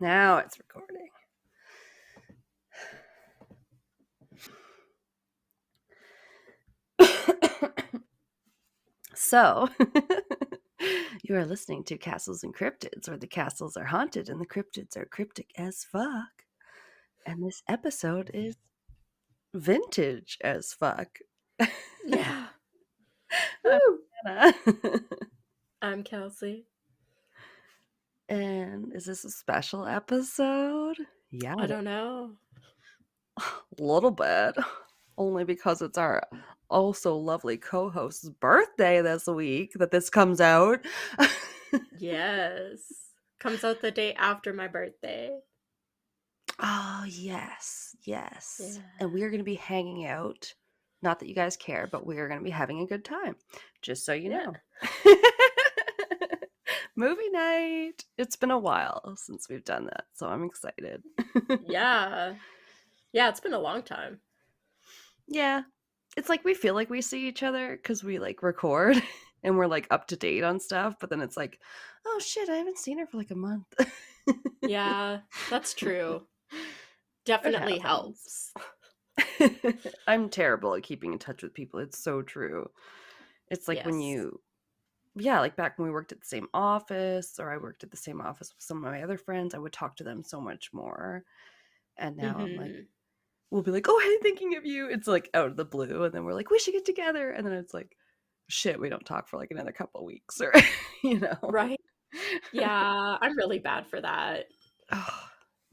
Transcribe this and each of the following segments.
Now it's recording. So, you are listening to Castles and Cryptids, where the castles are haunted and the cryptids are cryptic as fuck. And this episode is vintage as fuck. Yeah. I'm Woo! Alanna. I'm Kelsey. And is this a special episode? Yeah, I don't know. a little bit. Only because it's our also lovely co-host's birthday this week that this comes out. Yes. Comes out the day after my birthday. Oh, yes. Yes. Yeah. And we are going to be hanging out. Not that you guys care, but we are going to be having a good time. Just so you Yeah. know. Movie night. It's been a while since we've done that, so I'm excited. Yeah. Yeah, it's been a long time. Yeah. It's like we feel like we see each other because we like record and we're like up to date on stuff, but then it's like, oh shit, I haven't seen her for like a month. Yeah, that's true. It Definitely happens. helps. I'm terrible at keeping in touch with people. It's so true. It's like when Yes. like back when we worked at the same office, or I worked at the same office with some of my other friends, I would talk to them so much more. And now I'm like, Mm-hmm. we'll be like, oh, hey, thinking of you. It's like out of the blue. And then we're like, we should get together. And then it's like, shit, we don't talk for like another couple of weeks or, you know. Right? Yeah, I'm really bad for that. Oh,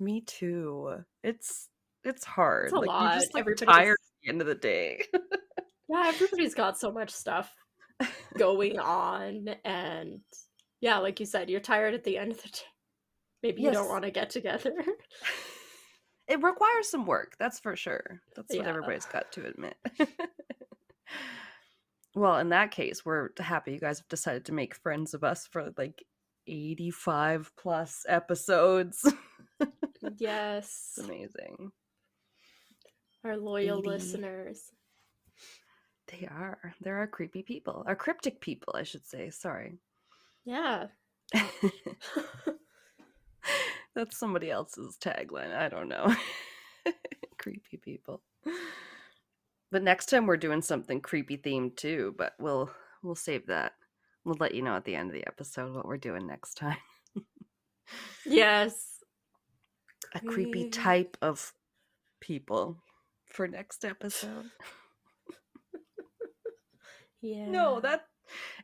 me too. It's It's hard. a Like you're lot. just like tired at the end of the day. Everybody's got so much stuff going on, and yeah, like you said, you're tired at the end of the day. Maybe you don't Yes. want to get together. It requires some work, that's for sure. That's what Yeah. everybody's got to admit. Well, in that case, we're happy you guys have decided to make friends of us for like 85 plus episodes. Yes. It's amazing. Our loyal 80. listeners. They are. They're our creepy people. Our cryptic people, I should say. Sorry. Yeah. That's somebody else's tagline. I don't know. Creepy people. But next time we're doing something creepy themed too, but we'll save that. We'll let you know at the end of the episode what we're doing next time. Yes. A creepy type of people for next episode. Yeah. No,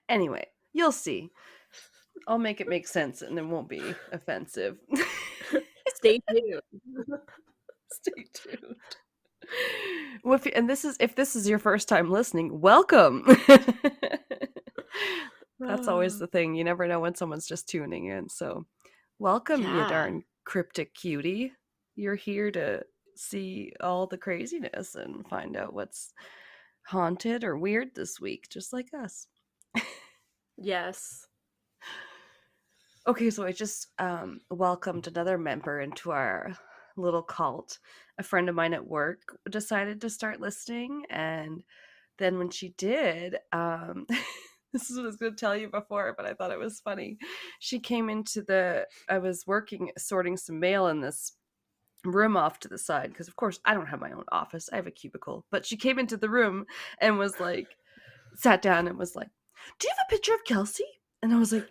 anyway, you'll see. I'll make it make sense and it won't be offensive. Stay tuned. Stay tuned. Well, if this is your first time listening, welcome. That's always the thing. You never know when someone's just tuning in. So, welcome, you Yeah. darn cryptic cutie. You're here to see all the craziness and find out what's haunted or weird this week, just like us. Yes. Okay, so I just welcomed another member into our little cult. A friend of mine at work decided to start listening, and then when she did, this is what I was going to tell you before, but I thought it was funny. She came I was working sorting some mail in this room off to the side because, of course, I don't have my own office. I have a cubicle, but she came into the room and was like, sat down and was like, "Do you have a picture of Kelsey?" And I was like,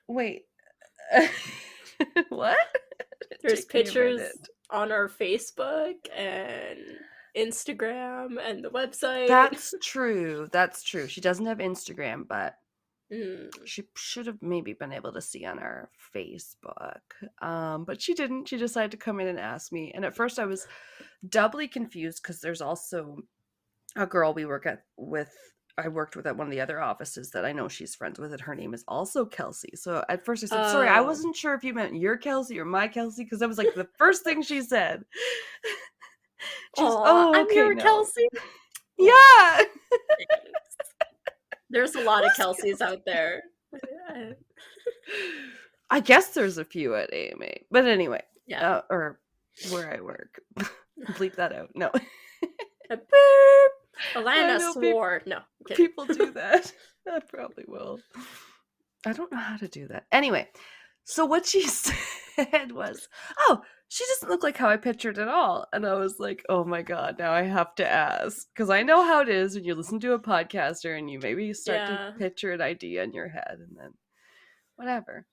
wait, what? There's pictures on our Facebook and Instagram and the website. That's true. That's true. She doesn't have Instagram, but Mm. she should have maybe been able to see on our Facebook. But she didn't. She decided to come in and ask me. And at first I was doubly confused because there's also a girl I worked with at one of the other offices that I know she's friends with, and her name is also Kelsey. So at first I said, sorry, I wasn't sure if you meant your Kelsey or my Kelsey, because that was like the first thing she said. She's, I'm okay, your no. Kelsey. Yeah. There's a lot of Kelseys out there. I guess there's a few at AMA. But anyway, Yeah. Or where I work. Bleep that out. No. Alanna swore. No. People do that. I probably will. I don't know how to do that. Anyway, So what she said was, "Oh, she doesn't look like how I pictured at all." And I was like, "Oh my god, now I have to ask." Because I know how it is when you listen to a podcaster and you maybe start to Yeah. picture an idea in your head and then whatever.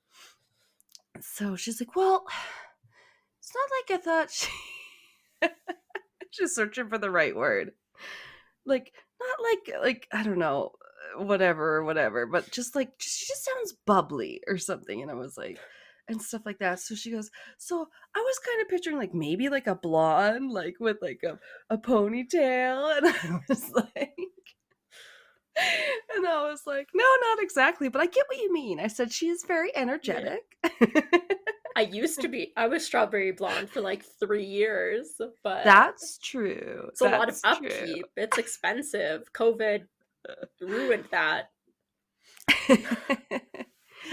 So she's like, "Well, it's not like I thought she..." She's searching for the right word. Like, not like I don't know, whatever, but just like she just sounds bubbly or something. And I was like, and stuff like that. So she goes, so I was kind of picturing like maybe like a blonde, like with like a ponytail. And I was like, and I was like, no, not exactly, but I get what you mean. I said she is very Yeah. energetic. I was strawberry blonde for like 3 years, but That's true. it's a lot of That's true. upkeep. It's expensive. COVID ruined that.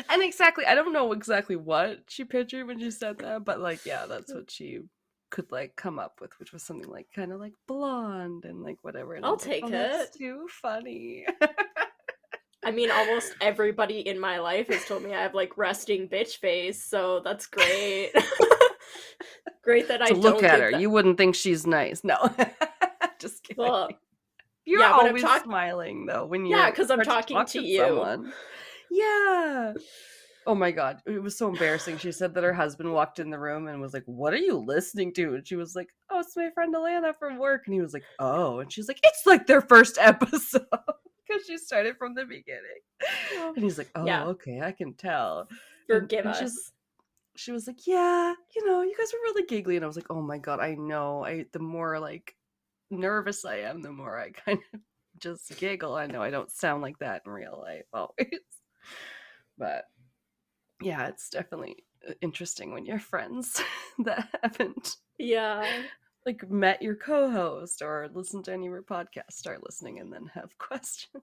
And exactly, I don't know exactly what she pictured when she said that, but like, yeah, that's what she could like come up with, which was something like kind of like blonde and like whatever. And I I'll was like, take oh, that's it. too funny. I mean, almost everybody in my life has told me I have like resting bitch face, so that's great. Great that I To look don't at give her, that. you wouldn't think she's nice. No, just kidding. Well, You're yeah, when I'm always talking, smiling though when yeah, you're because I'm trying to talking talk to to you. someone. Yeah. Oh my god, it was so embarrassing. She said that her husband walked in the room and was like, "What are you listening to?" And she was like, "Oh, it's my friend Alanna from work." And he was like, "Oh." And she's like, "It's like their first episode." Because she started from the beginning. Oh, And he's like, "Oh, yeah, okay, I can tell." And forgive and us. she was like, "Yeah, you know, you guys were really giggly." And I was like, "Oh my god, I know. The more like nervous I am, the more I kind of just giggle. I know I don't sound like that in real life always." But yeah, it's definitely interesting when you're friends that haven't Yeah, like met your co-host or listened to any of your podcasts, start listening and then have questions.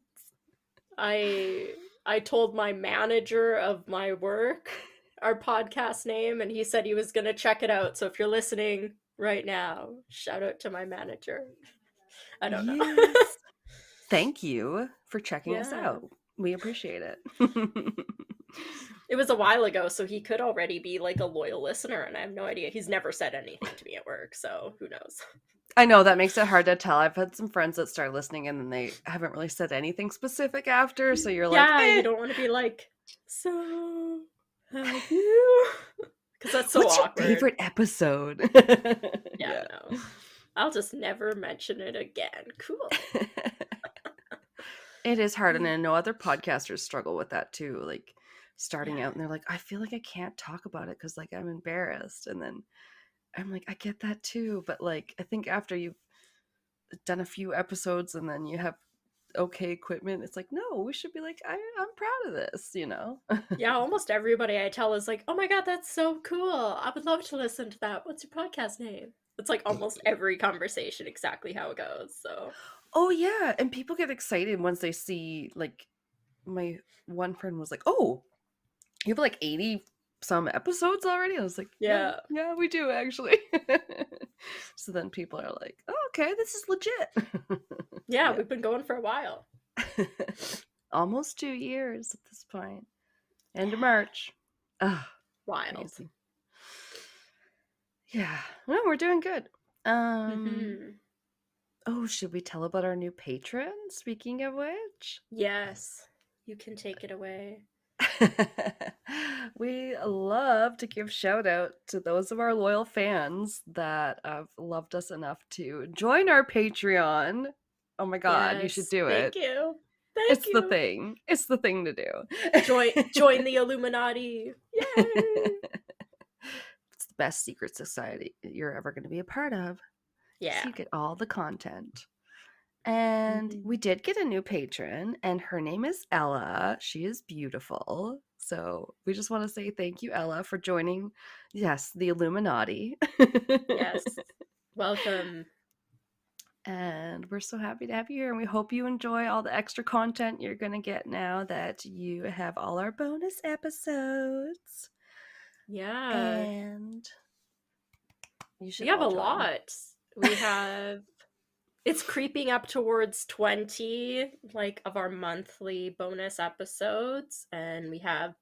I I told my manager of my work our podcast name, and he said he was gonna check it out. So if you're listening right now, shout out to my manager. I don't know. Yes. Thank you for checking us Yeah. out. We appreciate it. It was a while ago, so he could already be like a loyal listener, and I have no idea. He's never said anything to me at work, so who knows? I know that makes it hard to tell. I've had some friends that start listening and then they haven't really said anything specific after, so you're like, Yeah, you eh, don't want to be like, so have you? Because that's so what's your awkward. favorite episode? Yeah, Yeah. no. I'll just never mention it again. Cool. It is hard, and I know other podcasters struggle with that too. Like starting out, Yeah. and they're like, "I feel like I can't talk about it because like I'm embarrassed," and then I'm like, "I get that too," but like I think after you've done a few episodes and then you have okay equipment, it's like, no, we should be like, I'm proud of this, you know? Yeah, almost everybody I tell is like, oh my god, that's so cool. I would love to listen to that. What's your podcast name? It's like almost every conversation exactly how it goes. So, Oh yeah, and people get excited once they see like my one friend was like, "Oh, you have like 80 some episodes already?" I was like, "Yeah, yeah. yeah, we do actually." So then people are like, "Oh, okay, this is legit." Yeah, Yeah. we've been going for a while. Almost 2 years at this point. End of March. Ah, Wild. crazy. Yeah. No, we're doing good. Um, Hmm. oh, should we tell about our new patron, speaking of which? Yes. You can take it away. We love to give shout out to those of our loyal fans that have loved us enough to join our Patreon. Oh my god, you should Yes. do Thank it. you. Thank It's the you. thing. It's the thing to Join do. the Illuminati. Yay. It's the best secret society you're ever going to be a part of. Yeah. So you get all the content. And Mhm. we did get a new patron, and her name is Ella. She is beautiful. So we just want to say thank you, Ella, for joining, yes, the Illuminati. Yes. Welcome. And we're so happy to have you here. And we hope you enjoy all the extra content you're going to get now that you have all our bonus episodes. Yeah. And you We should have all a join. lot. We have it's creeping up towards 20 like of our monthly bonus episodes, and we have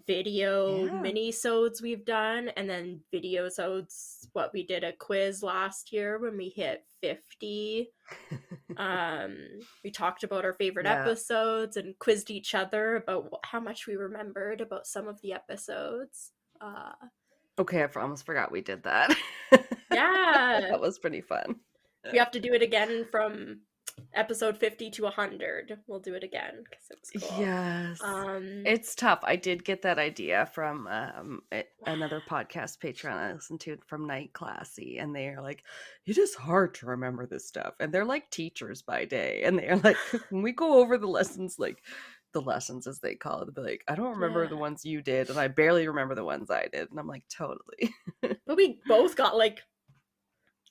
video Yeah. mini-sodes we've done, and then video-sodes, what we did a quiz last year when we hit 50. We talked about our favorite Yeah. episodes and quizzed each other about how much we remembered about some of the episodes. Okay, I almost forgot we did that. Yeah, That was pretty fun. we have to do it again from episode 50 to 100. We'll do it again because it was cool. Yes. Um, It's tough. I did get that idea from another podcast Patreon I listened to from Night Classy, and they're like, it is hard to remember this stuff. And they're like teachers by day. And they're like, when we go over the lessons, like the lessons as they call it, they'll be like, I don't remember yeah. the ones you did, and I barely remember the ones I did. And I'm like, totally. But we both got like,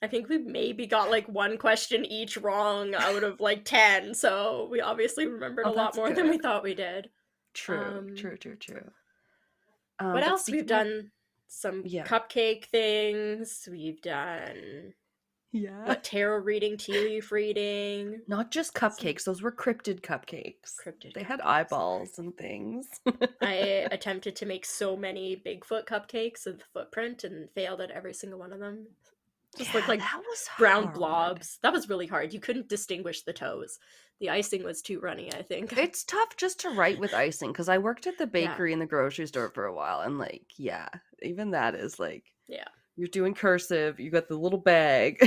I think we maybe got like one question each wrong out of like 10. So we obviously remembered Oh, a lot that's more than we good. thought we did. True. What But else? We've speaking of, done some yeah. cupcake things. We've done Yeah. what, tarot reading, tea leaf reading. Not just cupcakes, those were cryptid cupcakes. Cryptid They had cupcakes. eyeballs and things. I attempted to make so many Bigfoot cupcakes of the footprint and failed at every single one of them. Just looked Yeah, like that was brown hard. blobs. That was really hard. You couldn't distinguish the toes. The icing was too runny, I think. It's tough just to write with icing because I worked at the Yeah. bakery and the grocery store for a while, and like, yeah, even that is like, Yeah. you're doing cursive, you got the little bag,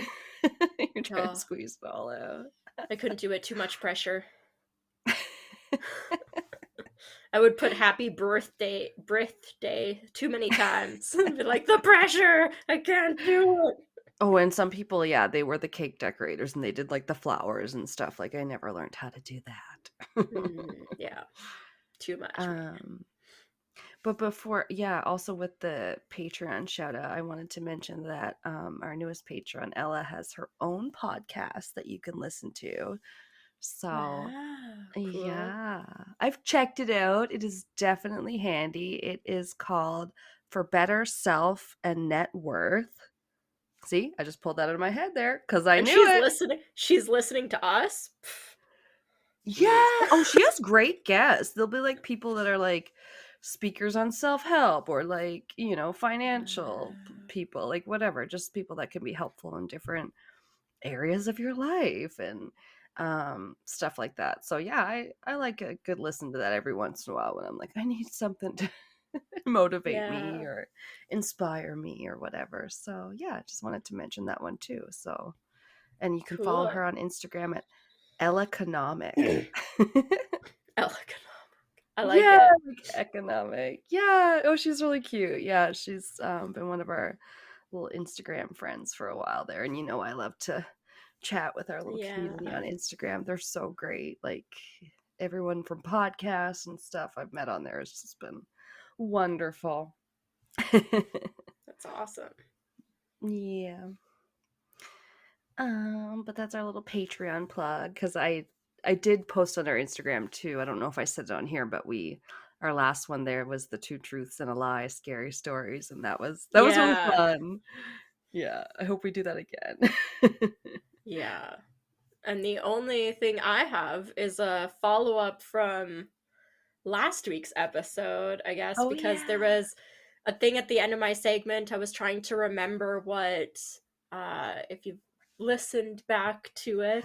you're trying Oh, to squeeze it all out. I couldn't do it. Too much pressure. I would put happy birthday too many times. Be like, the pressure! I can't do it. Oh, and some people, yeah, they were the cake decorators and they did like the flowers and stuff. Like, I never learned how to do that. Yeah. Too much. But before, yeah, also with the Patreon shout out, I wanted to mention that our newest patron, Ella, has her own podcast that you can listen to. So, Wow, cool. yeah, I've checked it out. It is definitely handy. It is called For Better Self and Net Worth. See, I just pulled that out of my head there because I knew it. Listening. She's listening to us. Yeah. Oh, she has great guests. They'll be like people that are like speakers on self-help or like, financial people, like whatever, just people that can be helpful in different areas of your life and stuff like that. So yeah, I like a good listen to that every once in a while when I'm like, I need something to motivate me or inspire me or whatever. So yeah, I just wanted to mention that one too. So, and you can follow her on Instagram at Economic. Economic. I like it. Economic. Yeah. Oh, she's really cute. Yeah, she's been one of our little Instagram friends for a while there. And I love to chat with our little community on Instagram. They're so great. Like everyone from podcasts and stuff I've met on there has just been wonderful. That's awesome. Yeah. But that's our little Patreon plug because I did post on our Instagram too. I don't know if I said it on here, but our last one there was the 2 truths and a lie, scary stories, and that was really fun. Yeah, I hope we do that again. Yeah. And the only thing I have is a follow-up from last week's episode, I guess, because there was a thing at the end of my segment. I was trying to remember what, if you've listened back to it,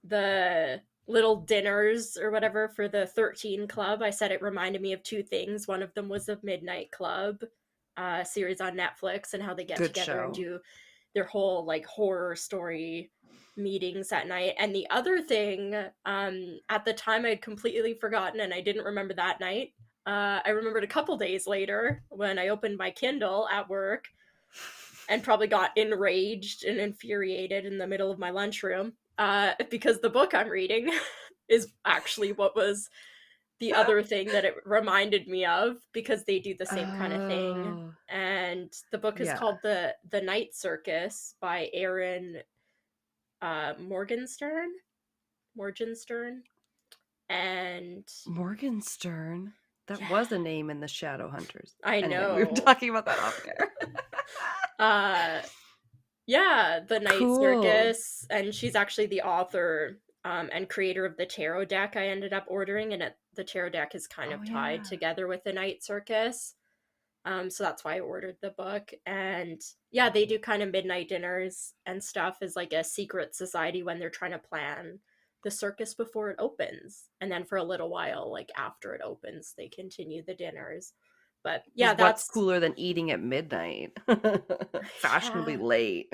the little dinners or whatever for the 13 Club, I said it reminded me of 2 things. One of them was the Midnight Club series on Netflix and how they get together and do their whole like horror story meetings at night. And the other thing, at the time I had completely forgotten and I didn't remember that night. I remembered a couple days later when I opened my Kindle at work and probably got enraged and infuriated in the middle of my lunchroom because the book I'm reading is actually what was the other thing that it reminded me of, because they do the same kind of thing. And the book is called The Night Circus by Aaron Morgenstern. And Morgenstern. That was a name in the Shadowhunters. I know. We were talking about that off air. Yeah, The Night Circus, and she's actually the author and creator of the tarot deck I ended up ordering, and the tarot deck is kind Oh of tied yeah. together with the night circus. So that's why I ordered the book. And yeah, they do kind of midnight dinners and stuff as like a secret society when they're trying to plan the circus before it opens. And then for a little while, like after it opens, they continue the dinners. But yeah, Because what's that's cooler than eating at midnight? Fashionably yeah. late.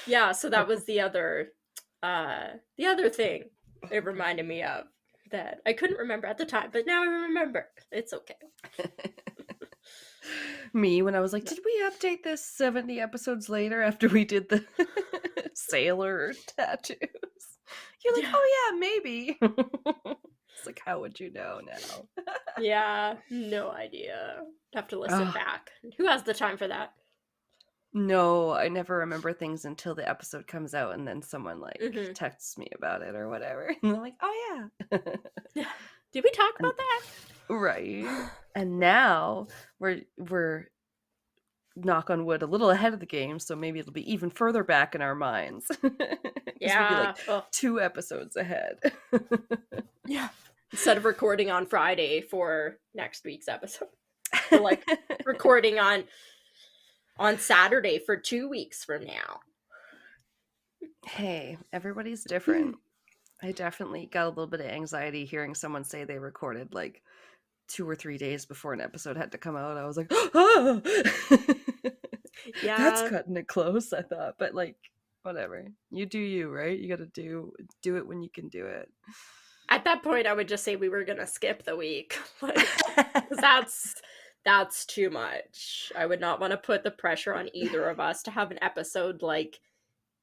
Yeah, so that was the other thing it reminded me of that I couldn't remember at the time, but now I remember. It's okay. Me, when I was like, No. did we update this 70 episodes later after we did the sailor tattoos? You're like, Yeah. oh yeah, maybe. It's like, how would you know now? Yeah, no idea. Have to listen Oh, back. Who has the time for that? no, I never remember things until the episode comes out and then someone like Mm-hmm. texts me about it or whatever. And I'm like, oh yeah. Yeah. Did we talk And, about that? right. And now we're knock on wood a little ahead of the game, so maybe it'll be even further back in our minds. Because we'll be like Yeah. Oh, 2 episodes ahead. yeah. Instead of recording on Friday for next week's episode, we're like recording on Saturday for 2 weeks from now. Hey, everybody's different. I definitely got a little bit of anxiety hearing someone say they recorded like 2 or 3 days before an episode had to come out. I was like, oh! That's Yeah. cutting it close, I thought. But like, whatever. You do you, right? You gotta do it when you can do it. At that point, I would just say we were gonna skip the week. Like, 'cause that's too much. I would not want to put the pressure on either of us to have an episode like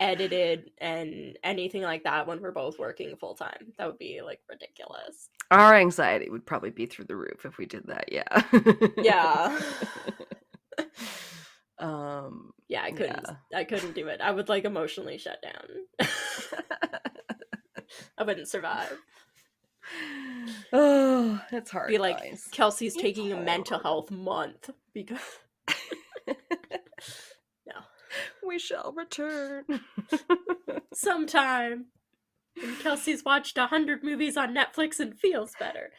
edited and anything like that when we're both working full time. That would be like ridiculous. Our anxiety would probably be through the roof if we did that, yeah. Yeah. Yeah, Yeah. I couldn't do it. I would like emotionally shut down. I wouldn't survive. Oh, it's hard, Be like guys. Kelsey's It's taking a mental hard. health month because no. We shall return. Sometime. And Kelsey's watched 100 movies on Netflix and feels better.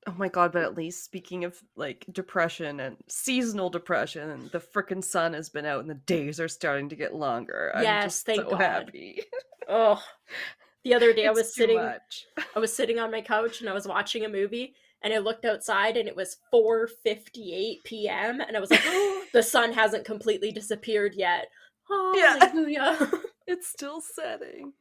Oh my god, but at least speaking of like depression and seasonal depression, the frickin' sun has been out and the days are starting to get longer. I'm Yes, just thank so God. happy. Oh, the other day It's too much. I was sitting on my couch and I was watching a movie and I looked outside and it was 4:58 p.m. and I was like, oh, the sun hasn't completely disappeared yet. Yeah. Hallelujah. It's still setting.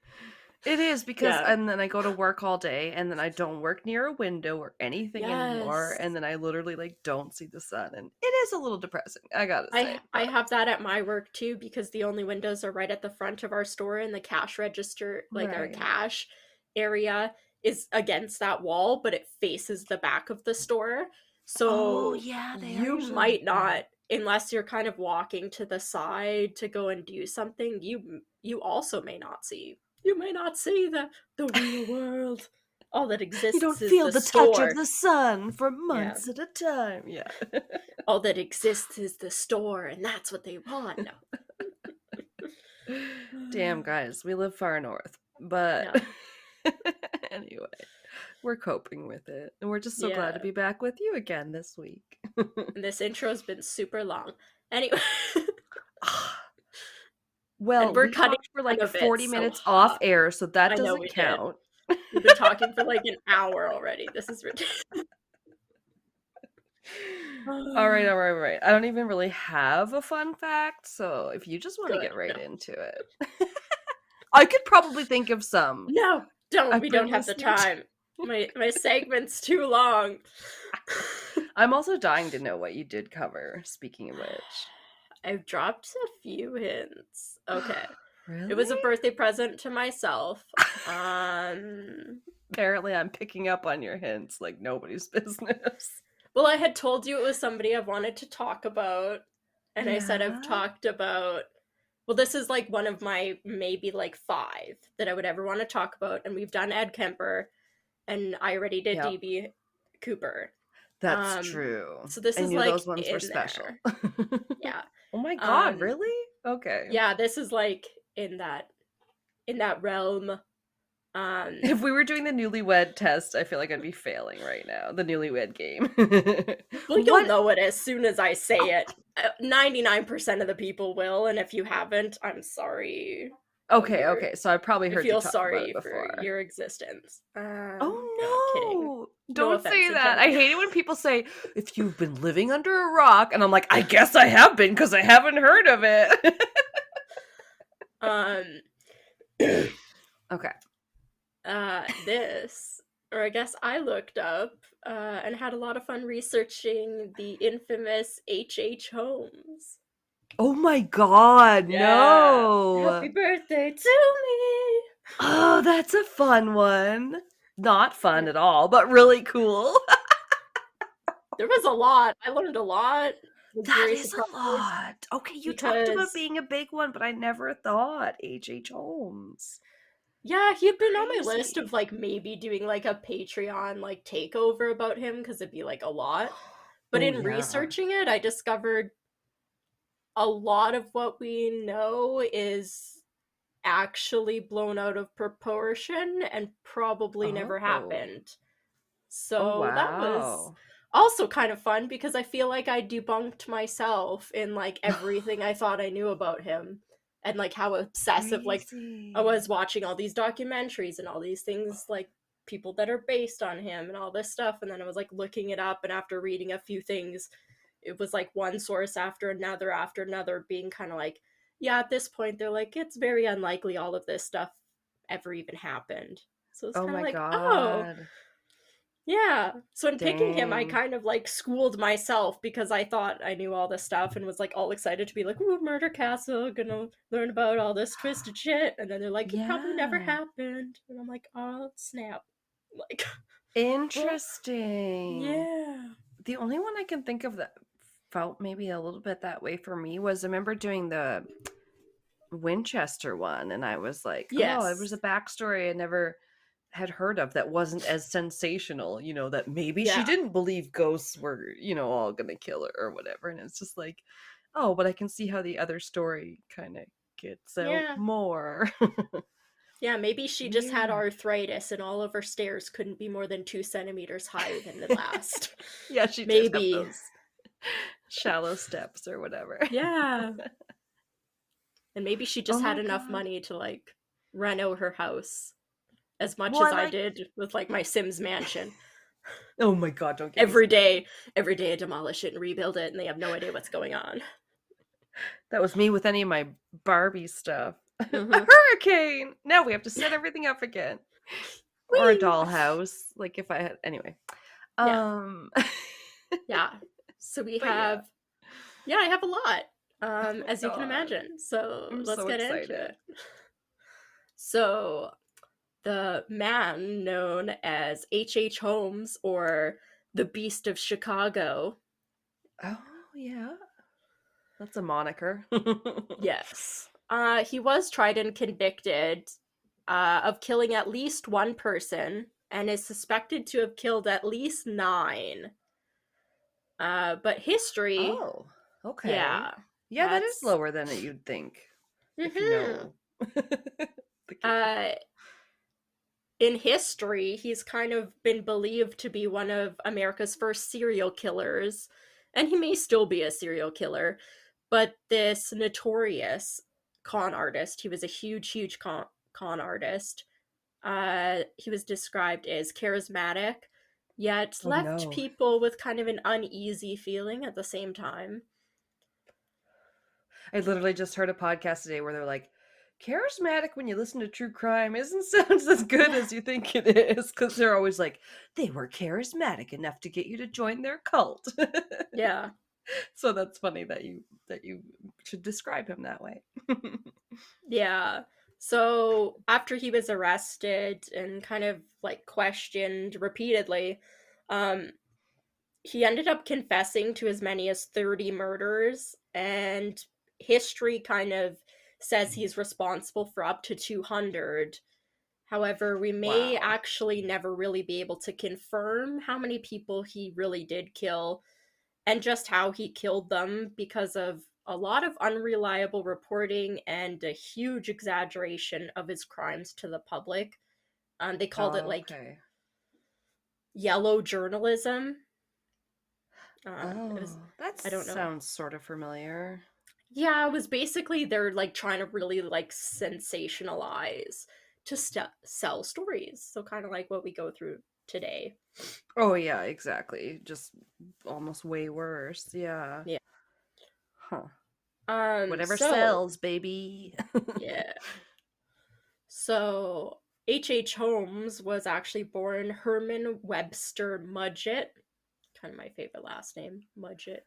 It is because, Yeah. and then I go to work all day, and then I don't work near a window or anything anymore, Yes. and then I literally like don't see the sun, and it is a little depressing. I gotta say, I have that at my work too because the only windows are right at the front of our store and the cash register, like our right. cash area is against that wall, but it faces the back of the store. So Yeah, they are you usually might like that. not, unless you're kind of walking to the side to go and do something, you also may not see. You may not see the real world. All that exists You don't is feel the the store. touch of the sun for Yeah. months at a time. Yeah. All that exists is the store, and that's what they want. No. Damn, guys, we live far north, but anyway, we're coping with it, and we're just so glad to Yeah. be back with you again this week. And this intro's been super long. Anyway, Well, and we're we cutting talked for none like of it, 40 so minutes off air, so that I know we doesn't did. count. We've been talking for like an hour already. This is ridiculous. All right. I don't even really have a fun fact, so if you just want to Good. get right No. into it. I could probably think of some. No, don't. I've We been don't have the listening to- time. My segment's too long. I'm also dying to know what you did cover, speaking of which. I've dropped a few hints. Okay. Really? It was a birthday present to myself. Apparently I'm picking up on your hints like nobody's business. Well, I had told you it was somebody I've wanted to talk about, and I said I've Yeah? talked about. Well, this is like one of my maybe like 5 that I would ever want to talk about, and we've done Ed Kemper, and I already did Yep. DB Cooper. That's true. So this I is knew like those ones were in special. there. Yeah. Oh my god, really? Okay. Yeah, this is like in in that realm. If we were doing the newlywed test, I feel like I'd be failing right now. The newlywed game. Well, you'll What? know it as soon as I say Oh, it. 99% of the people will, and if you haven't, I'm sorry about okay, your. okay. So I probably I heard you feel talk about it sorry for before. your existence. No, kidding. Oh no. No Don't offense say that. I intended. hate it when people say, if you've been living under a rock, and I'm like, I guess I have been because I haven't heard of it. um, Okay. this, or I guess I looked up and had a lot of fun researching the infamous H.H. Holmes. Oh my god, Yeah. Happy no. birthday to me. Oh, that's a fun one. Not fun Yeah. at all, but really cool. There was a lot. I learned a lot. Was That very is a surprised lot. Okay, you talked about because being a big one, but I never thought H.H. Holmes. yeah, he had been on my list of Crazy. like maybe doing like a Patreon like takeover about him because it'd be like a lot. But Oh, in yeah. researching it, I discovered a lot of what we know is actually blown out of proportion and probably never Oh. happened. Oh, So that was wow. also kind of fun because I feel like I debunked myself in like everything I thought I knew about him and like how obsessive like I Crazy. was watching all these documentaries and all these things like people that are based on him and all this stuff and then I was like looking it up and after reading a few things it was like one source after another being kind of like yeah at this point they're like it's very unlikely all of this stuff ever even happened. So it's Oh kind of my like oh god. yeah. So in picking him, I Dang. kind of like schooled myself because I thought I knew all this stuff and was like all excited to be like, ooh, Murder Castle, gonna learn about all this twisted shit. And then they're like, it probably never Yeah. happened. And I'm like, oh, snap. Like, well, Interesting. yeah. The only one I can think of that felt maybe a little bit that way for me was I remember doing the Winchester one, and I was like, oh, it was a Yes. backstory I never had heard of that wasn't as sensational, that maybe she Yeah. didn't believe ghosts were, all gonna kill her or whatever. And it's just like, oh, but I can see how the other story kind of gets out Yeah. more. Yeah, maybe she just had Weird. arthritis and all of her stairs couldn't be more than 2 centimeters higher than the last. Yeah, she did have Maybe. those shallow steps or whatever. Yeah. And maybe she Oh just had my enough god. money to like reno her house as much Well, I as I like. did with like my Sims mansion. Oh my god, don't get me Every started. day, every day I demolish it and rebuild it, and they have no idea what's going on. That was me with any of my Barbie stuff. A Mm-hmm. hurricane! Now we have to set everything up again. Or a Whee! dollhouse. Like if I had anyway. Yeah, Um yeah. So we but yeah. have, yeah, I have a lot, Oh my as you can god. imagine. So I'm let's so get into excited. it. So the man known as H.H. Holmes or the Beast of Chicago. Oh yeah. That's a moniker. Yes. He was tried and convicted of killing at least one person and is suspected to have killed at least 9. But history, Oh, okay. yeah, Yeah, that is that's. lower than you'd think if you Hmm. know the case. Uh, in history, he's kind of been believed to be one of America's first serial killers, and he may still be a serial killer. But this notorious con artist, he was a huge con artist. He was described as charismatic, yet Oh left no. people with kind of an uneasy feeling at the same time. I literally just heard a podcast today where they're like, charismatic when you listen to true crime isn't sounds as good Yeah, as you think it is, because they're always like, they were charismatic enough to get you to join their cult. yeah, So that's funny that you should describe him that way. yeah. So after he was arrested and kind of like questioned repeatedly, um, he ended up confessing to as many as 30 murders, and history kind of says he's responsible for up to 200. However, we may Wow. actually never really be able to confirm how many people he really did kill and just how he killed them because of a lot of unreliable reporting and a huge exaggeration of his crimes to the public. They called it Oh, like okay. yellow journalism. It was, Oh, that I don't know. sounds sort of familiar. Yeah, it was basically they're like trying to really like sensationalize to sell stories. So kind of like what we go through today. Oh, yeah, exactly. Just almost way worse. Yeah. Yeah. Huh. Um. Whatever So sells, baby. yeah. So H.H. Holmes was actually born Herman Webster Mudgett. Kind of my favorite last name, Mudgett.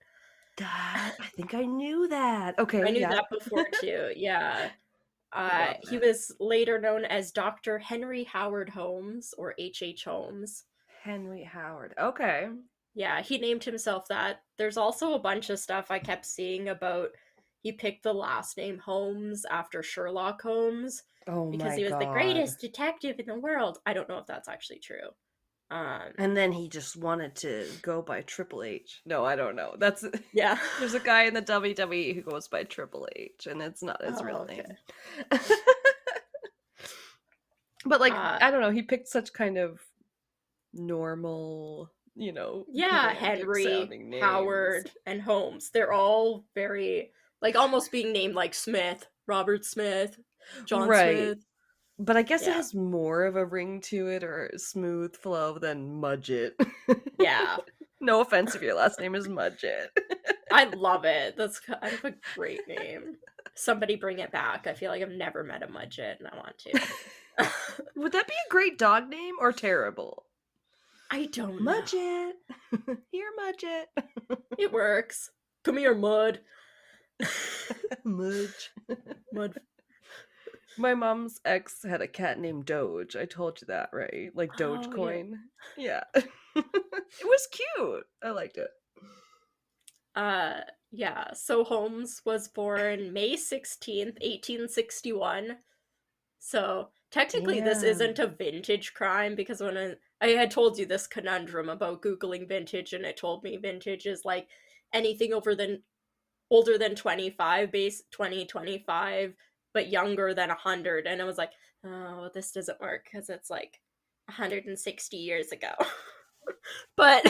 That, I think I knew that. Okay, I knew yeah. that before too. Yeah. Love He it. was later known as Dr. Henry Howard Holmes or H.H. Holmes. Henry Howard. Okay. Yeah, he named himself that. There's also a bunch of stuff I kept seeing about he picked the last name Holmes after Sherlock Holmes Oh because my he was the God. greatest detective in the world. I don't know if that's actually true. Um, And then he just wanted to go by Triple H. No, I don't know. That's yeah. there's a guy in the WWE who goes by Triple H, and it's not his Oh, real okay. name. But like, Uh, I don't know, he picked such kind of normal, yeah, bland Henry, sounding names. Howard, and Holmes. They're all very like almost being named like Smith, Robert Smith, John Right. Smith. But I guess it Yeah. has more of a ring to it or a smooth flow than Mudgett. Yeah. No offense if your last name is Mudgett. I love it. That's kind of a great name. Somebody bring it back. I feel like I've never met a Mudgett and I want to. Would that be a great dog name or terrible? I don't know. Mudgett. Here, Mudgett. It works. Come here, Mud. Mudge. Mud. My mom's ex had a cat named Doge. I told you that, right? Like Oh, yeah. Dogecoin. Yeah. It was cute. I liked it. Uh, yeah. So Holmes was born May 16th, 1861. So technically, this isn't Damn. a vintage crime because when I had told you this conundrum about Googling vintage, and it told me vintage is like anything older than 25, base 2025, but younger than 100. And I was like, oh, this doesn't work because it's like 160 years ago. But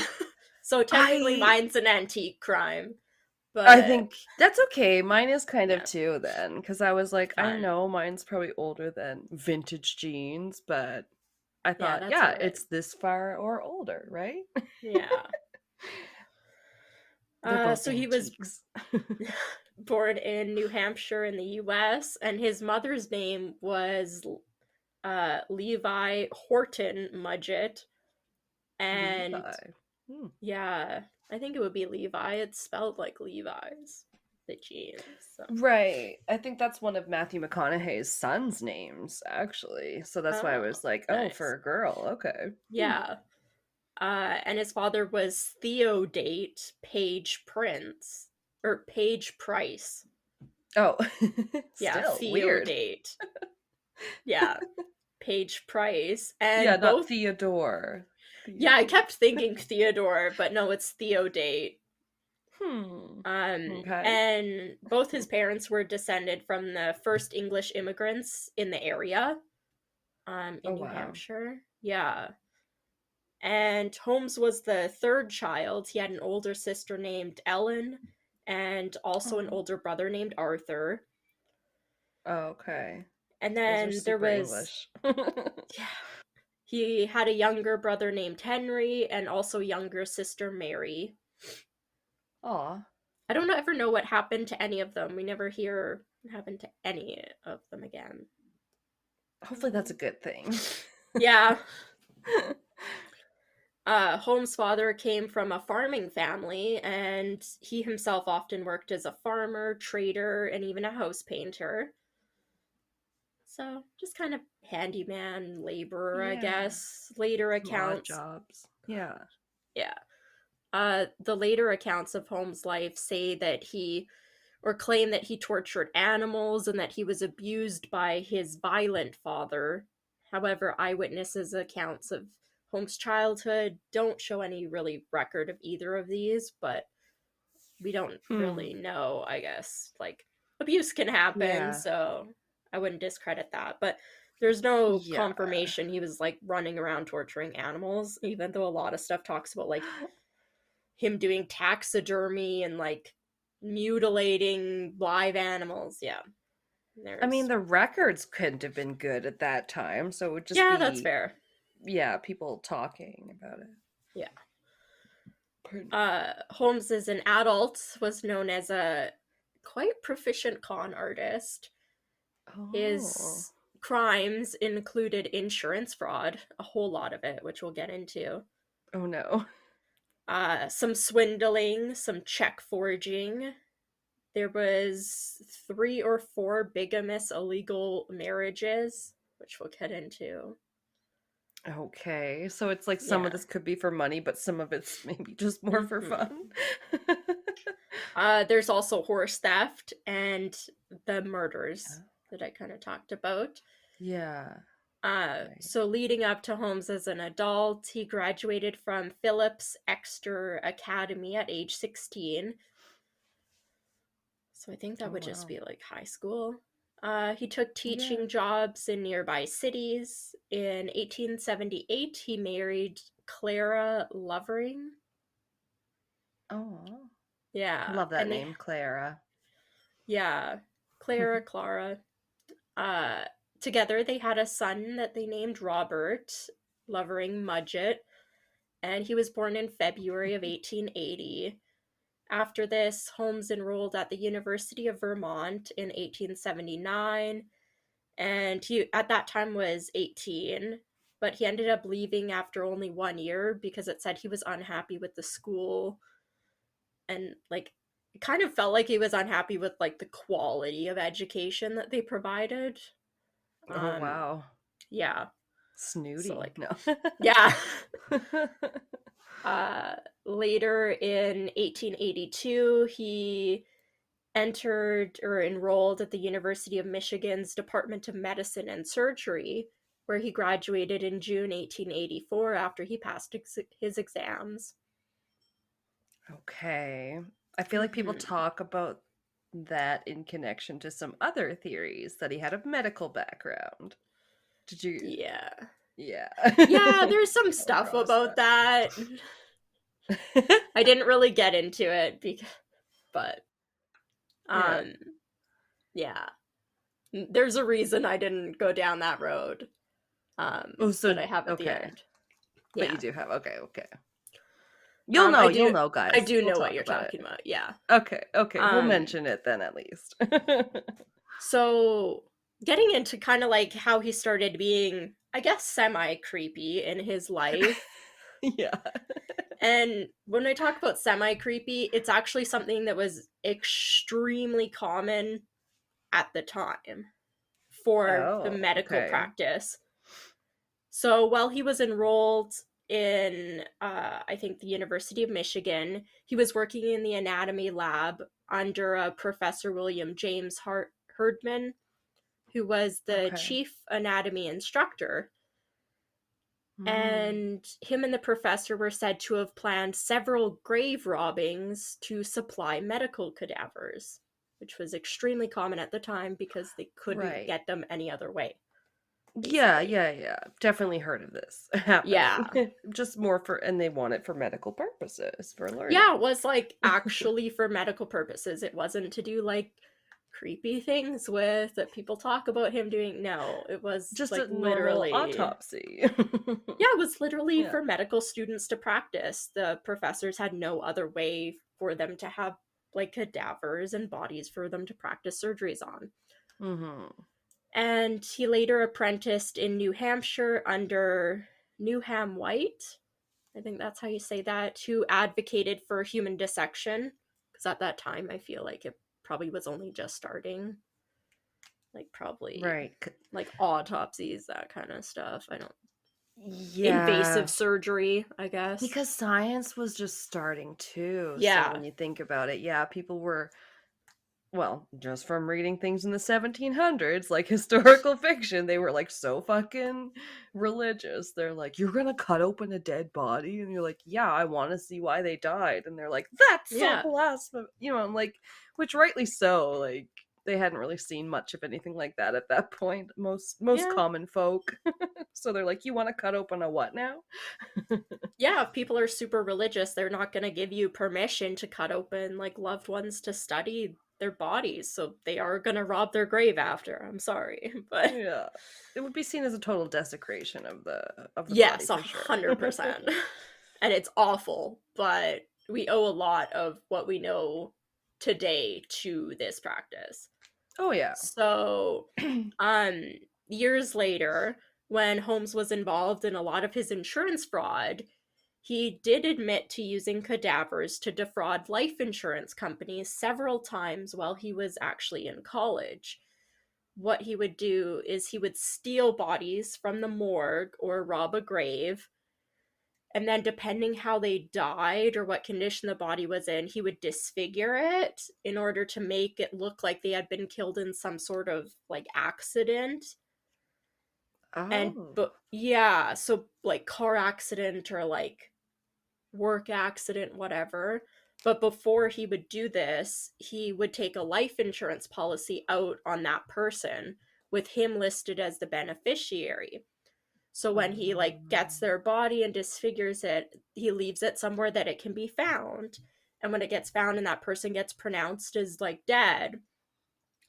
so technically, I mine's an antique crime, I but think that's okay. Mine is kind of yeah, too then, because I was like, I fun. know mine's probably older than vintage jeans, but I Yeah, thought, that's all yeah, right. it's this far or older, right? Yeah. They're both So he was antiques. born in New Hampshire in the US, and his mother's name was Levi Horton Mudgett. And Levi. Hmm. yeah, I think it would be Levi. It's spelled like Levi's, the jeans. So. Right. I think that's one of Matthew McConaughey's son's names, actually. So that's why I Oh, was like, oh, for nice. a girl. Okay. Hmm. Yeah. And his father was Theodate Page Prince, or Page Price. Oh, Yeah, still weird. Theodate. Yeah, Page Price. Yeah, And not both Theodore. Yeah, I Theodate. kept thinking Theodore, but no, it's Theodate. Hmm. Okay. And both his parents were descended from the first English immigrants in the area, Oh, in New wow. Hampshire. Yeah. And Holmes was the third child. He had an older sister named Ellen and also an Oh. older brother named Arthur. Okay. And Those are then there super was, English. yeah, he had a younger brother named Henry and also younger sister Mary. Aw. I don't ever know what happened to any of them. We never hear what happened to any of them again. Hopefully that's a good thing. Yeah. Holmes' father came from a farming family, and he himself often worked as a farmer, trader, and even a house painter. So, just kind of handyman, laborer, I Yeah. guess. Later Some odd accounts, jobs. Yeah. yeah. The later accounts of Holmes' life say that he or claim that he tortured animals and that he was abused by his violent father. However, eyewitnesses' accounts of Holmes' childhood don't show any really record of either of these, but we don't Hmm. really know, I guess. Like, abuse can happen, Yeah. so I wouldn't discredit that. But there's no Yeah. confirmation he was like running around torturing animals, even though a lot of stuff talks about like him doing taxidermy and like mutilating live animals. Yeah. I mean, There's the records couldn't have been good at that time, so it would just Yeah, that's be, fair. yeah, people talking about it. Yeah. Pardon. Holmes as an adult was known as a quite proficient con artist. Oh. His crimes included insurance fraud, a whole lot of it, which we'll get into. Oh no. Some swindling, some check forging. There was 3 or 4 bigamous illegal marriages, which we'll get into. Okay, so it's like some of Yeah. this could be for money, but some of it's maybe just more for hmm fun. There's also horse theft and the murders that I kind of talked about. Yeah, right. So leading up to Holmes as an adult, he graduated from Phillips Exeter Academy at age 16. So I think that Oh would just wow. be like high school. He took Yeah. teaching jobs in nearby cities. In 1878, he married Clara Lovering. Oh, I Yeah, love that and they, name, Clara. yeah, Clara. Uh, Together they had a son that they named Robert Lovering Mudgett, and he was born in February of 1880. After this, Holmes enrolled at the University of Vermont in 1879, and he at that time was 18, but he ended up leaving after only 1 year because it said he was unhappy with the school, and like it kind of felt like he was unhappy with like the quality of education that they provided. Oh Um wow. yeah. So Snooty. like No. yeah. uh Later in 1882, he entered or enrolled at the University of Michigan's Department of Medicine and Surgery, where he graduated in June 1884 after he passed his exams. Okay. I feel like people Mm-hmm. talk about that in connection to some other theories that he had a medical background. Did you? Yeah. Yeah. Yeah, there's some Come stuff across about that. that. I didn't really get into it but Yeah. um yeah. There's a reason I didn't go down that road. Oh, But so I have at the okay. end. But Yeah. you do have okay, okay. I You'll do know, I guys. do We'll know what talk you're about it. talking about. Yeah. Okay, okay. We'll Um mention it then at least. so getting into kind of like how he started being, I guess, semi creepy in his life. Yeah. And when I talk about semi creepy, it's actually something that was extremely common at the time for the Oh, medical okay. practice. So while he was enrolled in, I think, the University of Michigan, he was working in the anatomy lab under Professor William James Herdman, who was the Okay. chief anatomy instructor. Mm. And him and the professor were said to have planned several grave robbings to supply medical cadavers, which was extremely common at the time because they couldn't Right. get them any other way, Yeah, basically. yeah, yeah. Definitely heard of this Yeah. happening. Just more for, and they want it for medical purposes, for Yeah, learning. it was like actually for medical purposes. It wasn't to do like creepy things with that people talk about him doing. No, it was Just a like normal literally, autopsy. yeah, it was literally Yeah. for medical students to practice. The professors had no other way for them to have like cadavers and bodies for them to practice surgeries on. Mm-hmm. And he later apprenticed in New Hampshire under Newham White. I think that's how you say that, who advocated for human dissection. Because at that time, I feel like it probably was only just starting. Like, probably Right. like autopsies, that kind of stuff. I don't invasive Yeah. surgery, I guess. Because science was just starting too. So Yeah. when you think about it, yeah, people were well, just from reading things in the 1700s, like historical fiction, they were like so fucking religious. They're like, you're gonna cut open a dead body? And you're like, yeah, I want to see why they died. And they're like, that's so Yeah. blasphemous. I'm like, which rightly so. Like, they hadn't really seen much of anything like that at that point. Most Yeah. common folk. So they're like, you want to cut open a what now? Yeah, if people are super religious, they're not going to give you permission to cut open like loved ones to study their bodies, so they are going to rob their grave after. I'm sorry, but Yeah, it would be seen as a total desecration of the body yes, for sure. 100%. And it's awful, but we owe a lot of what we know today to this practice. Oh yeah. So, um, years later, when Holmes was involved in a lot of his insurance fraud, he did admit to using cadavers to defraud life insurance companies several times while he was actually in college. What he would do is he would steal bodies from the morgue or rob a grave, and then depending how they died or what condition the body was in, he would disfigure it in order to make it look like they had been killed in some sort of like accident. And Oh. but yeah, so like car accident or like work accident, whatever. But before he would do this, he would take a life insurance policy out on that person with him listed as the beneficiary. So when he like gets their body and disfigures it, he leaves it somewhere that it can be found. And when it gets found and that person gets pronounced as like dead,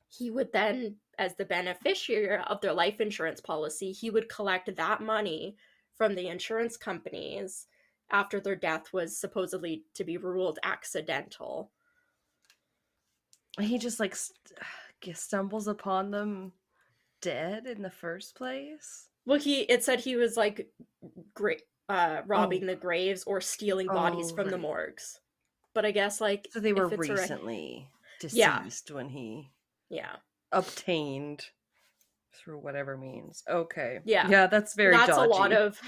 he would then, as the beneficiary of their life insurance policy, he would collect that money from the insurance companies after their death was supposedly to be ruled accidental. He just like stumbles upon them dead in the first place. Well, it said he was like Oh. robbing the graves or stealing bodies Oh, from the right. morgues. But I guess like So they were if it's a recently yeah, deceased when he yeah, obtained through whatever means. Okay. yeah. Yeah, that's very That's a lot dodgy. of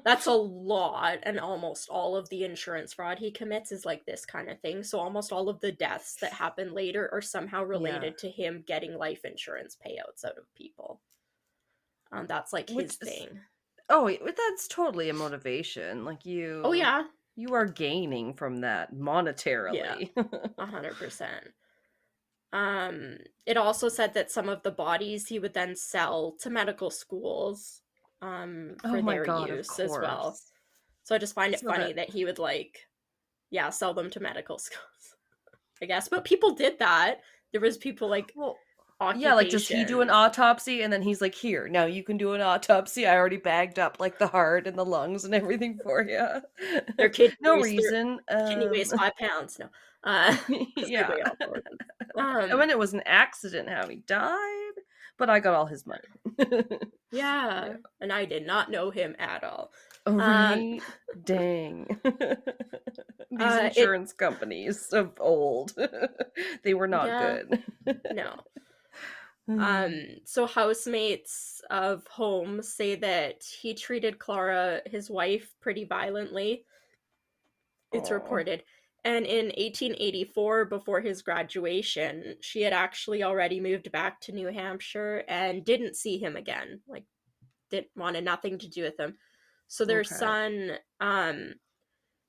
that's a lot, and almost all of the insurance fraud he commits is like this kind of thing. So almost all of the deaths that happen later are somehow Yeah. related to him getting life insurance payouts out of people. That's like his Which is thing. Oh, that's totally a motivation. Like Oh yeah, you are gaining from that yeah, monetarily. 100%. It also said that some of the bodies he would then sell to medical schools, Oh for my their god, of use as well. course. So I just find it So funny that that he would like, yeah, sell them to medical schools, I guess. But people did that. There was people like well, yeah, like does he do an occupations. autopsy and then he's like, "Here, now you can do an autopsy. I already bagged up like the heart and the lungs and everything for you." Their kidney No their reason. kidney weighs 5 pounds. No, because they Yeah. weigh all organs. I mean, it was an accident how he died, but I got all his money. Yeah, Yeah. and I did not know him at all. Oh, Um, right? Dang. These it insurance companies of old. They were not yeah, good. no. So housemates of Holmes say that he treated Clara, his wife, pretty violently. It's Oh. reported. And in 1884, before his graduation, she had actually already moved back to New Hampshire and didn't see him again. Like, didn't wanted nothing to do with him. So their Okay. son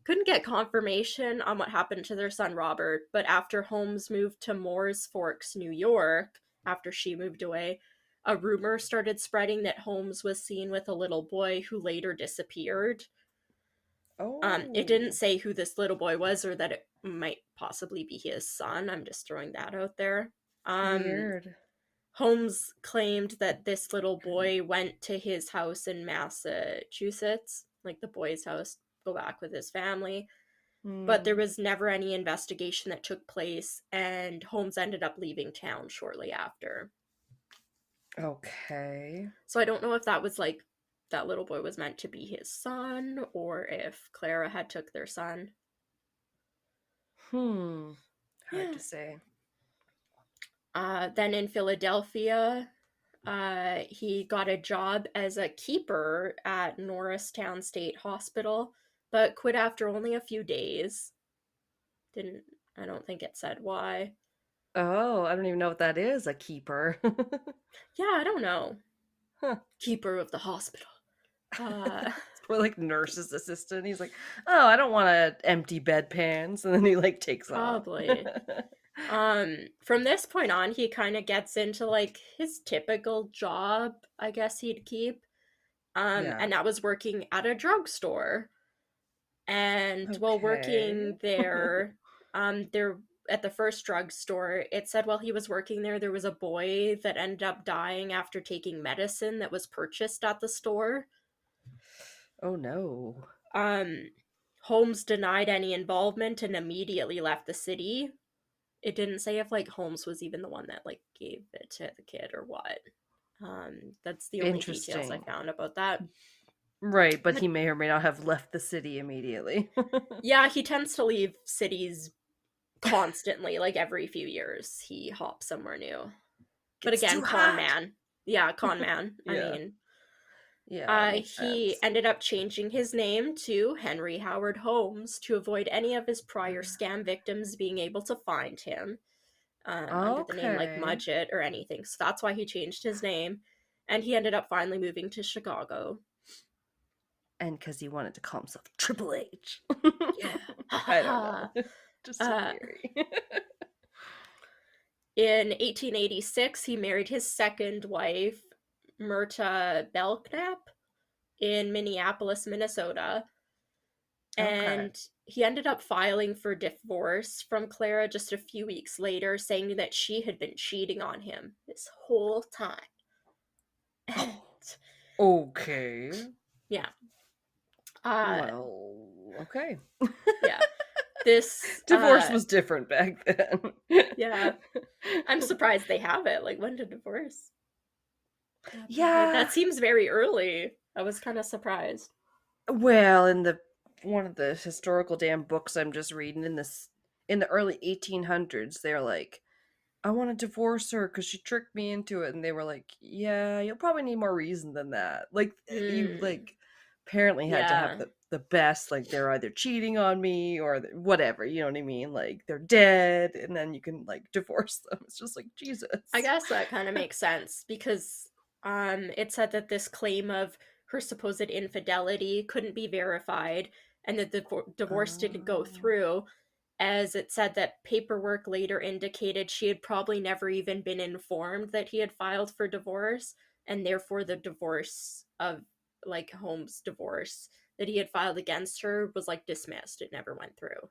couldn't get confirmation on what happened to their son Robert, but after Holmes moved to Moores Forks, New York, after she moved away, a rumor started spreading that Holmes was seen with a little boy who later disappeared. It didn't Oh. say who this little boy was or that it might possibly be his son. I'm just throwing that out there. Um, Weird. Holmes claimed that this little boy went to his house in Massachusetts, like the boy's house, go back with his family. But there Hmm. was never any investigation that took place, and Holmes ended up leaving town shortly after. Okay. So I don't know if that was like that little boy was meant to be his son or if Clara had took their son. Hmm. Hard Yeah. to say. Then in Philadelphia, he got a job as a keeper at Norristown State Hospital, but quit after only a few days. Didn't I don't think it said why. Oh, I don't even know what that is, a keeper. Yeah, I don't know. Huh. Keeper of the hospital. Uh, It's probably like nurse's assistant. He's like, "Oh, I don't want to empty bedpans," and then he like takes off. Probably. From this point on, he kind of gets into like his typical job, I guess he'd keep. Yeah. And that was working at a drugstore. And while Okay. working there, there at the first drugstore, it said while he was working there was a boy that ended up dying after taking medicine that was purchased at the store. Oh no. Um, Holmes denied any involvement and immediately left the city. It didn't say if like Holmes was even the one that like gave it to the kid or what. That's the only details I Interesting. found about that. Right, but But he may or may not have left the city immediately. yeah, he tends to leave cities constantly, like every few years. He hops somewhere new. But Gets again, too con hot. man. Yeah, con man. I Yeah. mean, Yeah, that makes he sense. ended up changing his name to Henry Howard Holmes to avoid any of his prior Uh, scam victims being able to find him under the name like Okay. Mudgett or anything. So that's why he changed his name. And he ended up finally moving to Chicago. And because he wanted to call himself Triple H. Yeah. Ha ha I don't ha. know. Just a Uh, theory. in 1886, he married his second wife, Myrta Belknap, in Minneapolis, Minnesota. Okay. And he ended up filing for divorce from Clara just a few weeks later, saying that she had been cheating on him this whole time. And Oh, okay. yeah, uh, Well, okay. yeah, this, Divorce was different back then. yeah, I'm surprised they have it. Like, when did divorce happen? Like, Yeah. that seems very early. I was kind of surprised. Well, in the one of the historical damn books I'm just reading in the early 1800s, they're like, I want to divorce her because she tricked me into it, and they were like, yeah, you'll probably need more reason than that. Like you Mm, like apparently had to have yeah. the best, like they're either cheating on me or whatever, you know what I mean? Like they're dead, and then you can like divorce them. It's just like I Jesus. guess that kind of makes sense because it said that this claim of her supposed infidelity couldn't be verified and that the divorce didn't go Oh. through, as it said that paperwork later indicated she had probably never even been informed that he had filed for divorce, and therefore the divorce of like Holmes' divorce that he had filed against her was like dismissed. It never went through.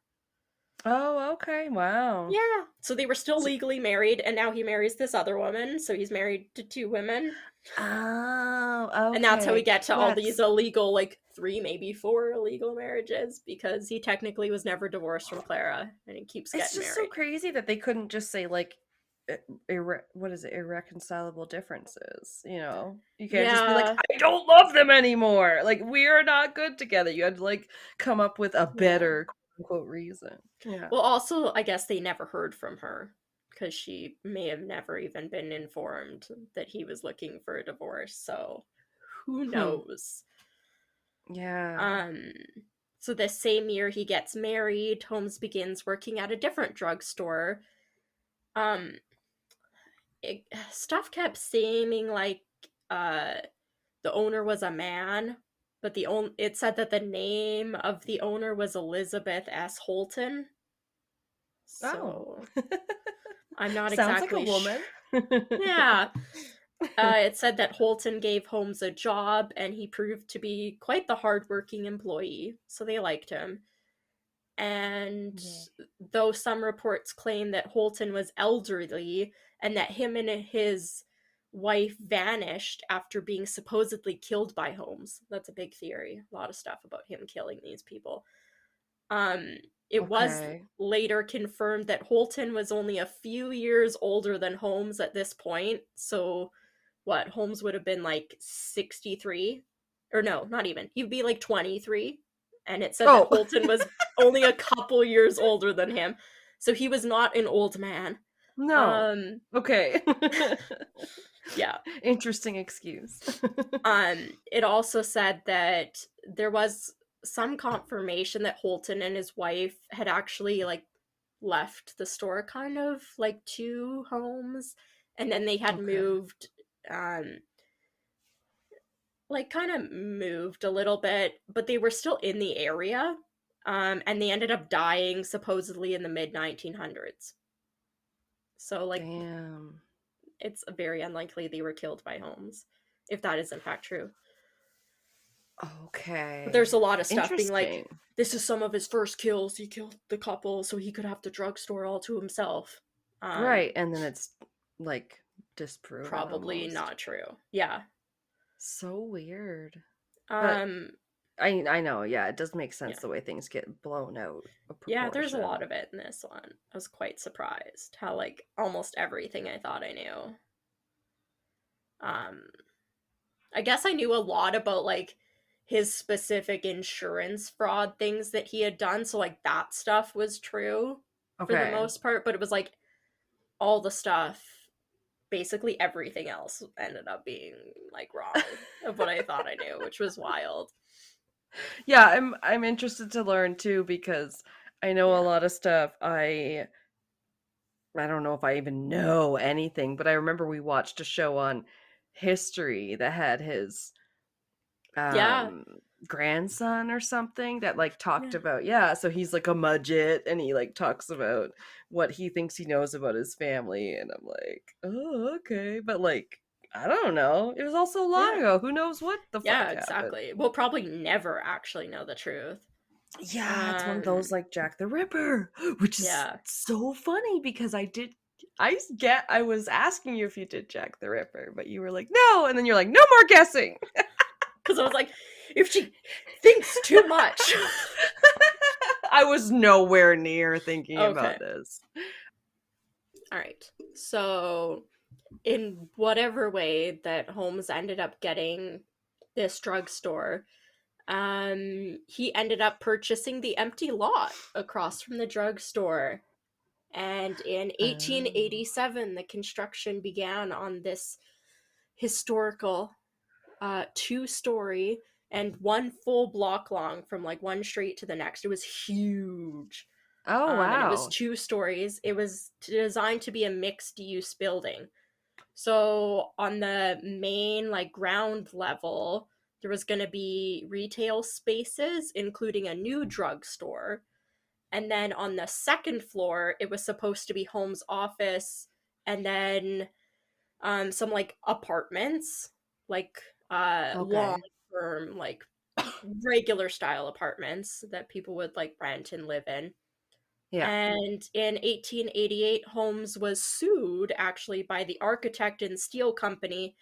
Oh, okay. Wow. Yeah. So they were still So, legally married, and now he marries this other woman. So he's married to two women. oh, And that's how we okay. get to Well, all these that's illegal, like three, maybe four illegal marriages, because he technically was never divorced from Clara, and he keeps it's getting just so married. crazy that they couldn't just say like what is it, irreconcilable differences, you know? You can't just be like, Yeah. I don't love them anymore, like we are not good together. You had to like come up with a Yeah. better quote unquote reason. Yeah. Well, also, I guess they never heard from her because she may have never even been informed that he was looking for a divorce. So who Hmm. knows? Yeah. Um, so this same year he gets married, Holmes begins working at a different drugstore. Um, stuff kept seeming like uh the owner was a man, but it said that the name of the owner was Elizabeth S. Holton. Oh. So I'm not Sounds like a exactly woman. Yeah. It said that Holton gave Holmes a job and he proved to be quite the hardworking employee, so they liked him. And Yeah. though some reports claim that Holton was elderly and that him and his wife vanished after being supposedly killed by Holmes. That's a big theory. A lot of stuff about him killing these people. Um, it was Okay. later confirmed that Holton was only a few years older than Holmes at this point. So, what, Holmes would have been like 63? Or no, not even. He'd be like 23. And it said that Oh. Holton was only a couple years older than him. So he was not an old man. No. Um, Okay. yeah. Interesting excuse. It also said that there was some confirmation that Holton and his wife had actually like left the store kind of like to Holmes, and then they had Okay. moved, like kind of moved a little bit, but they were still in the area. And they ended up dying supposedly in the mid 1900s. So like Damn. it's very unlikely they were killed by Holmes, if that is in fact true. But Okay. there's a lot of stuff being like, Interesting. this is some of his first kills. He killed the couple so he could have the drugstore all to himself. Right, and then it's like disproven Probably almost. not true. Yeah. So weird. But Um, I know, yeah, it does make yeah. sense the way things get blown out of Yeah, there's a lot proportion. of it in this one. I was quite surprised how like almost everything I thought I knew. Um, I guess I knew a lot about like his specific insurance fraud things that he had done, so like that stuff was true for the Okay. most part, but it was like all the stuff, basically everything else ended up being like wrong of what I thought I knew, which was wild. Yeah, I'm interested to learn too because I know a Yeah. lot of stuff. I don't know if I even know anything, but I remember we watched a show on history that had his Yeah. um grandson or something that like talked Yeah. about, yeah, so he's like a Mudgett and he like talks about what he thinks he knows about his family, and I'm like, oh, okay, but like I don't know, it was all so long Yeah. ago, who knows what the Yeah, fuck happened. exactly. We'll probably never actually know the truth. Yeah, it's one of Um, those like Jack the Ripper, which is yeah. so funny because I was asking you if you did Jack the Ripper, but you were like, no, and then you're like, no more guessing. Because I was like, if she thinks too much. I was nowhere near thinking Okay. about this. All right. So, in whatever way that Holmes ended up getting this drugstore, he ended up purchasing the empty lot across from the drugstore. And in Oh. 1887, the construction began on this historical, two-story and one full block long from like one street to the next. It was huge. Oh, And it was wow. 2 stories. It was designed to be a mixed use building. So on the main like ground level, there was going to be retail spaces, including a new drugstore. And then on the second floor, it was supposed to be Holmes' office, and then some like apartments, like long Okay. term, like regular style apartments that people would like rent and live in. Yeah. And in 1888, Holmes was sued actually by the architect and steel company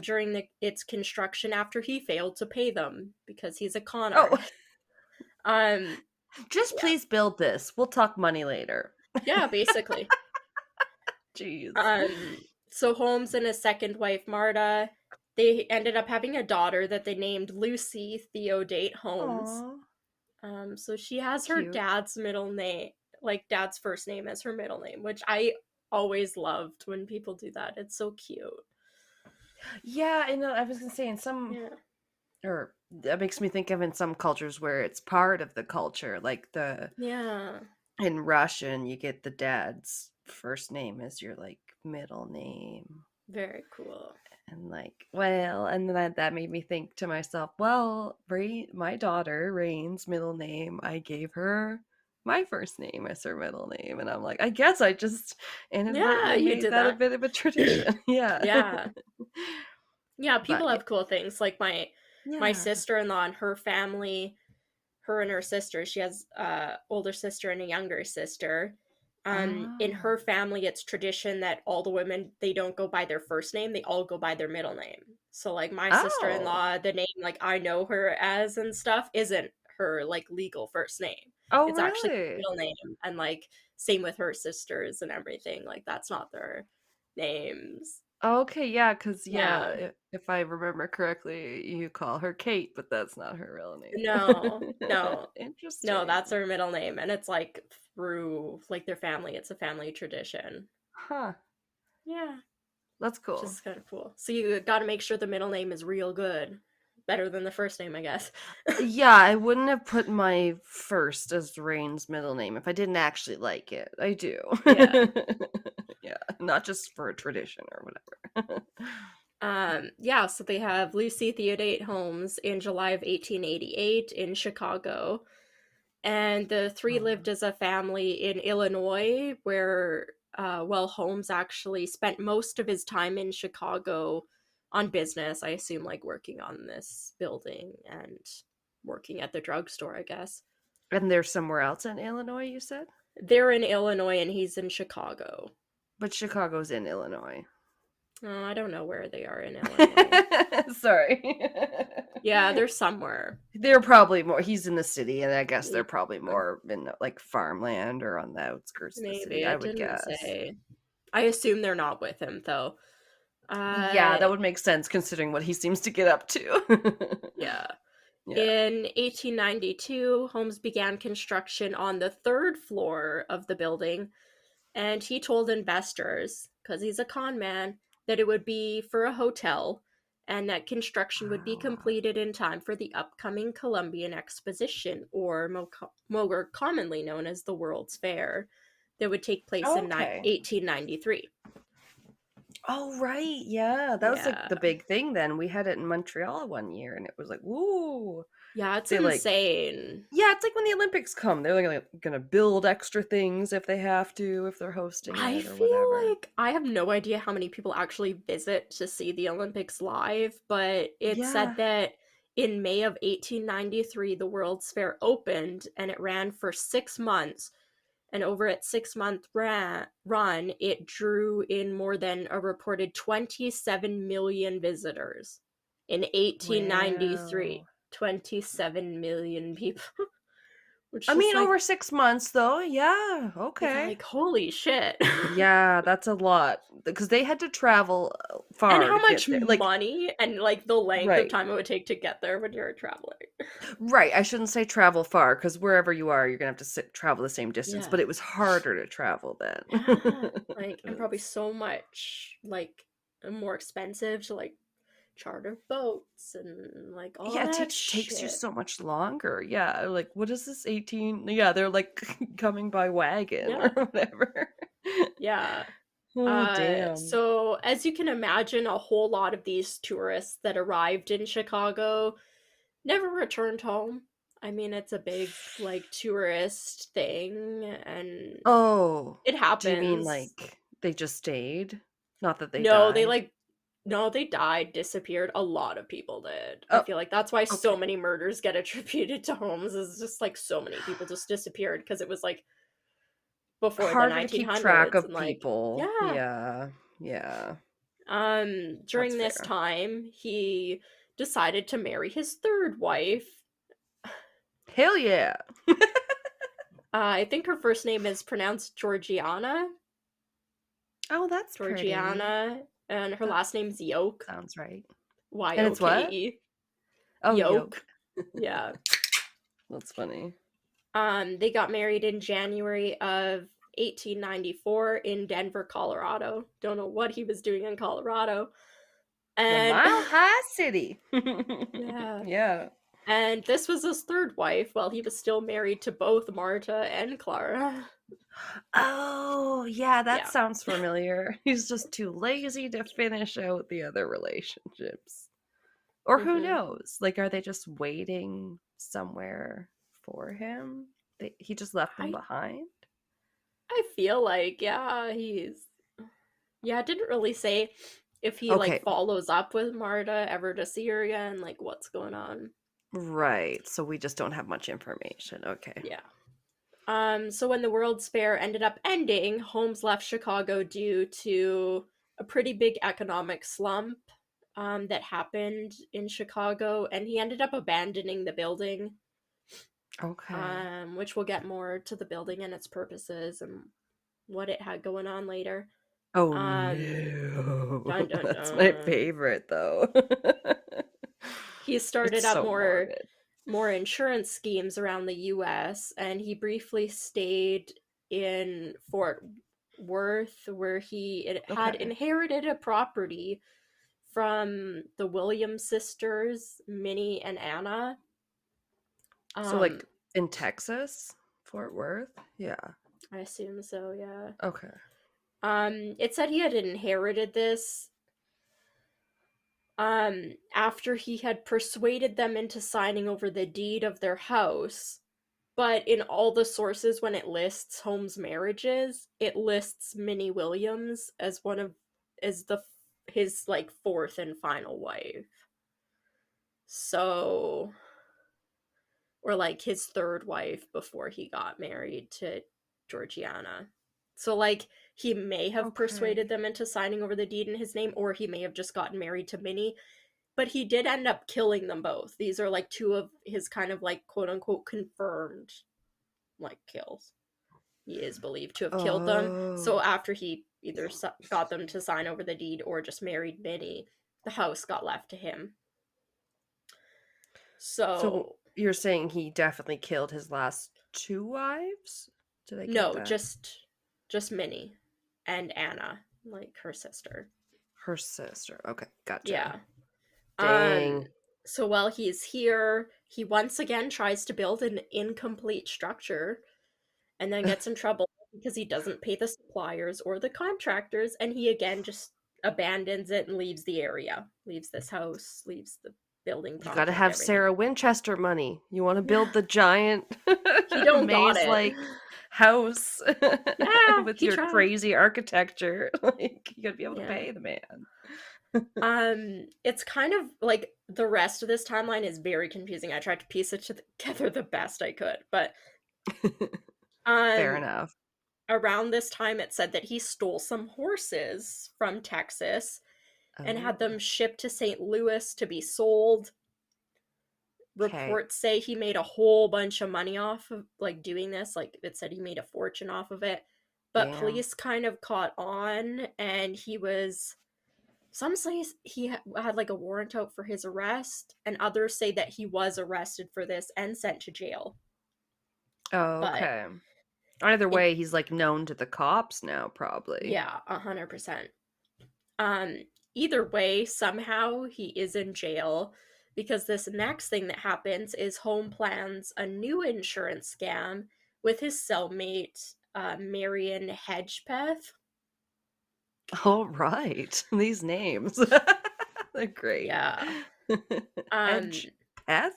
during its construction after he failed to pay them because he's a con Oh, artist. Um, just yeah, please build this. We'll talk money later. yeah, basically. Jeez. Um, so Holmes and his second wife Marta, they ended up having a daughter that they named Lucy Theodate Holmes. Aw, So she has her cute. dad's middle name, like dad's first name as her middle name, which I always loved when people do that. It's so cute. Yeah, I know. I was gonna say in some, Yeah. or that makes me think of in some cultures where it's part of the culture, like the Yeah. in Russian, you get the dad's first name as your like middle name. Very cool. And like, well, and then that made me think to myself, well, my daughter, Rain's middle name, I gave her my first name as her middle name. And I'm like, I guess I just Yeah, inadvertently you made did that a that. bit of a tradition. Yeah. Yeah. Yeah, But people have cool things. Like my yeah. sister-in-law and her family, her and her sister, she has older sister and a younger sister. In Oh. her family it's tradition that all the women, they don't go by their first name, they all go by their middle name. So like my Oh. sister-in-law, the name like I know her as and stuff isn't her like legal first name. Oh, It's actually her really? middle name, and like same with her sisters and everything. Like that's not their names. Okay, yeah, because yeah, Yeah. if I remember correctly, you call her Kate, but that's not her real No, name. no, no, Interesting. that's her middle name, and it's like through like their family. It's a family tradition. Huh. Yeah, That's which cool. is kind of cool. So you got to make sure the middle name is real good. better than the first name, I guess. Yeah, I wouldn't have put my first as Rain's middle name if I didn't actually like it. I do. Yeah. Yeah, not just for a tradition or whatever. Yeah, so they have Lucy Theodate Holmes in July of 1888 in Chicago. And the three lived Oh. as a family in Illinois, where, well, Holmes actually spent most of his time in Chicago on business. I assume, like, working on this building and working at the drugstore, I guess. And there's somewhere else in Illinois, you said? They're in Illinois and he's in Chicago. But Chicago's in Illinois. Oh, I don't know where they are in Illinois. Sorry. Yeah, they're somewhere. They're probably more. He's in the city, and I guess they're probably Yeah, more in like farmland or on the outskirts of the maybe. city, I It would didn't guess. say. I assume they're not with him, though. Yeah, Uh, that would make sense considering what he seems to get up to. yeah. Yeah. In 1892, Holmes began construction on the third floor of the building, and he told investors, because he's a con man, that it would be for a hotel and that construction would be Wow. completed in time for the upcoming Columbian Exposition, or more commonly known as the World's Fair, that would take place in Okay. 1893. Oh, right. Yeah. That was like Yeah. the big thing then. We had it in Montreal one year and it was like, woo. Yeah, it's They like, insane. yeah, it's like when the Olympics come. They're like gonna build extra things if they have to, if they're hosting I it or feel whatever. like I have no idea how many people actually visit to see the Olympics live, but it said Yeah. that in May of 1893, the World's Fair opened and it ran for 6 months. And over its 6 month run, it drew in more than a reported 27 million visitors in 1893. Wow. 27 million people, which I just mean, like, over 6 months though. Yeah. yeah, Okay. like, holy shit. Yeah, that's a lot because they had to travel And far to how get much there. Like, money and like the length of right. time it would take to get there when you're traveling. Right, I shouldn't say travel far because wherever you are, you're gonna have to travel the same distance, Yeah. but it was harder to travel then. Yeah. Like, and probably It's- so much like more expensive to like charter boats and like all yeah, it that takes you shit. so much longer. Yeah, like what is this 18? Yeah, they're like coming by wagon or Yeah. whatever. Yeah. Oh, damn. So as you can imagine, a whole lot of these tourists that arrived in Chicago never returned home. I mean, it's a big like tourist thing and Oh, it do you mean happens. like they just stayed? Not that they No, they died? like no, they died, disappeared. A lot of people did. I Oh, feel like that's why so okay. many murders get attributed to Holmes, is just like so many people just disappeared because it was like before the Harder to keep track 1900s, of and like, people. yeah. Yeah. Yeah. That's During this fair. time, he decided to marry his third wife. Hell yeah. I think her first name is pronounced Georgiana. Oh, that's pretty. Georgiana, and her That last name's Yoke. sounds right. And it's what? Yoke. Oh, Yoke. yolk. Yeah. That's funny. They got married in January of 1894 in Denver, Colorado. Don't know what he was doing in Colorado. The And Mile High City. yeah. Yeah. And this was his third wife while he was still married to both Marta and Clara. Oh, yeah, that Yeah. sounds familiar. He's just too lazy to finish out the other relationships. Or who hmm knows? Like, are they just waiting somewhere for him? He just left them I behind? I feel like, yeah, he's yeah, it didn't really say if he like Okay, follows up with Marta ever to see her again, like what's going on. right. So we just don't have much information. Okay. Yeah. So when the World's Fair ended up ending, Holmes left Chicago due to a pretty big economic slump that happened in Chicago, and he ended up abandoning the building, Okay. which we'll get more to the building and its purposes and what it had going on later. Oh Um, no. dun dun That's my dun. favorite though. He started It's up so morbid. more insurance schemes around the US, and he briefly stayed in Fort Worth where he had Okay. inherited a property from the Williams sisters, Minnie and Anna. So, like, in Texas? Fort Worth? Yeah. I assume so, yeah. Okay. It said he had inherited this after he had persuaded them into signing over the deed of their house. But in all the sources, when it lists Holmes' marriages, it lists Minnie Williams as his like fourth and final wife. So, or like his third wife before he got married to Georgiana. So like he may have persuaded Okay. them into signing over the deed in his name, or he may have just gotten married to Minnie. But he did end up killing them both. These are like two of his kind of like quote unquote confirmed like kills. He is believed to have killed them. Oh. So after he either got them to sign over the deed or just married Minnie, the house got left to him. So So you're saying he definitely killed his last two wives? Did I get no, that? just Minnie and Anna, like her sister. Her sister. Okay, gotcha. Yeah. Um Dang. so while he's here, he once again tries to build an incomplete structure and then gets in trouble because he doesn't pay the suppliers or the contractors, and he again just abandons it and leaves the area, leaves this house, leaves the building You gotta project, have everything. Sarah Winchester money. You want to build the giant He don't got it. maze-like house Yeah, with he your tried. crazy architecture. Like, you gotta be able to Yeah. pay the man. It's kind of like the rest of this timeline is very confusing. I tried to piece it together the best I could, but Fair um enough. around this time it said that he stole some horses from Texas and had Oh, them shipped to St. Louis to be sold. okay. Reports say he made a whole bunch of money off of like doing this. Like it said he made a fortune off of it. But Damn. police kind of caught on, and he was, some say he had like a warrant out for his arrest, and others say that he was arrested for this and sent to jail. Oh, But okay. Either it, way, he's like known to the cops now, probably. yeah, 100%. Um, Either way, somehow he is in jail because this next thing that happens is Home plans a new insurance scam with his cellmate, Marion Hedgepeth. All right. These names. They're great. Yeah. Um, Edge Peth?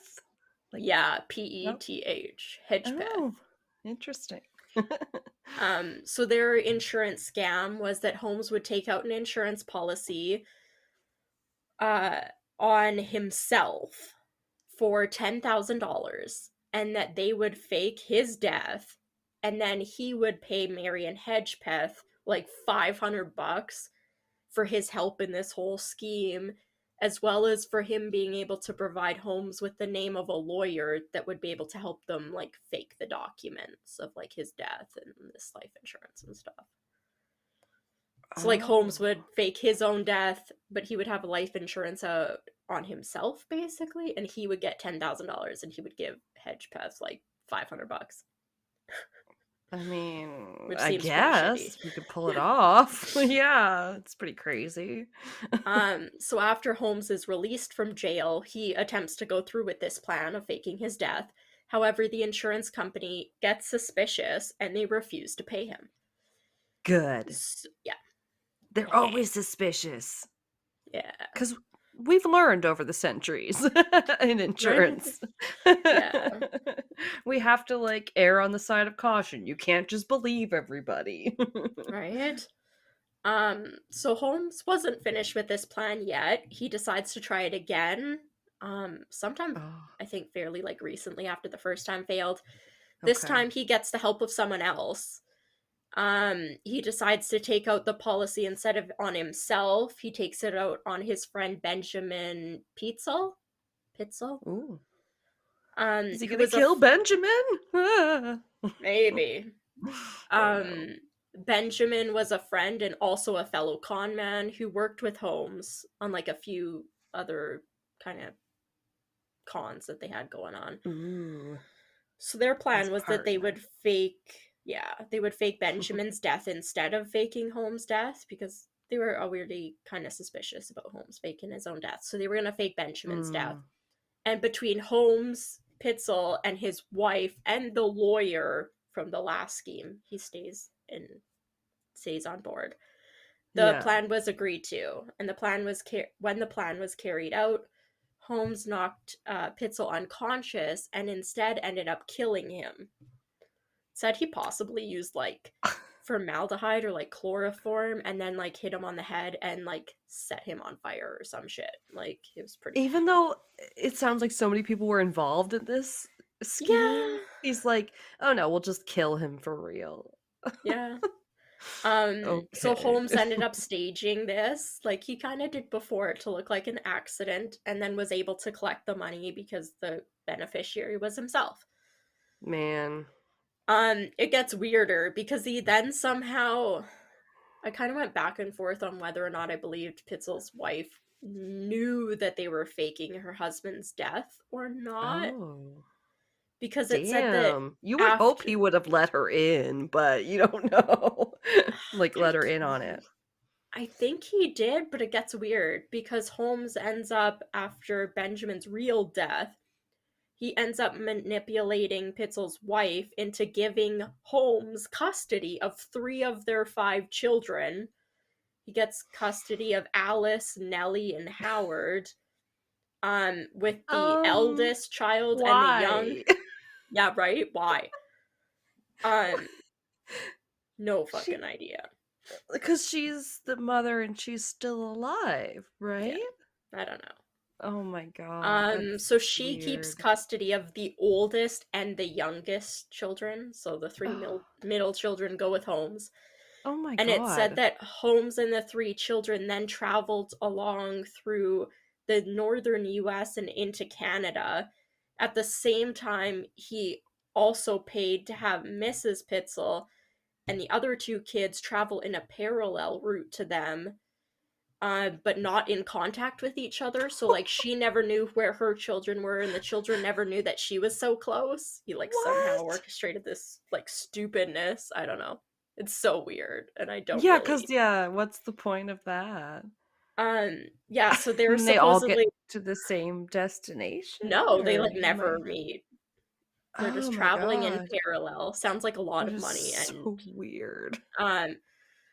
Like, yeah, oh, Peth, Hedgepeth. oh, interesting. So their insurance scam was that Holmes would take out an insurance policy uh, on himself for $10,000, and that they would fake his death, and then he would pay Marion Hedgepeth like $500 for his help in this whole scheme, as well as for him being able to provide Holmes with the name of a lawyer that would be able to help them like fake the documents of like his death and this life insurance and stuff. So like Holmes Oh. would fake his own death, but he would have life insurance out on himself basically, and he would get $10,000, and he would give Hedgepeth like $500, I mean, which I seems pretty shitty. guess we could pull it off. Yeah, it's pretty crazy. So after Holmes is released from jail, he attempts to go through with this plan of faking his death. However, the insurance company gets suspicious and they refuse to pay him. Good. So, yeah. They're always suspicious. Yeah. Because we've learned over the centuries in Right? insurance. Yeah. We have to like err on the side of caution. You can't just believe everybody. Right? So Holmes wasn't finished with this plan yet. He decides to try it again. Sometime Oh, I think fairly like recently after the first time failed. This okay. time he gets the help of someone else. He decides to take out the policy instead of on himself. He takes it out on his friend Benjamin Pitzel. Pitzel? Ooh. Is he Who gonna was kill Benjamin? Ah. maybe. Oh no. Benjamin was a friend and also a fellow con man who worked with Holmes on like a few other kind of cons that they had going on. Ooh. So their His plan was that partner. they would fake Benjamin's death instead of faking Holmes' death because they were weirdly kind of suspicious about Holmes faking his own death. So they were going to fake Benjamin's death. Mm. And between Holmes, Pitzel, and his wife, and the lawyer from the last scheme, he stays on board. The Yeah. plan was agreed to, and when the plan was carried out, Holmes knocked Pitzel unconscious and instead ended up killing him. Said he possibly used like formaldehyde or like chloroform and then like hit him on the head and like set him on fire or some shit. Like it was pretty Even bad. though it sounds like so many people were involved in this scheme, Yeah. he's like, "Oh no, we'll just kill him for real." Yeah. So Okay. Holmes ended up staging this, like he kind of did before, to look like an accident, and then was able to collect the money because the beneficiary was himself. Man. It gets weirder because he then somehow, I kind of went back and forth on whether or not I believed Pitzel's wife knew that they were faking her husband's death or not, Oh. because it said that Damn. You would hope after he would have let her in, but you don't know. Like I let her in on it. I think he did, but it gets weird because Holmes ends up, after Benjamin's real death, he ends up manipulating Pitzel's wife into giving Holmes custody of 3 of their 5 children. He gets custody of Alice, Nellie, and Howard, with the Um, eldest child and the young. why? Yeah, right? Why? Um, no She fucking idea. because she's the mother and she's still alive, Yeah, right? I don't know. Oh my god, that's So she keeps weird. custody of the oldest and the youngest children. So the three Oh, middle children go with Holmes. oh my And it said god. that Holmes and the 3 children then traveled along through the northern US and into Canada. At the same time, he also paid to have Mrs. Pitzel and the other 2 kids travel in a parallel route to them, but not in contact with each other. So like she never knew where her children were, and the children never knew that she was so close. He like somehow What? orchestrated this like stupidness. I don't know. It's so weird, and I don't Yeah, cuz really. yeah, what's the point of that? Yeah. So they were And they all get supposedly to the same destination no, they or like am never I meet. They're Oh just my traveling in god. parallel. Sounds like a lot That of is money, and so weird. um,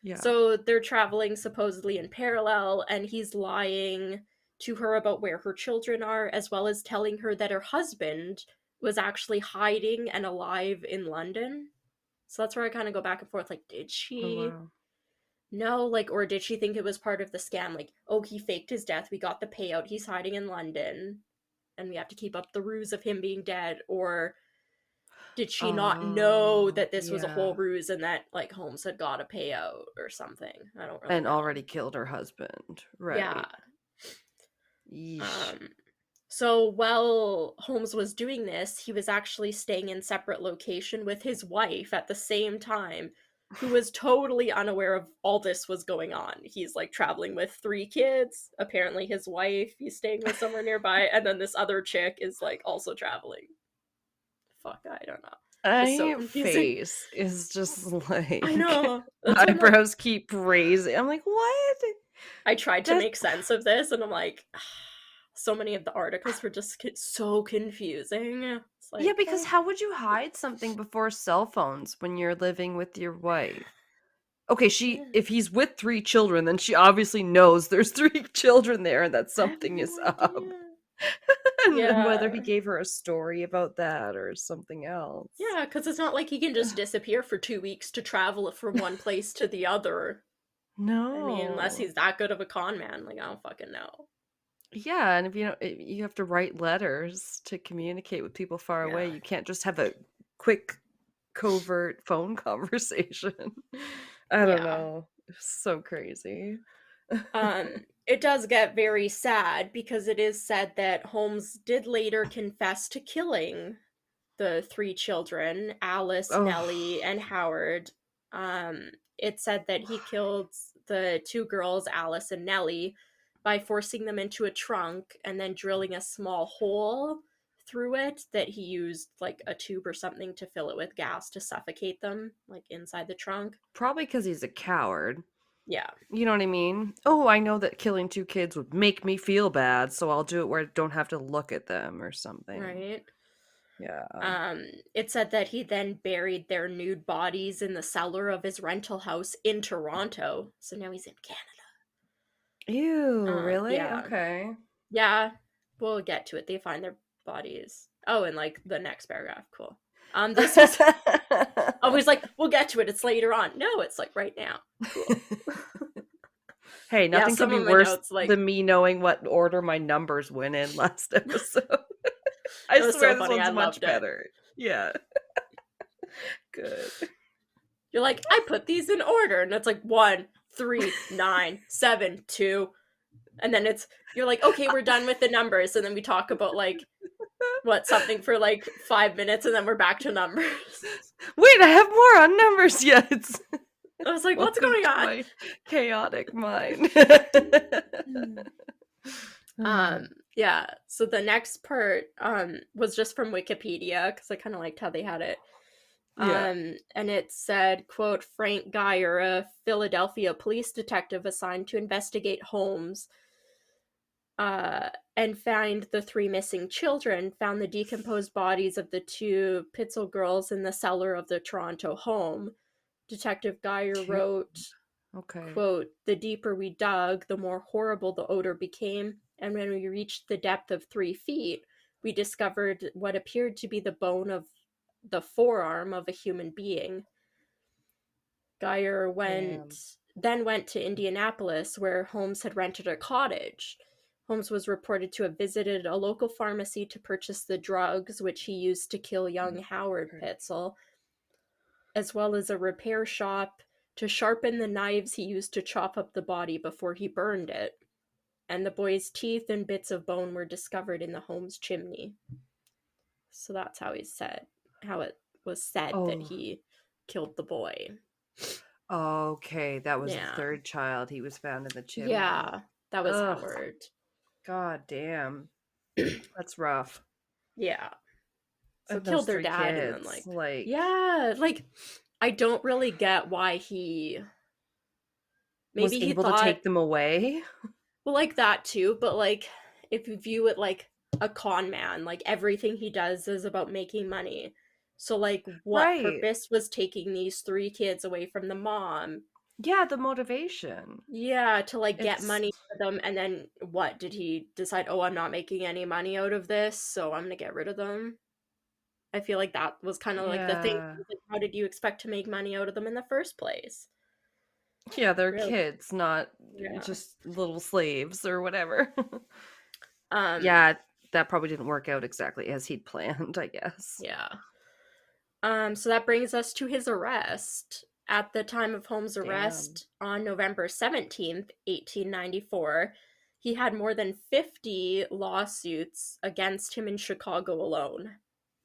Yeah. so they're traveling supposedly in parallel, and he's lying to her about where her children are, as well as telling her that her husband was actually hiding and alive in London. So that's where I kind of go back and forth. Like, did Oh she wow. know? Like, or did she think it was part of the scam? Like, oh, he faked his death. We got the payout. He's hiding in London, and we have to keep up the ruse of him being dead. Or did she not know Oh, that this was a whole yeah. ruse and that like Holmes had got a payout or something? I don't really And know. already killed her husband. Yeah. Right. Yeesh. Um so while Holmes was doing this, he was actually staying in separate location with his wife at the same time, who was totally unaware of all this was going on. He's like traveling with 3 kids, apparently his wife he's staying with somewhere nearby, and then this other chick is like also traveling. Fuck, I don't know. Just so My confusing. face is just I like know. That's why I'm like, eyebrows keep raising. I'm like, what? I tried to That make sense of this, and I'm like, so many of the articles were just so confusing. It's yeah, like, because how would you hide something before cell phones when you're living with your wife? Okay, yeah, if he's with 3 children, then she obviously knows there's 3 children there and that I have something is no up. idea. And then whether he Yeah, gave her a story about that or something else. yeah, because it's not like he can just disappear for 2 weeks to travel from one place to the other. I mean, unless No. he's that good of a con man, like I don't fucking know. Yeah, and if you know, you have to write letters to communicate with people far away. Yeah, You can't just have a quick, covert phone conversation. I don't yeah. know. It's so crazy. It does get very sad because it is said that Holmes did later confess to killing the 3 children, Alice, Nellie, Oh, and Howard. It said that he killed the 2 girls, Alice and Nellie, by forcing them into a trunk and then drilling a small hole through it that he used like a tube or something to fill it with gas to suffocate them, like inside the trunk. probably because he's a coward. Yeah. You know what I mean? Oh, I know that killing 2 kids would make me feel bad, so I'll do it where I don't have to look at them or something. Right. Yeah. It said that he then buried their nude bodies in the cellar of his rental house in Toronto. So now he's in Canada. Ew, really? Yeah. Okay. Yeah. We'll get to it. They find their bodies. Oh, and like the next paragraph. Cool. This was always like, we'll get to it. It's later on. No, it's like right now. Cool. Hey, Yeah, nothing could some be of my worse notes, like, than me knowing what order my numbers went in last episode. I it was so swear this funny. one's I much loved it. better. Yeah. Good. You're like, I put these in order, and it's like 1, 3, 9, 7, 2, and then you're like, okay, we're done with the numbers, and then we talk about like something for like 5 minutes, and then we're back to numbers. Wait, I have more on numbers yet. I was like, what's Welcome going to on? my chaotic mind. Yeah. So the next part was just from Wikipedia because I kind of liked how they had it. Yeah. And it said, quote, Frank Geyer, a Philadelphia police detective assigned to investigate Holmes, and find the 3 missing children, found the decomposed bodies of the 2 Pitzel girls in the cellar of the Toronto home. Detective Geyer wrote, Okay. quote, the deeper we dug, the more horrible the odor became, and when we reached the depth of 3 feet, we discovered what appeared to be the bone of the forearm of a human being. Geyer then went to Indianapolis, where Holmes had rented a cottage. Holmes was reported to have visited a local pharmacy to purchase the drugs which he used to kill young Howard Pitzel, as well as a repair shop to sharpen the knives he used to chop up the body before he burned it. And the boy's teeth and bits of bone were discovered in the Holmes chimney. So that's how it was said that Oh, he killed the boy. okay. That was the Yeah. 3rd child. He was found in the chimney. Yeah, that was Ugh. Howard. God damn. That's rough. Yeah. So And killed those their 3 dad and then kids. Like, yeah, like I don't really get why was maybe he able to thought, take them away? well, like that too, but like if you view it like a con man, like everything he does is about making money. So like what Right. purpose was taking these 3 kids away from the mom? Yeah, the motivation. Yeah, to like get It's money for them, and then what did he decide, oh, I'm not making any money out of this, so I'm gonna get rid of them? I feel like that was kind of like the thing. yeah. Like, how did you expect to make money out of them in the first place? Yeah, they're Really? kids, not Yeah. just little slaves or whatever. Um, Yeah, that probably didn't work out exactly as he'd planned, I guess. yeah. So that brings us to his arrest. At the time of Holmes' Damn. arrest on November 17th, 1894, he had more than 50 lawsuits against him in Chicago alone.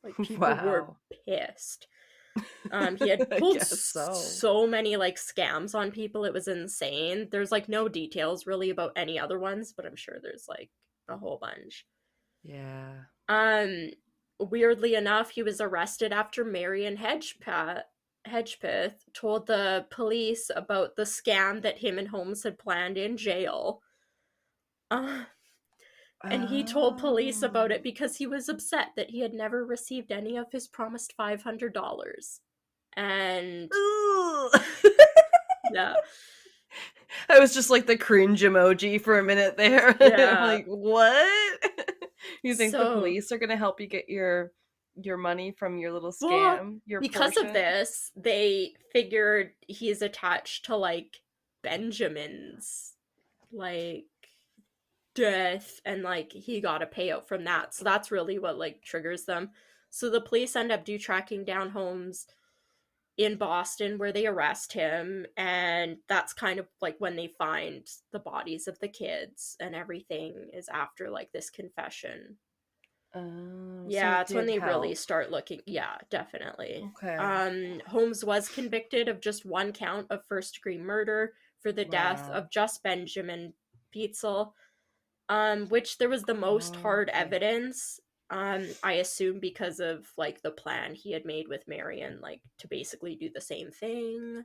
Like, people were Wow. pissed. He had I pulled guess so. so many like scams on people, it was insane. There's like no details really about any other ones, but I'm sure there's like a whole bunch. Yeah. Um, Weirdly enough, he was arrested after Marion Hedgepeth told the police about the scam that him and Holmes had planned in jail. Uh, and he told police about Oh. it because he was upset that he had never received any of his promised $500. And Ooh. yeah, I was just like the cringe emoji for a minute there. yeah. Like, what? You think the So, police are gonna help you get your money from your little well, scam, your because of portion? this, they figured he's attached to like Benjamin's like death, and like he got a payout from that. So that's really what like triggers them. So the police end up tracking down Holmes in Boston, where they arrest him, and that's kind of like when they find the bodies of the kids, and everything is after like this confession. Oh, so Yeah, it it's when did they really help. start looking. Yeah, definitely. Okay. Holmes was convicted of just 1 count of first-degree murder for the death Wow. of just Benjamin Beetzel, which there was the most hard Okay. evidence. I assume because of like the plan he had made with Marion, like to basically do the same thing.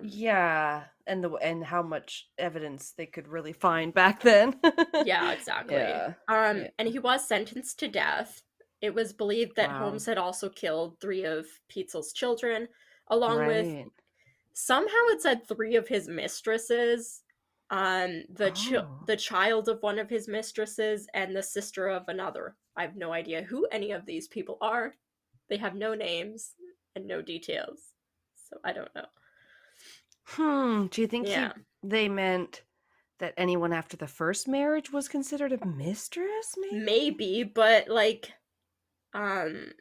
Yeah, and how much evidence they could really find back then. Yeah, exactly. Yeah. Yeah. And he was sentenced to death. It was believed that Wow. Holmes had also killed 3 of Peetzel's children, along with, Right. somehow it said 3 of his mistresses, Oh. the child of one of his mistresses, and the sister of another. I have no idea who any of these people are. They have no names and no details. So I don't know. Do you think Yeah. they meant that anyone after the first marriage was considered a mistress, maybe? Maybe, but like, um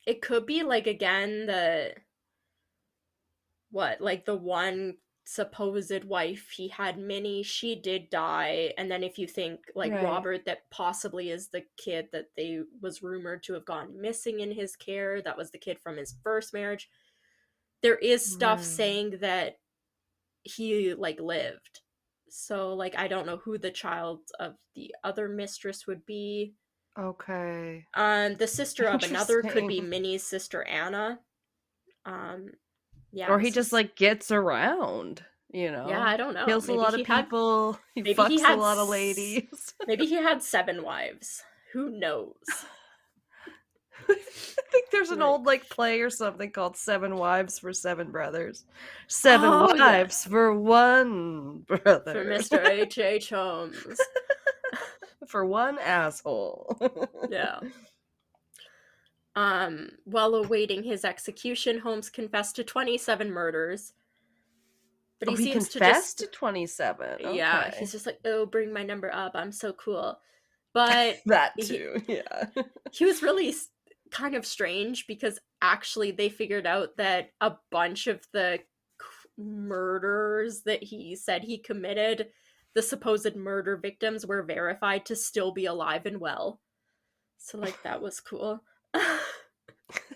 it could be like, again, like the one supposed wife he had, Minnie, she did die. And then if you think like Right. Robert, that possibly is the kid that they was rumored to have gone missing in his care, that was the kid from his first marriage. There is stuff Right. saying that he like lived. So like, I don't know who the child of the other mistress would be. Okay. The sister of another could be Interesting. Minnie's sister Anna. Um, yeah, Or he this just is, like gets around, yeah, I don't know. kills a lot of people, he Maybe he fucks a had lot of ladies. maybe he had 7 wives. Who knows? I think there's an Like, old like play or something called Seven Wives for Seven Brothers. Seven oh yeah, wives for one for brother. Mr. H.H. Holmes. For one asshole. Yeah. While awaiting his execution, Holmes confessed to 27 murders, but Oh, he he seems to confessed just, to 27. yeah, he's Okay. just like, "Oh, bring my number up. I'm so cool." But That he too, yeah. he was really kind of strange, because actually they figured out that a bunch of the murders that he said he committed, the supposed murder victims were verified to still be alive and well. So like, that was cool.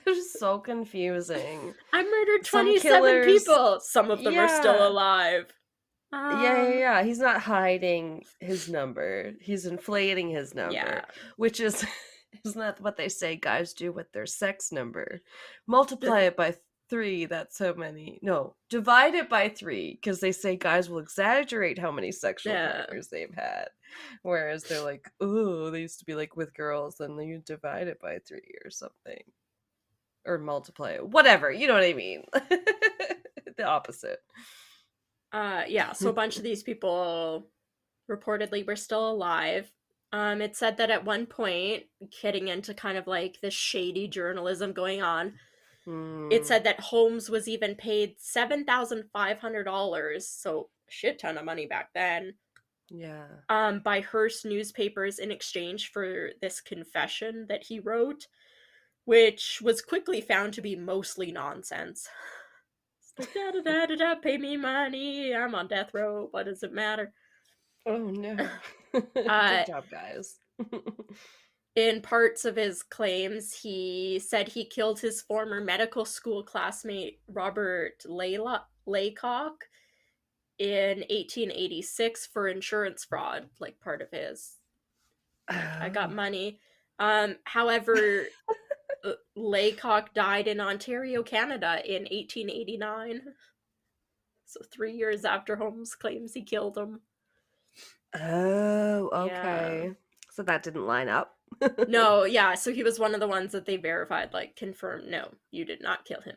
It's so confusing. I murdered Some 27 killers, people. Some of them are still yeah. alive. Yeah, yeah, Um yeah. He's not hiding his number. He's inflating his yeah. number, which is isn't that what they say guys do with their sex number? Multiply it by 3, that's how many. No, divide it by 3 because they say guys will exaggerate how many sexual Yeah. partners they've had. Whereas they're like, "Oh, they used to be like with girls, then you divide it by 3 or something." Or multiply it. Whatever, you know what I mean. The opposite. Yeah, so a bunch of these people reportedly were still alive. It said that at one point, getting into kind of like this shady journalism going on, it Hmm. said that Holmes was even paid $7,500, so a shit ton of money back then, Yeah. by Hearst newspapers in exchange for this confession that he wrote, which was quickly found to be mostly nonsense. It's like, da da da da da, pay me money, I'm on death row, what does it matter? Oh no. Uh, Good job, guys. in parts of his claims, he said he killed his former medical school classmate Robert Laycock in 1886 for insurance fraud, like part of his, like, I got Oh. money. However, Laycock died in Ontario, Canada in 1889. So 3 years after Holmes claims he killed him. Oh, Yeah. okay. So that didn't line up. No, yeah, so he was one of the ones that they verified, like, confirmed, no, you did not kill him.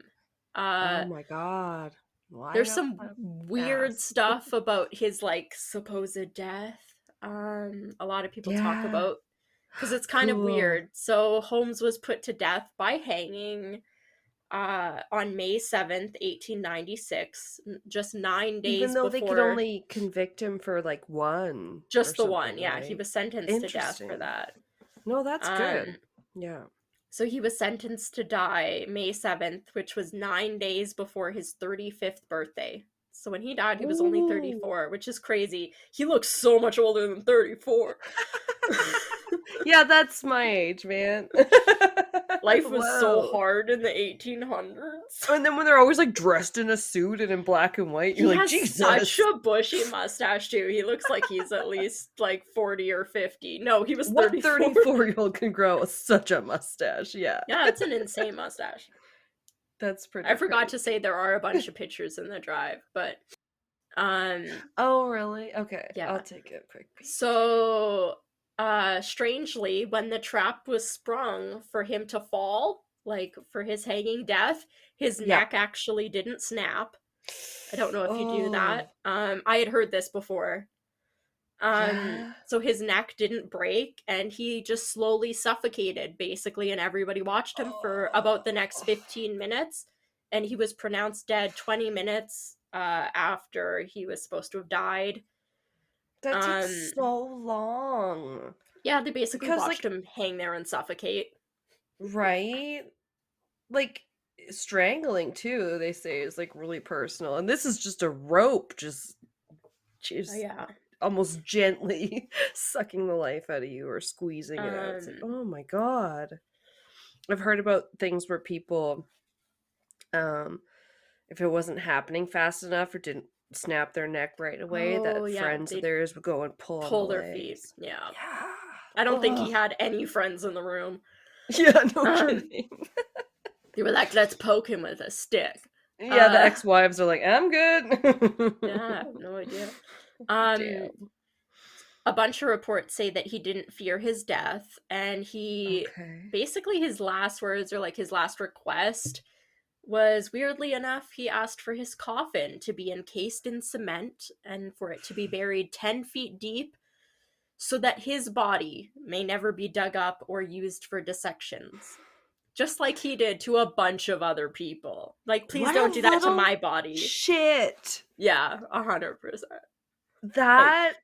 Oh Uh, my god. Line there's up some my weird ass. stuff about his, like, supposed death. A lot of people talk Yeah. about, because it's kind of Cool. weird. So Holmes was put to death by hanging, on May 7th, 1896, just 9 days Even though they could before. only convict him for like one or Just the one, something, yeah. He right? was sentenced to death for Interesting. that. No, that's good. Um, Yeah. so he was sentenced to die May 7th, which was 9 days before his 35th birthday. So when he died, he was only Ooh. 34, which is crazy. He looks so much older than 34. Yeah, that's my age, man. Life was so Whoa. hard in the 1800s. And then when they're always like dressed in a suit and in black and white, you're He like, has such Jesus. a bushy mustache, too. He looks like he's at least like 40 or 50. No, he was What 34. 34-year-old can grow such a mustache? Yeah. Yeah, it's an insane mustache. That's pretty I forgot crazy. to say there are a bunch of pictures in the drive, but Oh, really? Okay, I'll yeah. take a quick peek. So strangely, when the trap was sprung for him to fall, like for his hanging death, his Yeah. neck actually didn't snap. I don't know if you do that. Oh, I had heard this before. yeah. So his neck didn't break and he just slowly suffocated basically, and everybody watched him for about the next Oh, 15 minutes, and he was pronounced dead 20 minutes after he was supposed to have died. that takes Um so long. yeah, they basically Because, watched like, him hang there and suffocate. right? Like, strangling too, they say, is like really personal. And this is just a rope, Oh just yeah. almost gently sucking the life out of you or squeezing it out. It's like, Um oh my God. I've heard about things where people, um, if it wasn't happening fast enough or didn't snap their neck right away, oh that yeah, friends of they theirs would go and pull on the pull their feet. legs. Yeah. Yeah. I don't think he Oh. had any friends in the room. Yeah, no Um kidding. they were like, let's poke him with a stick. Yeah, the Uh ex-wives are like, I'm good. yeah, I have no idea. Um Damn. a bunch of reports say that he didn't fear his death, and he Okay. basically his last words, or like his last request, was, weirdly enough, he asked for his coffin to be encased in cement and for it to be buried 10 feet deep so that his body may never be dug up or used for dissections. Just like he did to a bunch of other people. Like, please What don't a do that to little my body. shit. Yeah, 100%. Like, That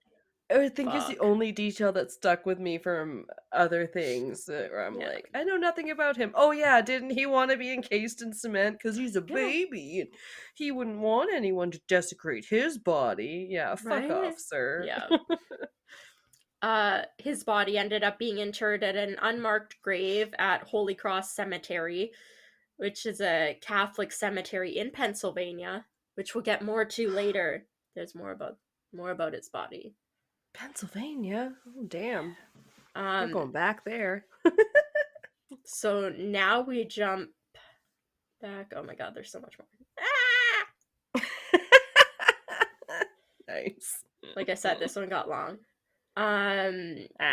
I think is the fuck. only detail that stuck with me from other things where I'm Yeah. like, I know nothing about him. Oh yeah, didn't he want to be encased in cement because he's a Yeah, baby and he wouldn't want anyone to desecrate his body? Yeah, fuck right? off, sir. Yeah. His body ended up being interred at an unmarked grave at Holy Cross Cemetery, which is a Catholic cemetery in Pennsylvania, which we'll get more to later. There's more about his body. Pennsylvania. Oh damn, we're Um, going back there. so now we jump back. Oh my god, there's so much more. Nice. Like I said, this one got long.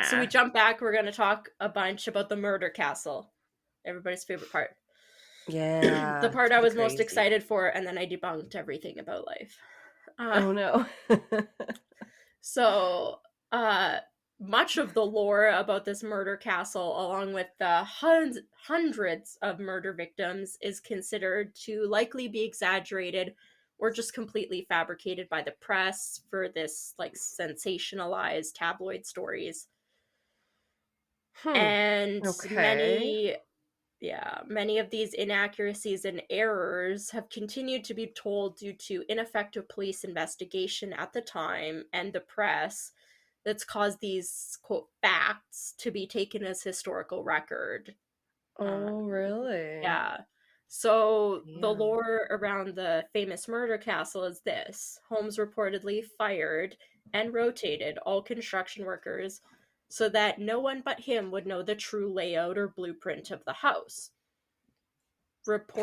So we Ah, jump back. We're gonna talk a bunch about the murder castle, everybody's favorite part. The yeah, part it's I pretty was most crazy. excited for, and then I debunked everything about life. Uh, Oh no. so, uh, much of the lore about this murder castle, along with the hundreds of murder victims, is considered to likely be exaggerated or just completely fabricated by the press for this like sensationalized tabloid stories. Hmm. And Okay. many of these inaccuracies and errors have continued to be told due to ineffective police investigation at the time and the press that's caused these quote facts to be taken as historical record. Oh, really? Yeah. So the Damn. lore around the famous murder castle is this: Holmes reportedly fired and rotated all construction workers so that no one but him would know the true layout or blueprint of the house.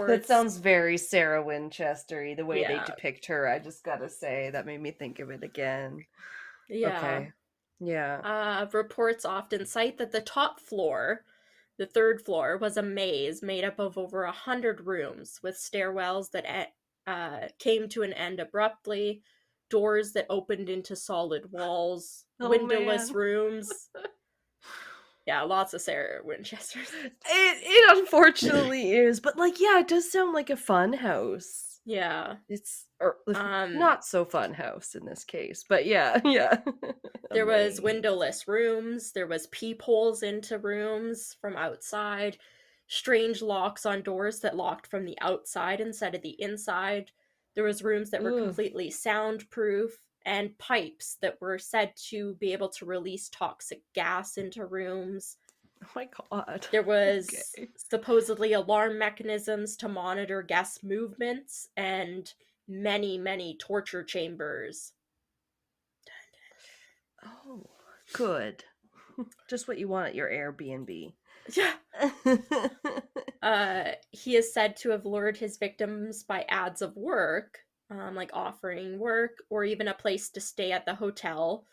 That Reports, sounds very Sarah Winchester-y, the way they yeah, depict her. I just gotta say, that made me think of it again. yeah. Okay. Yeah. Reports often cite that the top floor, the third floor, was a maze made up of over 100 rooms with stairwells that came to an end abruptly, doors that opened into solid walls, Oh windowless man. rooms. Yeah, lots of Sarah Winchesters. It unfortunately is, but like, yeah, it does sound like a fun house. Yeah. It's or Um, not so fun house in this case, but yeah, yeah. A there was maze. windowless rooms, there was peepholes into rooms from outside, strange locks on doors that locked from the outside instead of the inside. There was rooms that were Ugh. completely soundproof, and pipes that were said to be able to release toxic gas into rooms. Oh my god. There was Okay. supposedly alarm mechanisms to monitor guest movements and many, many torture chambers. Oh, good. Just what you want at your Airbnb. Yeah. He is said to have lured his victims by ads of work, like offering work or even a place to stay at the hotel,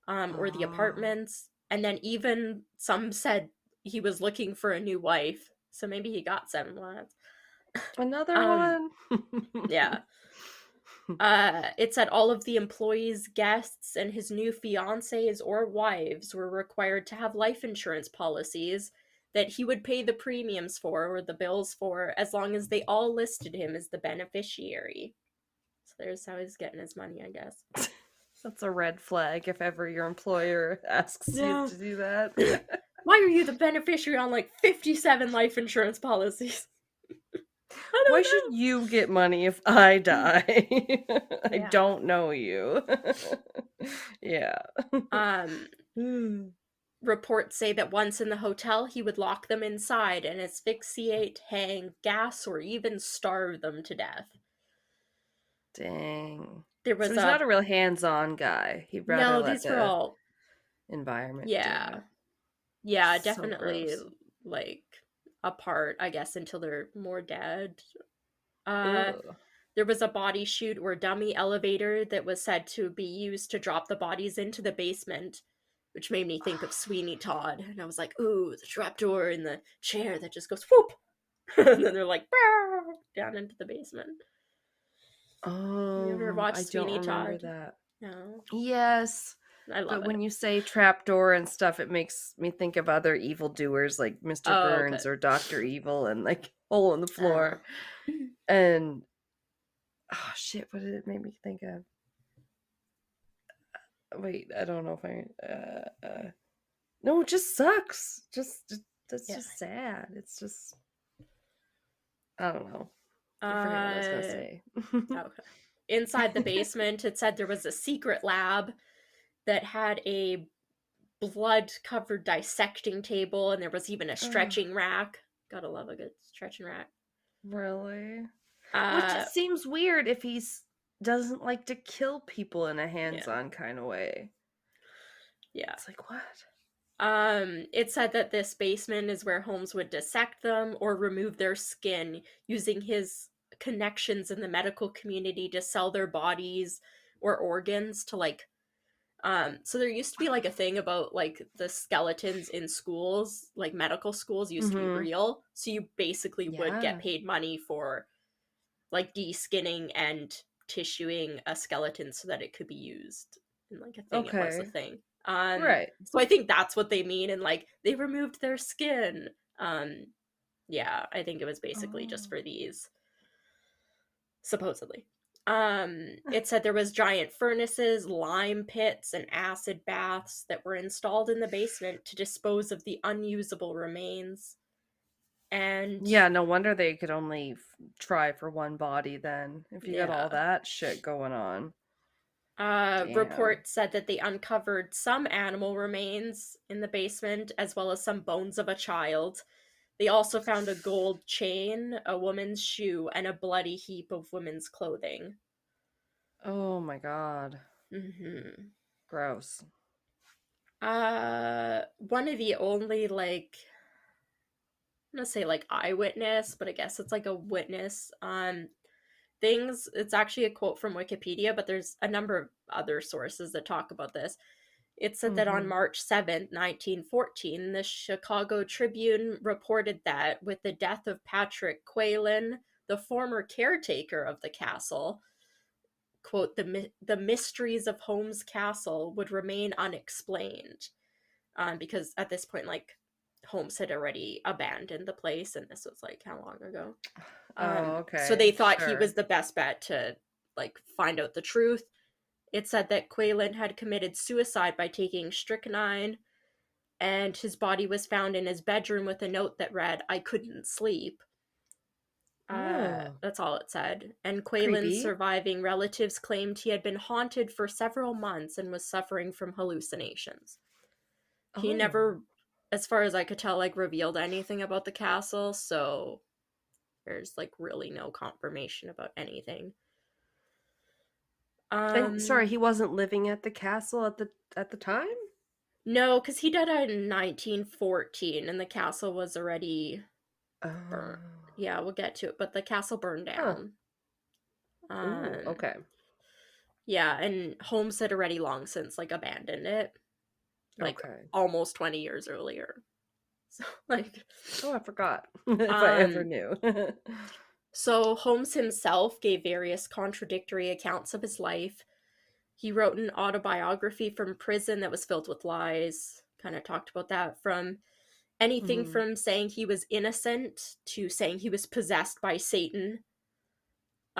or the Oh, apartments. And then even some said he was looking for a new wife, so maybe he got 7 wives. another Um, one? yeah. It said all of the employees, guests, and his new fiancées or wives were required to have life insurance policies that he would pay the premiums for or the bills for as long as they all listed him as the beneficiary. So there's how he's getting his money, I guess. That's a red flag if ever your employer asks you Yeah. to do that. Why are you the beneficiary on like 57 life insurance policies? I Why don't should know. you get money if I die? I Yeah. don't know you. Yeah. Um, Reports say that once in the hotel, he would lock them inside and asphyxiate, hang, gas, or even starve them to death. Dang. There So was he's not a. a real hands-on guy. He'd rather No, let these were the all. environment do Yeah. it. Yeah, So definitely, gross. like, apart, I guess, until they're more dead. Uh, Ugh. there was a body chute or dummy elevator that was said to be used to drop the bodies into the basement, which made me think of Sweeney Todd. And I was like, ooh, the trapdoor in the chair that just goes whoop. And then they're like, "Brrr," down into the basement. You ever Oh, watched I don't Sweeney remember Todd? that. No. Yes, I love but when it. you say trapdoor and stuff, it makes me think of other evildoers like Mr. Oh, okay. Burns or Dr. Evil and like hole in the Oh. floor. And oh shit, what did it make me think of? Wait, I don't know if no, it just sucks. That's Yeah. just sad. It's just I don't know. I forget what I was gonna Uh, say. okay. Inside the basement, it said there was a secret lab that had a blood covered dissecting table, and there was even a Ugh, stretching rack. Gotta love a good stretching rack. really? Which Uh, just seems weird if he's doesn't like to kill people in a yeah, hands-on kind of way. yeah. It's like what? It said that this basement is where Holmes would dissect them or remove their skin using his connections in the medical community to sell their bodies or organs to like so there used to be like a thing about like the skeletons in schools, like medical schools used to be Mm-hmm. real. So you basically would get Yeah. paid money for like de-skinning and tissuing a skeleton so that it could be used in like a thing. It was a Okay. thing. Right. So I think that's what they mean, and like they removed their skin. Yeah, I think it was basically just Oh. for these, supposedly. It said there was giant furnaces, lime pits, and acid baths that were installed in the basement to dispose of the unusable remains. And Yeah, no wonder they could only try for one body then. If you got all yeah, that shit going on. Damn. reports said that they uncovered some animal remains in the basement, as well as some bones of a child. They also found a gold chain, a woman's shoe, and a bloody heap of women's clothing. Oh my god. Hmm. Gross. One of the only like I'm gonna say like eyewitness, but I guess it's like a witness things. It's actually a quote from Wikipedia, but there's a number of other sources that talk about this. It said that on Mm-hmm. March 7th, 1914, the Chicago Tribune reported that with the death of Patrick Quaylen, the former caretaker of the castle, quote, the mysteries of Holmes Castle would remain unexplained. Because at this point, like, Holmes had already abandoned the place, and this was like how long ago? Oh, So they okay. thought he Sure. was the best bet to like find out the truth. It said that Quaylen had committed suicide by taking strychnine, and his body was found in his bedroom with a note that read, "I couldn't sleep." Oh, That's all it said. And Quaylen's creepy. surviving relatives claimed he had been haunted for several months and was suffering from hallucinations. He Oh. never, as far as I could tell, like revealed anything about the castle, so there's like really no confirmation about anything. And sorry, Um, he wasn't living at the castle at the time? No, because he died in 1914 and the castle was already burnt. Oh. Yeah, we'll get to it, but the castle burned Huh. down. Ooh, Um, okay. yeah, and Holmes had already long since like abandoned it, like Okay. almost 20 years earlier. So like, Oh, I forgot. If I ever um, knew. so Holmes himself gave various contradictory accounts of his life. He wrote an autobiography from prison that was filled with lies. Kind of talked about that, from anything Mhm. from saying he was innocent to saying he was possessed by Satan.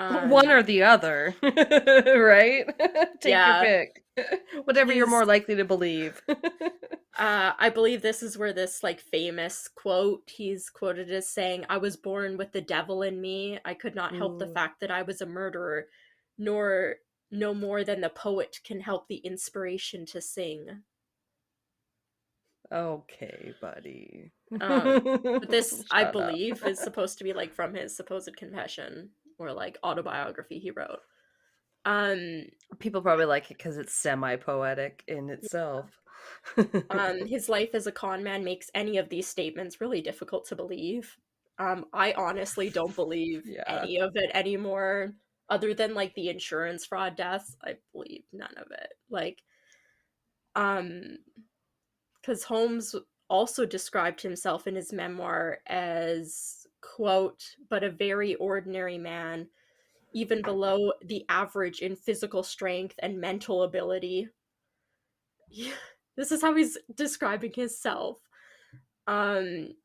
One Um, or the other, right? Take your yeah, pick. Whatever you're his more likely to believe. I believe this is where this like famous quote he's quoted as saying, "I was born with the devil in me. I could not help the Ooh, fact that I was a murderer, nor no more than the poet can help the inspiration to sing." okay, buddy. But this, I Shut up. believe, is supposed to be like from his supposed confession or like autobiography he wrote. Um, People probably like it because it's semi-poetic in itself. his life as a con man makes any of these statements really difficult to believe. I honestly don't believe Yeah. any of it anymore, other than like the insurance fraud deaths. I believe none of it. Like, um, because Holmes also described himself in his memoir as, quote, but a very ordinary man, even below the average in physical strength and mental ability. Yeah, this is how he's describing himself.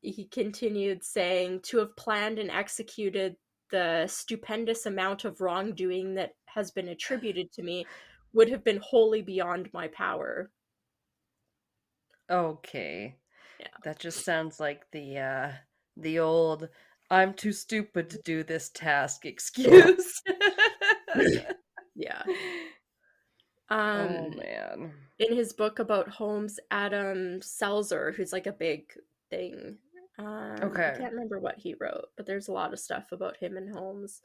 He continued saying, to have planned and executed the stupendous amount of wrongdoing that has been attributed to me would have been wholly beyond my power. Okay. Yeah. That just sounds like the old "I'm too stupid to do this task" excuse. Yeah. Oh Um, man. in his book about Holmes, Adam Selzer, who's like a big thing, I Okay. can't remember what he wrote, but there's a lot of stuff about him and Holmes.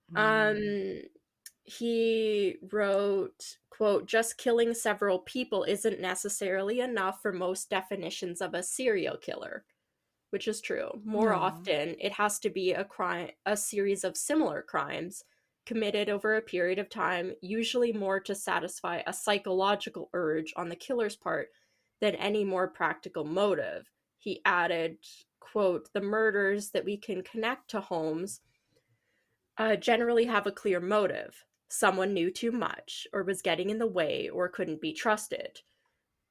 Hmm. Um, he wrote, quote, just killing several people isn't necessarily enough for most definitions of a serial killer, which is true. More No. often, it has to be a series of similar crimes committed over a period of time, usually more to satisfy a psychological urge on the killer's part than any more practical motive. He added, quote, the murders that we can connect to Holmes generally have a clear motive. Someone knew too much, or was getting in the way, or couldn't be trusted.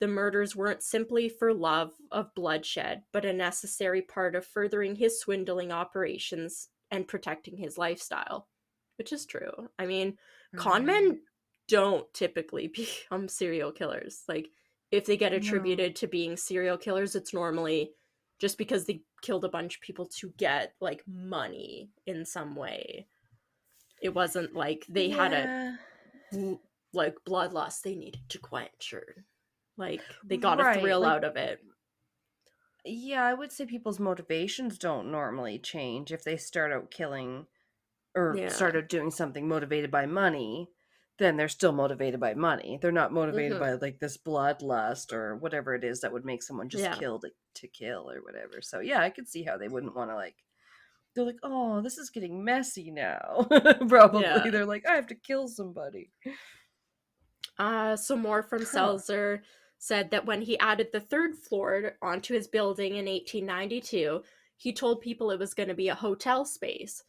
The murders weren't simply for love of bloodshed, but a necessary part of furthering his swindling operations and protecting his lifestyle, which is true. I mean, con Right. men don't typically become serial killers. Like, if they get No. attributed to being serial killers, it's normally just because they killed a bunch of people to get like money in some way. It wasn't like they had a Yeah. like bloodlust they needed to quench, or like they got a Right. thrill Like, out of it. yeah, I would say people's motivations don't normally change if they start out killing or Yeah. start out doing something motivated by money, then they're still motivated by money. They're not motivated Hmm. by like this bloodlust or whatever it is that would make someone just Yeah. kill to kill or whatever. So yeah, I could see how they wouldn't want to like they're like, "Oh, this is getting messy now." Probably. Yeah. They're like, "I have to kill somebody." So more from Huh. Seltzer said that when he added the third floor onto his building in 1892, he told people it was going to be a hotel space,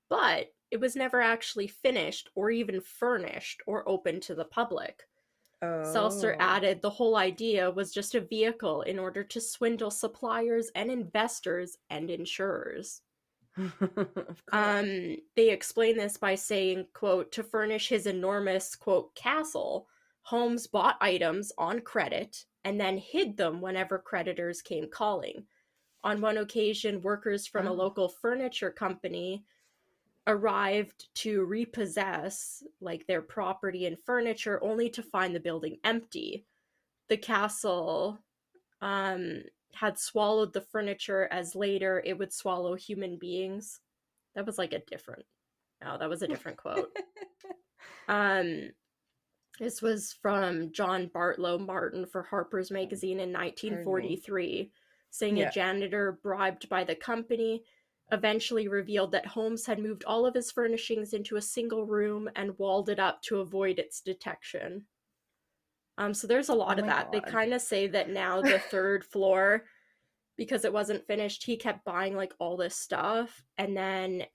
but it was never actually finished or even furnished or open to the public. Seltzer Oh. added the whole idea was just a vehicle in order to swindle suppliers and investors and insurers. Of course. They explain this by saying, quote, to furnish his enormous, quote, castle, Holmes bought items on credit and then hid them whenever creditors came calling. On one occasion, workers from a Oh. local furniture company arrived to repossess like their property and furniture only to find the building empty. The castle um had swallowed the furniture as later it would swallow human beings. That was like a different, no, that was a different quote. Um, This was from John Bartlow Martin for Harper's Magazine in Pardon me. 1943, saying a Yeah. janitor bribed by the company eventually revealed that Holmes had moved all of his furnishings into a single room and walled it up to avoid its detection. So there's a Oh lot of my that. They god. kind of say that now the third floor, because it wasn't finished, he kept buying like all this stuff, and then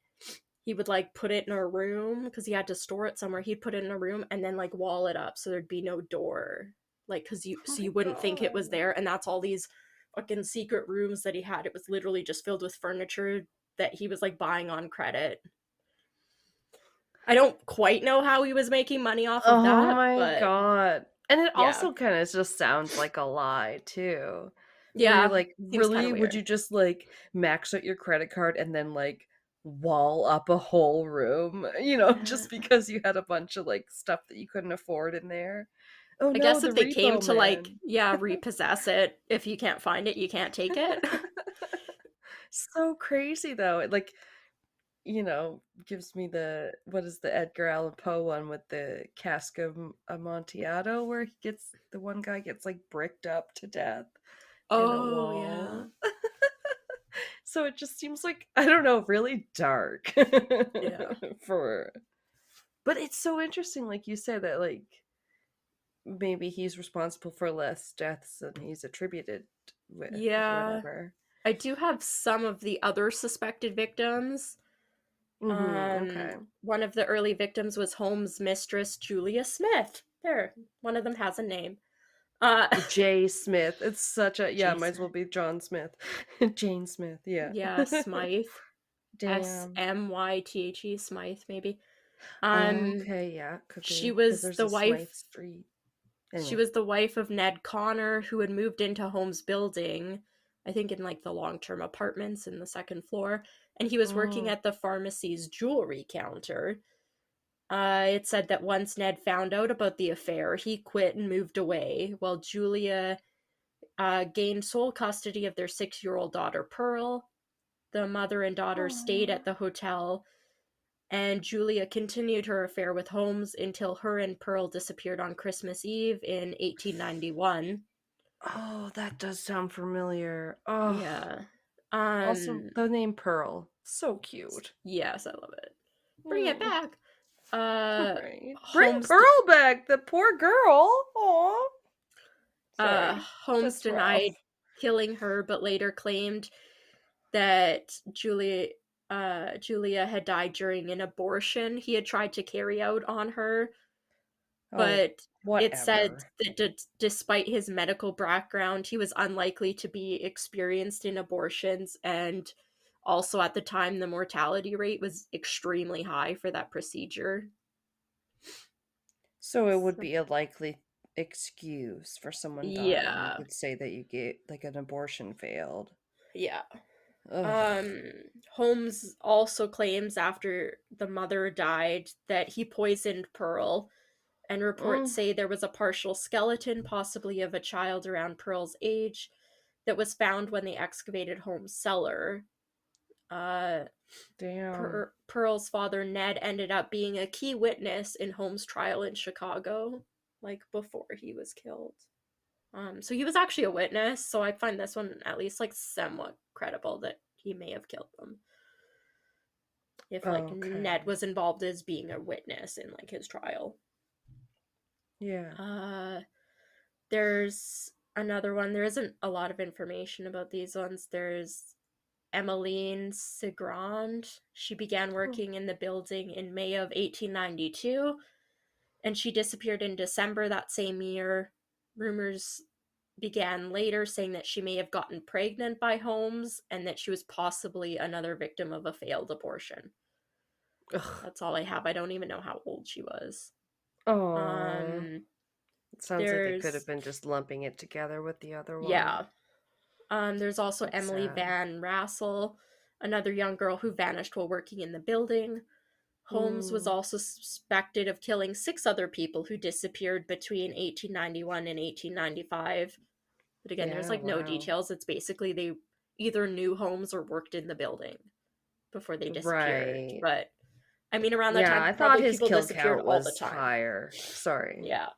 he would like put it in a room because he had to store it somewhere. He'd put it in a room and then like wall it up so there'd be no door, like because you Oh so my you wouldn't think it was god. there. And that's all these fucking secret rooms that he had. It was literally just filled with furniture that he was like buying on credit. I don't quite know how he was making money off of Oh that, my but god. And it yeah, also kind of just sounds like a lie too. Where you're yeah, like, seems kind really? of Would weird. you just like max out your credit card and then like wall up a whole room, just because you had a bunch of like stuff that you couldn't afford in there? Oh I no, guess the if they came repo to like, man. yeah, repossess it, if you can't find it, you can't take it. So crazy though. It like, gives me what is the Edgar Allan Poe one with the cask of Amontillado where the one guy gets like bricked up to death in a Oh yeah, wall. So it just seems like, I don't know, really dark yeah. for but it's so interesting, like you said, that like maybe he's responsible for less deaths than he's attributed with or Yeah, whatever. I do have some of the other suspected victims. Okay. One of the early victims was Holmes' mistress, Julia Smith. There, one of them has a name. Uh, J. Smith. It's such a, yeah, J. might as well Smith. be John Smith. Jane Smith, yeah. Yeah, Smythe. Damn. Smythe, Smythe, maybe. Oh, Um, okay, yeah, could she be because was there's the a Smythe wife. Street. She Anyway. was the wife of Ned Connor, who had moved into Holmes' building, I think in like the long-term apartments in the second floor, and he was working Mm. at the pharmacy's jewelry counter. It said that once Ned found out about the affair, he quit and moved away, while Julia gained sole custody of their 6-year-old daughter, Pearl. The mother and daughter stayed Oh. at the hotel, and Julia continued her affair with Holmes until her and Pearl disappeared on Christmas Eve in 1891. Oh, that does sound familiar. Oh. Yeah. Also, Um, the name Pearl. So cute. yes, I love it. Bring it Mm. back. Right. Bring Holmes Pearl back, the poor girl. Aw. Sorry. Holmes That's denied rough. killing her, but later claimed that Julia had died during an abortion he had tried to carry out on her. Oh, But it said whatever. that despite his medical background, he was unlikely to be experienced in abortions, and also at the time the mortality rate was extremely high for that procedure. So it would So, be a likely excuse for someone dying. You yeah, could say that you get like an abortion failed. yeah. Ugh. Um, Holmes also claims after the mother died that he poisoned Pearl, and reports Mm, say there was a partial skeleton, possibly of a child around Pearl's age, that was found when they excavated Holmes' cellar. Uh, damn. Pearl's father, Ned, ended up being a key witness in Holmes' trial in Chicago, like before he was killed. So he was actually a witness, so I find this one at least like somewhat credible that he may have killed them. If like Ned Okay. was involved as being a witness in like his trial. Yeah. Uh there's another one. There isn't a lot of information about these ones. There's Emmeline Sigrand. She began Oh. working in the building in May of 1892, and she disappeared in December that same year. Rumors began later saying that she may have gotten pregnant by Holmes and that she was possibly another victim of a failed abortion. Ugh. That's all I have. I don't even know how old she was. Oh. Um, It sounds like they could have there's been just lumping it together with the other one. yeah. There's also That's Emily sad. Van Rassel, another young girl who vanished while working in the building. Holmes was Hmm. also suspected of killing 6 other people who disappeared between 1891 and 1895. But again, there's Yeah, like no wow. details. It's basically they either knew Holmes or worked in the building before they disappeared. Right. But I mean, around that Yeah, time, I thought probably his people kill disappeared count all the was time. higher. Sorry. Yeah.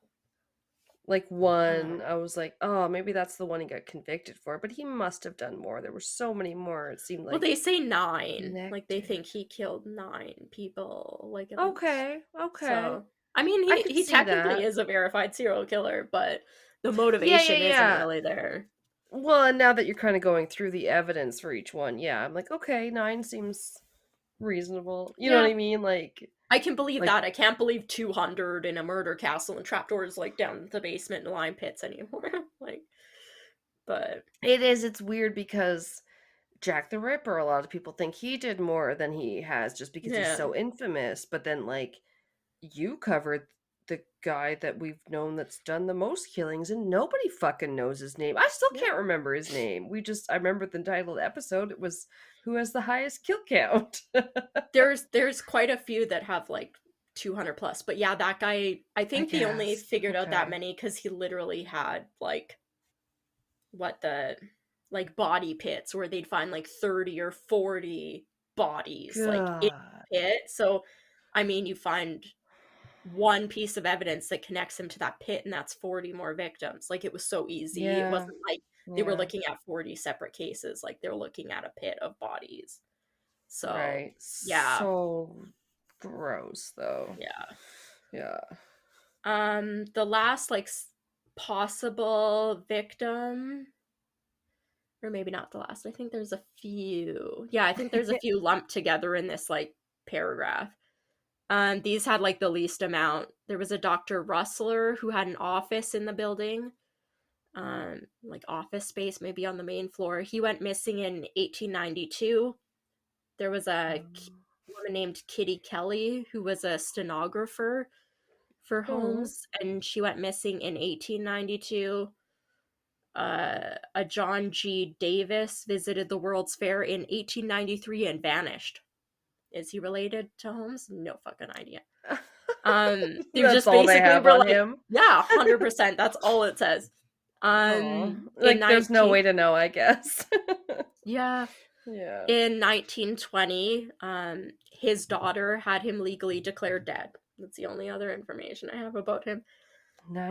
Like one, Um, I was like, oh, maybe that's the one he got convicted for, but he must have done more. There were so many more, it seemed well, like they say 9. Like, they connected. think he killed 9 people. Like, Okay, okay. so, I mean, I he, could he see technically that. is a verified serial killer, but the Yeah, yeah, motivation isn't yeah. really there. Well, and now that you're kind of going through the evidence for each one, yeah, I'm like, okay, 9 seems reasonable. You know what Yeah, I mean? I can believe like that. I can't believe 200 in a murder castle and trapdoors like down the basement and lime pits anymore. Like, but it's weird because Jack the Ripper, a lot of people think he did more than he has just because he's yeah, so infamous, but then like you covered the guy that we've known that's done the most killings and nobody fucking knows his name. I still yeah. can't remember his name. I remember the title of the episode. It was who has the highest kill count. There's quite a few that have like 200 plus, but yeah, that guy. I I think they only guess. figured out that Okay. many because he literally had like what the like body pits where they'd find like 30 or 40 bodies like in God. the pit. So, I mean, you find one piece of evidence that connects him to that pit, and that's 40 more victims. Like, it was so easy. It Yeah. wasn't like they were Yeah. looking at 40 separate cases, like they're looking at a pit of bodies. So, Right. yeah, So gross though. yeah. Yeah. The last like possible victim, or maybe not the last. I think there's a few. Yeah, I think there's a few lumped together in this like paragraph. These had like the least amount. There was a Dr. Rustler who had an office in the building, like office space, maybe on the main floor. He went missing in 1892. There was a woman named Kitty Kelly who was a stenographer for Oh. Holmes, and she went missing in 1892. A John G. Davis visited the World's Fair in 1893 and vanished. Is he related to Holmes? No fucking idea. They That's just all they basically have were on like, him. yeah, 100%. That's all it says. Oh, In like there's no 19, way to know, I guess. yeah, Yeah. in 1920, his daughter had him legally declared dead. That's the only other information I have about him.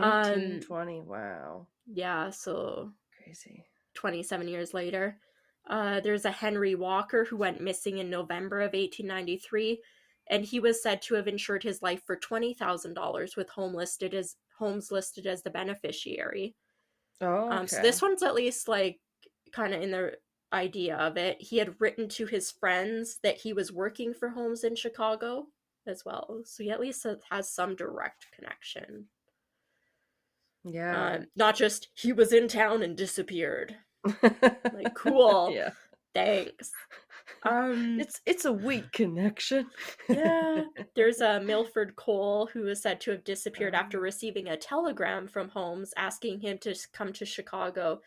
Um, 1920. Wow. yeah, so Crazy. 27 years later. There's a Henry Walker who went missing in November of 1893, and he was said to have insured his life for $20,000 with Holmes listed as the beneficiary. Oh, So this okay. one's at least like kind of in the idea of it. He had written to his friends that he was working for Holmes in Chicago as well, so he at least has some direct connection. Yeah. Not just he was in town and disappeared. Like, cool. Yeah. Thanks. Um, It's a weak connection. yeah. There's a Milford Cole who is said to have disappeared after Oh. receiving a telegram from Holmes asking him to come to Chicago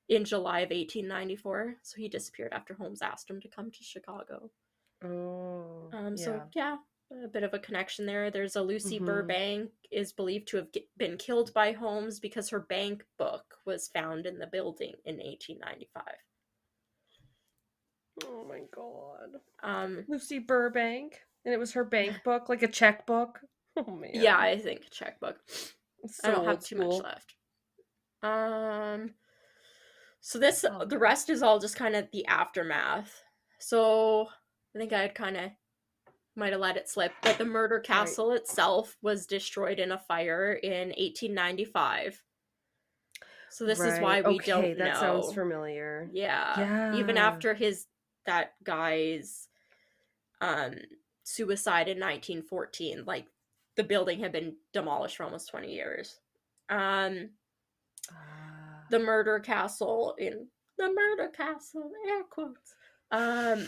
in July of 1894. So he disappeared after Holmes asked him to come to Chicago. Oh, So yeah. yeah, a bit of a connection there. There's a Lucy Mhm. Burbank is believed to have been killed by Holmes because her bank book was found in the building in 1895. Oh my god. Um, Lucy Burbank, and it was her bank book, like a checkbook. Oh yeah, man. I think a checkbook. It's I so don't have old too much school. left. Um, so Oh the man. rest is all just kind of the aftermath. So I think I had kind of might have let it slip, but the murder Right. castle itself was destroyed in a fire in 1895. So this is Right. why we Okay, don't that sounds know. familiar. Yeah, even Yeah. after his that guy's um suicide in 1914, like the building had been demolished for almost 20 years. Um Ah. the murder castle in the murder castle air quotes. Um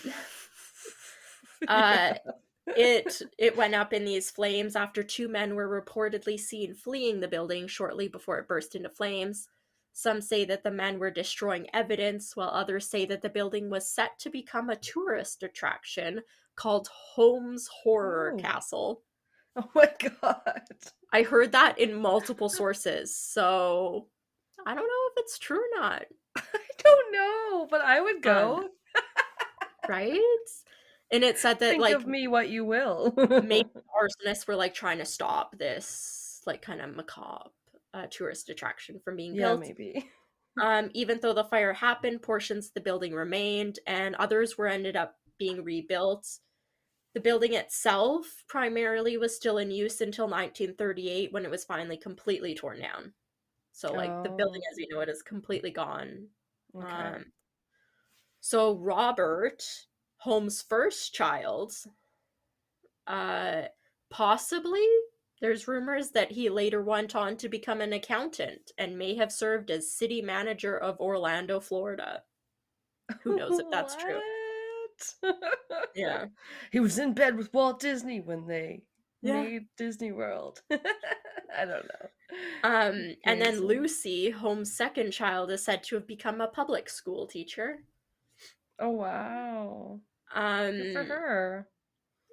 uh Yeah. it went up in these flames after 2 men were reportedly seen fleeing the building shortly before it burst into flames. Some say that the men were destroying evidence, while others say that the building was set to become a tourist attraction called Holmes Horror Oh. Castle. Oh my god. I heard that in multiple sources, so I don't know if it's true or not. I don't know, but I would Um, go. right? And it said that Think like of me what you will. maybe arsonists were like trying to stop this like kind of macabre tourist attraction from being Yeah, built. maybe. Even though the fire happened, portions of the building remained, and others were ended up being rebuilt. The building itself primarily was still in use until 1938 when it was finally completely torn down. So like the building Oh, as we know it is completely gone. okay. Um, so Robert, Holmes' first child, uh, possibly there's rumors that he later went on to become an accountant and may have served as city manager of Orlando, Florida. Who knows if that's true? What? Yeah. He was in bed with Walt Disney when they Yeah. made Disney World. I don't know. And then Crazy. Lucy, Holmes' second child, is said to have become a public school teacher. Oh, wow. Good for Um, her.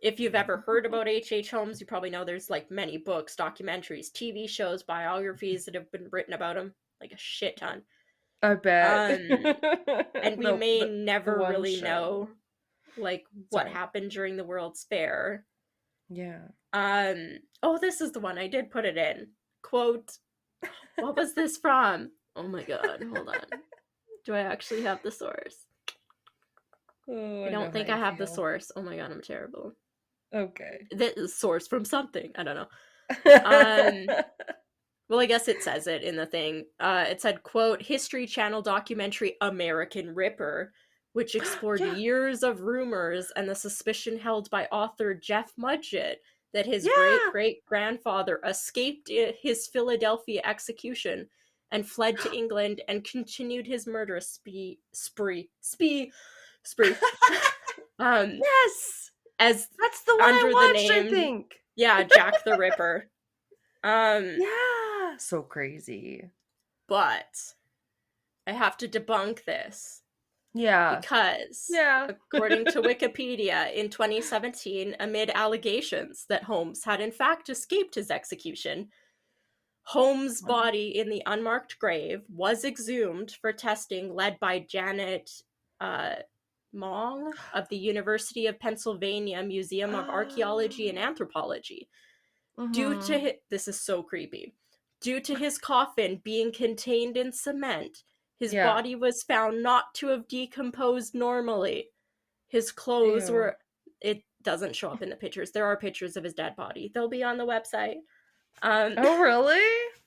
if you've ever heard about H.H. Holmes, you probably know there's like many books, documentaries, TV shows, biographies that have been written about him, like a shit ton. I bet. Um, and we No, may the never one really show. know like what Sorry. happened during the World's Fair. Yeah. Oh, this is the one I did put it in. Quote, what was this from? Oh my god, hold on. Do I actually have the source? Oh, I I know don't how think you I have the feel. source. Oh my god, I'm terrible. Okay. This is source from something. I don't know. Um, well, I guess it says it in the thing. It said, quote, History Channel documentary American Ripper, which explored Yeah. years of rumors and the suspicion held by author Jeff Mudgett that his Yeah. great-great-grandfather escaped his Philadelphia execution and fled to England and continued his murderous spree um, Yes. as That's the one under the I watched, I name, think. yeah, Jack the Ripper. Um, Yeah. So crazy. but I have to debunk this Yeah. because, Yeah. according to Wikipedia, in 2017, amid allegations that Holmes had in fact escaped his execution, Holmes' body in the unmarked grave was exhumed for testing, led by Janet uh, Mong of the University of Pennsylvania Museum of Archaeology and Anthropology. Due Mm-hmm. to this is so creepy. Due to his coffin being contained in cement, his Yeah. body was found not to have decomposed normally. His clothes Ew. were it doesn't show up in the pictures. There are pictures of his dead body. They'll be on the website. Um Oh, really?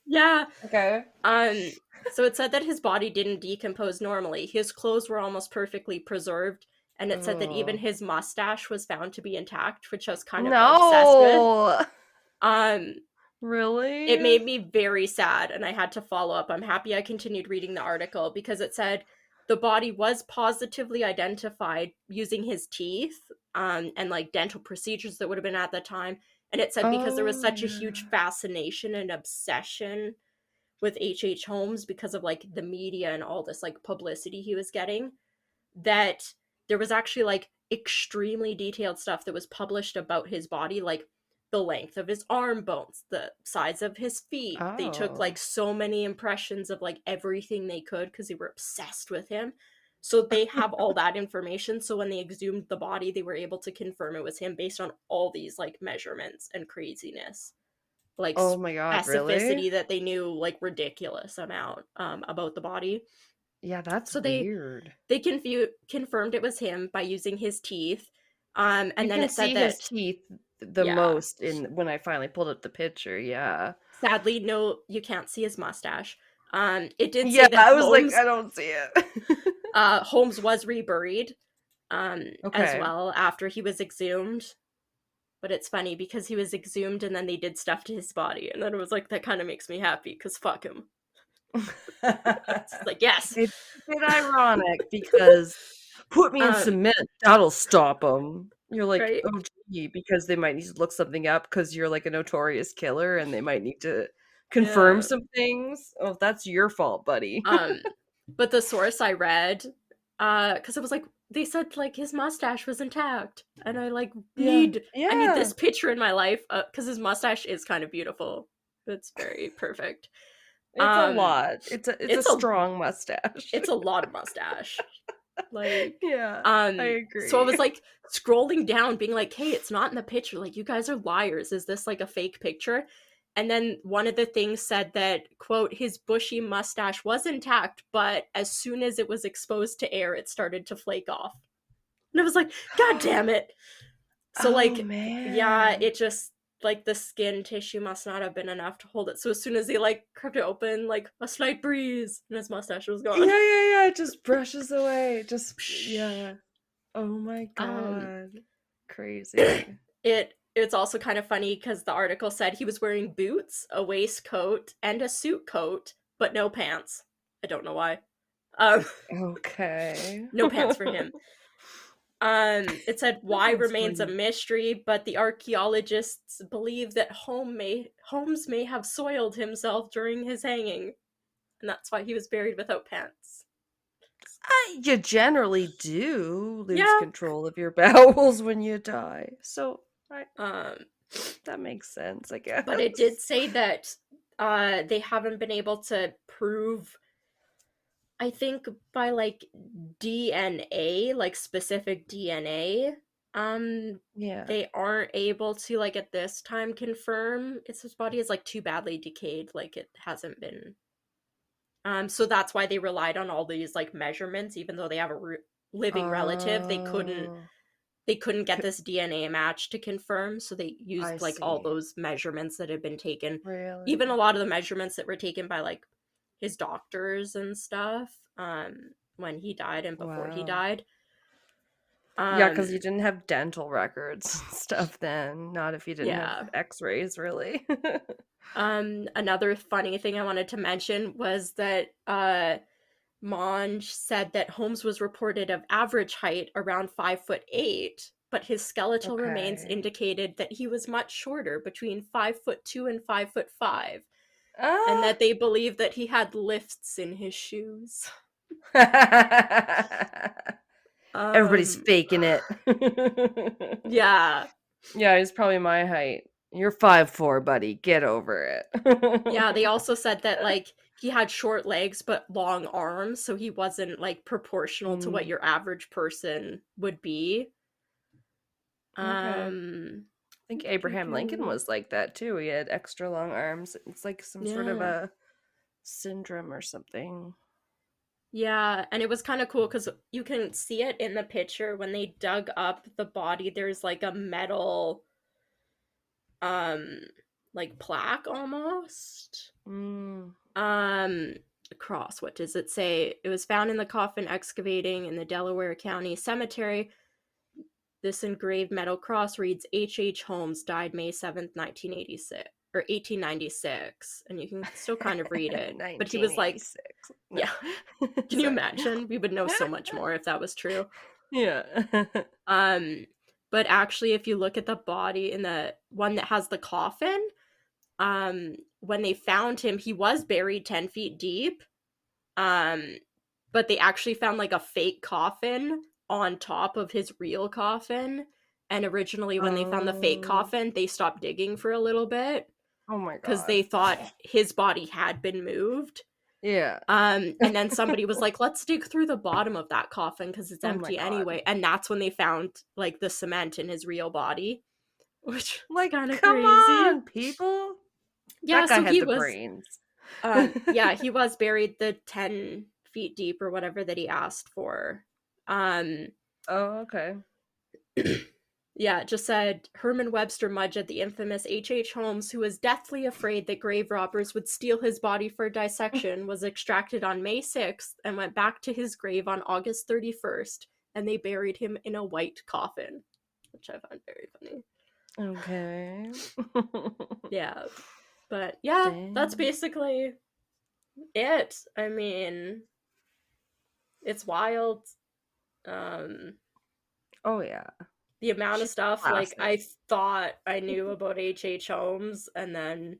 yeah. Okay. Um so it said that his body didn't decompose normally. His clothes were almost perfectly preserved, and it said that even Oh. his mustache was found to be intact, which I was kind of obsessed with. No. Um it Really? made me very sad, and I had to follow up. I'm happy I continued reading the article because it said the body was positively identified using his teeth, and like dental procedures that would have been at the time. And it said because there was Oh, such a huge yeah. fascination and obsession with H.H. Holmes because of like the media and all this like publicity he was getting, that there was actually like extremely detailed stuff that was published about his body, like the length of his arm bones, the size of his feet. They took like Oh. so many impressions of like everything they could because they were obsessed with him. So they have all that information. So when they exhumed the body, they were able to confirm it was him based on all these like measurements and craziness, like Oh my God, really? specificity that they knew like ridiculous amount about the body. Yeah, that's So weird. they confirmed it was him by using his teeth. And You then can it said see his that, teeth the yeah, most in when I finally pulled up the picture. Yeah. sadly, no, you can't see his mustache. It did Yeah, say that I was like, I don't see it. Holmes was reburied as Okay. well after he was exhumed. But it's funny because he was exhumed and then they did stuff to his body. And then it was like, that kind of makes me happy because fuck him. It's like, yes. It's a bit ironic because put me in Um, cement, that'll stop them. You're like, right? oh, gee, because they might need to look something up because you're like a notorious killer and they might need to confirm Yeah. some things. Oh, that's your fault, buddy. Um, but the source I read, because it was like they said like his mustache was intact, and I like Yeah. I need Yeah. this picture in my life because his mustache is kind of beautiful. It's very perfect. It's a Um, lot. It's a it's a strong mustache. it's a lot of mustache. Like, Yeah, I so I was agree. like scrolling down, being like, hey, it's not in the picture. Like, you guys are liars. Is this like a fake picture? And then one of the things said that, quote, his bushy mustache was intact, but as soon as it was exposed to air, it started to flake off. And I was like, God damn it. So, Oh, like, yeah, man. it just, like, the skin tissue must not have been enough to hold it. So as soon as he, like, cracked it open, like, a slight breeze, and his mustache was Yeah, gone. yeah, yeah, it just brushes away. Just, Psh. yeah. Oh my Um, god. Crazy. it's also kind of funny because the article said he was wearing boots, a waistcoat, and a suit coat, but no pants. I don't know why. Um, Okay. no pants for him. It said why That's remains a funny. mystery, but the archaeologists believe that Holmes may have soiled himself during his hanging, and that's why he was buried without pants. You generally do lose Yeah. control of your bowels when you die. So, Um, that makes sense, I but it did guess. say that they haven't been able to prove, I think, by like DNA, like specific DNA, Yeah. they aren't able to, like, at this time confirm it's his body is like too badly decayed, like it hasn't been. So that's why they relied on all these like measurements, even though they have a living relative, Oh, they couldn't get c- this DNA match to confirm, so they I used like all see. those measurements that had been taken, even a Really? lot of the measurements that were taken by like his doctors and stuff, when he died and before he Wow. died. Yeah, um because you didn't have dental records and stuff then. Not if you didn't have yeah. x-rays, really. Another funny thing I wanted to mention was that Monge said that Holmes was reported of average height around 5'8", but his skeletal remains Okay. indicated that he was much shorter, between 5'2" and 5'5", and Ah! that they believed that he had lifts in his shoes. Everybody's Um, faking it. yeah, Yeah, he's probably my height. You're 5'4", buddy. Get over yeah. They it. also said that like he had short legs but long arms, so he wasn't like proportional to what Mm, your average person would be. okay. I Um, think Abraham Lincoln was like that too. He had extra long arms. It's like some sort of yeah. a syndrome or something. Yeah, and it was kind of cool because you can see it in the picture when they dug up the body. There's like a metal, um, like plaque almost. Mm, Um, cross. What does it say? It was found in the coffin excavating in the Delaware County Cemetery. This engraved metal cross reads H.H. Holmes died May 7th, 1986 or 1896, and you can still kind of read it. But he was like, 1986. No. yeah. Can you Sorry. imagine? We would know so much more if that was true. Yeah. Um, but actually, if you look at the body in the one that has the coffin, when they found him, he was buried 10 feet deep. Um, but they actually found like a fake coffin on top of his real coffin. And originally, when they found the fake Oh. coffin, they stopped digging for a little bit Oh my because god. they thought his body had been moved. Yeah. And then somebody was like, let's dig through the bottom of that coffin because it's Oh my empty god. anyway. And that's when they found like the cement in his real body, which is Like, kind of come crazy. on, people. Yeah, That guy so had he the was, brains. yeah, he was buried the 10 feet deep or whatever that he asked for. Um, Oh, okay. yeah, it just said Herman Webster Mudgett, the infamous H.H. Holmes, who was deathly afraid that grave robbers would steal his body for dissection, was extracted on May 6th and went back to his grave on August 31st, and they buried him in a white coffin, which I find very funny. Okay. Yeah, but yeah, that's Dang. basically it. I mean, it's wild. Um, Oh yeah. the amount of She's stuff like classic. I thought I knew about H.H. Holmes, and then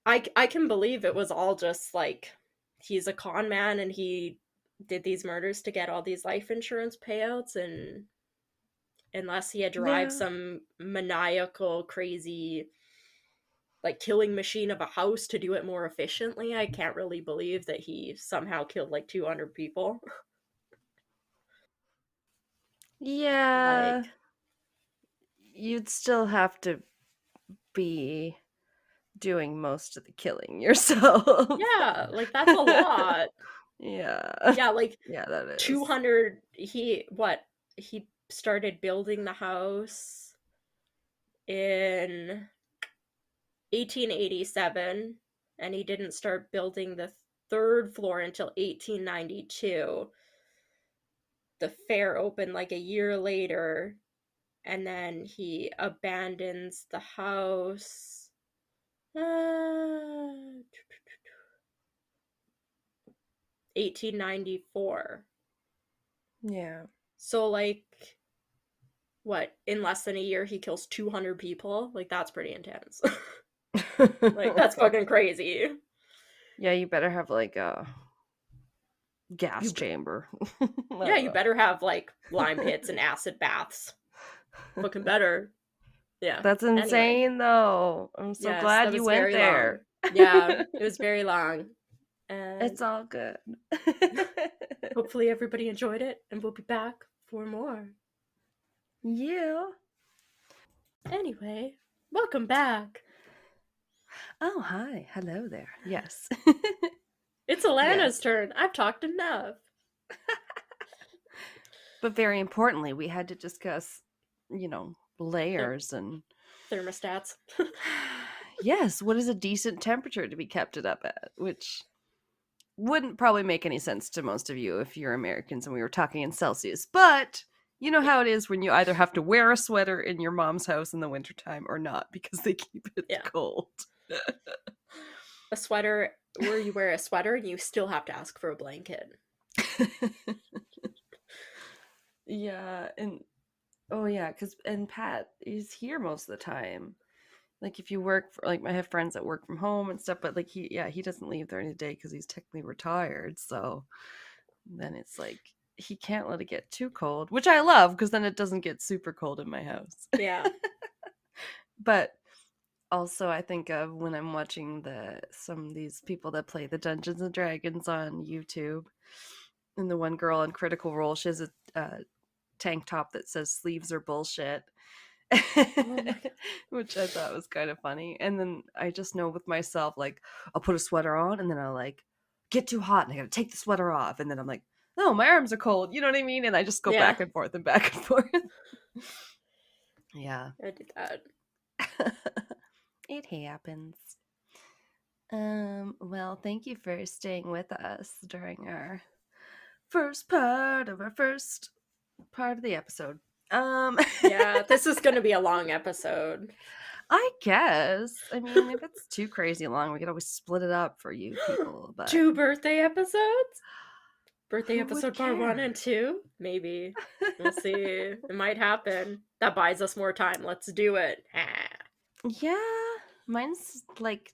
I can believe it was all just like he's a con man and he did these murders to get all these life insurance payouts, and unless he had derived Yeah. some maniacal crazy like killing machine of a house to do it more efficiently, I can't really believe that he somehow killed like 200 people. Yeah, Like, you'd still have to be doing most of the killing yourself. yeah, like that's a lot. Yeah. Yeah, like Yeah, that is. 200 he started building the house in 1887 and he didn't start building the third floor until 1892. The fair opened like a year later and then he abandons the house 1894. Yeah. So like what, in less than a year he kills 200 people? Like that's pretty intense. Like that's fucking crazy. Yeah, you better have like a gas You chamber. I Yeah, don't you know. better have like lime pits and acid baths. Fucking better. Yeah. That's Anyway, insane though. I'm so yes, that glad you was went very long. there. Yeah, it was very long. And It's all good. hopefully everybody enjoyed it and we'll be back for more. Yeah. Anyway, welcome back. Oh, hi. Hello there. Yes. It's Yes. Alanna's turn. I've talked enough. But very importantly, we had to discuss, Therm- layers and thermostats. yes, what is a decent temperature to be kept it up at, which wouldn't probably make any sense to most of you if you're Americans and we were talking in Celsius. But you know how it is when you either have to wear a sweater in your mom's house in the wintertime or not because they keep it Yeah. cold. A sweater where you wear a sweater and you still have to ask for a blanket. Yeah, and oh yeah, and Pat is here most of the time. Like if you work for like I have friends that work from home and stuff, but like he doesn't leave during the day because he's technically retired. So then it's like he can't let it get too cold, which I love because then it doesn't get super cold in my house. Yeah. But also I think of when I'm watching some of these people that play the Dungeons and Dragons on YouTube, and the one girl in Critical Role, she has a tank top that says "sleeves are bullshit." Oh my god. Which I thought was kind of funny. And then I just know with myself, like, I'll put a sweater on and then I'll like get too hot and I gotta take the sweater off. And then I'm like, oh, my arms are cold. You know what I mean? And I just go Yeah, back and forth and back and forth. Yeah. I did that. It happens. Well, thank you for staying with us during our first part of the episode. Um Yeah, this is going to be a long episode. I guess. I mean, if it's too crazy long, we could always split it up for you people, but 2 birthday episodes? Birthday who would episode part 1 and care? 2? Maybe. We'll see. It might happen. That buys us more time. Let's do it. Yeah, mine's like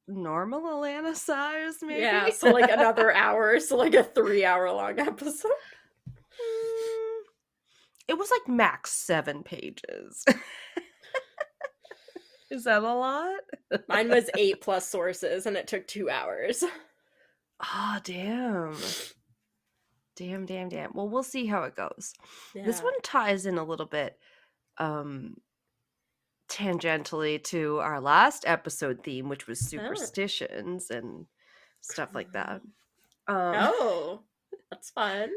normal Atlanta size, Yeah, maybe. so like another hour, so like a 3 hour long episode. Mm, it was like max 7 pages. Is that a lot? Mine was 8 plus sources and it took 2 hours. Oh, damn. Damn. Well, we'll see how it goes. This Yeah. one ties in a little bit um tangentially to our last episode theme, which was Oh, superstitions and stuff like that. cool. Um, Oh, that's fun.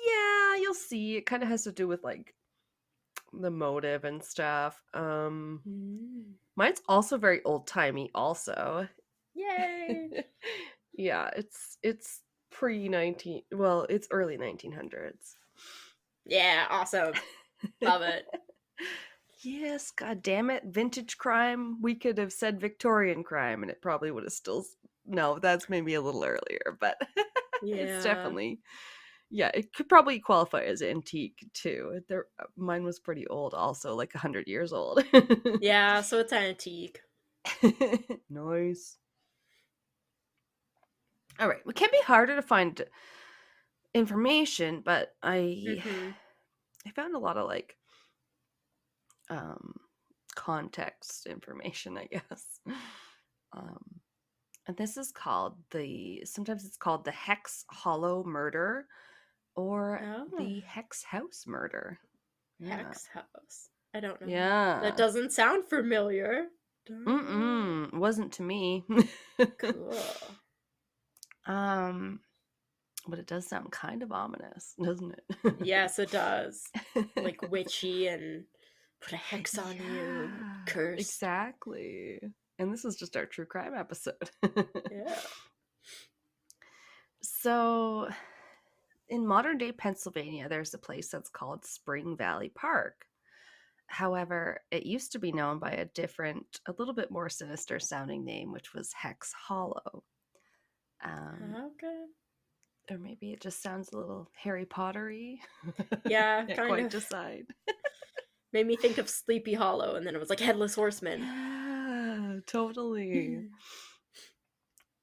yeah, you'll see. It kind of has to do with like the motive and stuff. Mm. Mine's also very old timey. Also, Yay. yeah, it's pre 19. Well, it's early 1900s. Yeah, awesome. Love it. Yes, god damn it, vintage crime. We could have said Victorian crime, and it probably would have still. No, that's maybe a little earlier, but it's Yeah. definitely. Yeah, it could probably qualify as antique too. Mine was pretty old, also like 100 years old. Yeah, so it's antique. Nice. All right, it can be harder to find information, but Mm-hmm. I found a lot of like um context information, I guess. Um, and this is called sometimes it's called the Hex Hollow murder or Oh, the Hex House murder. Yeah. Hex House. I don't know. That Yeah. doesn't sound familiar. Wasn't to me. Cool. um, but it does sound kind of ominous, doesn't it? Yes, it does. Like witchy and put a hex on you, Yeah, cursed. exactly. And this is just our true crime episode. Yeah. So, in modern day Pennsylvania, there's a place that's called Spring Valley Park. However, it used to be known by a different, a little bit more sinister sounding name, which was Hex Hollow. Um, Okay. or maybe it just sounds a little Harry Pottery. Yeah, Can't kind quite of. decide. Made me think of Sleepy Hollow, and then it was like Headless Horseman. Yeah, totally.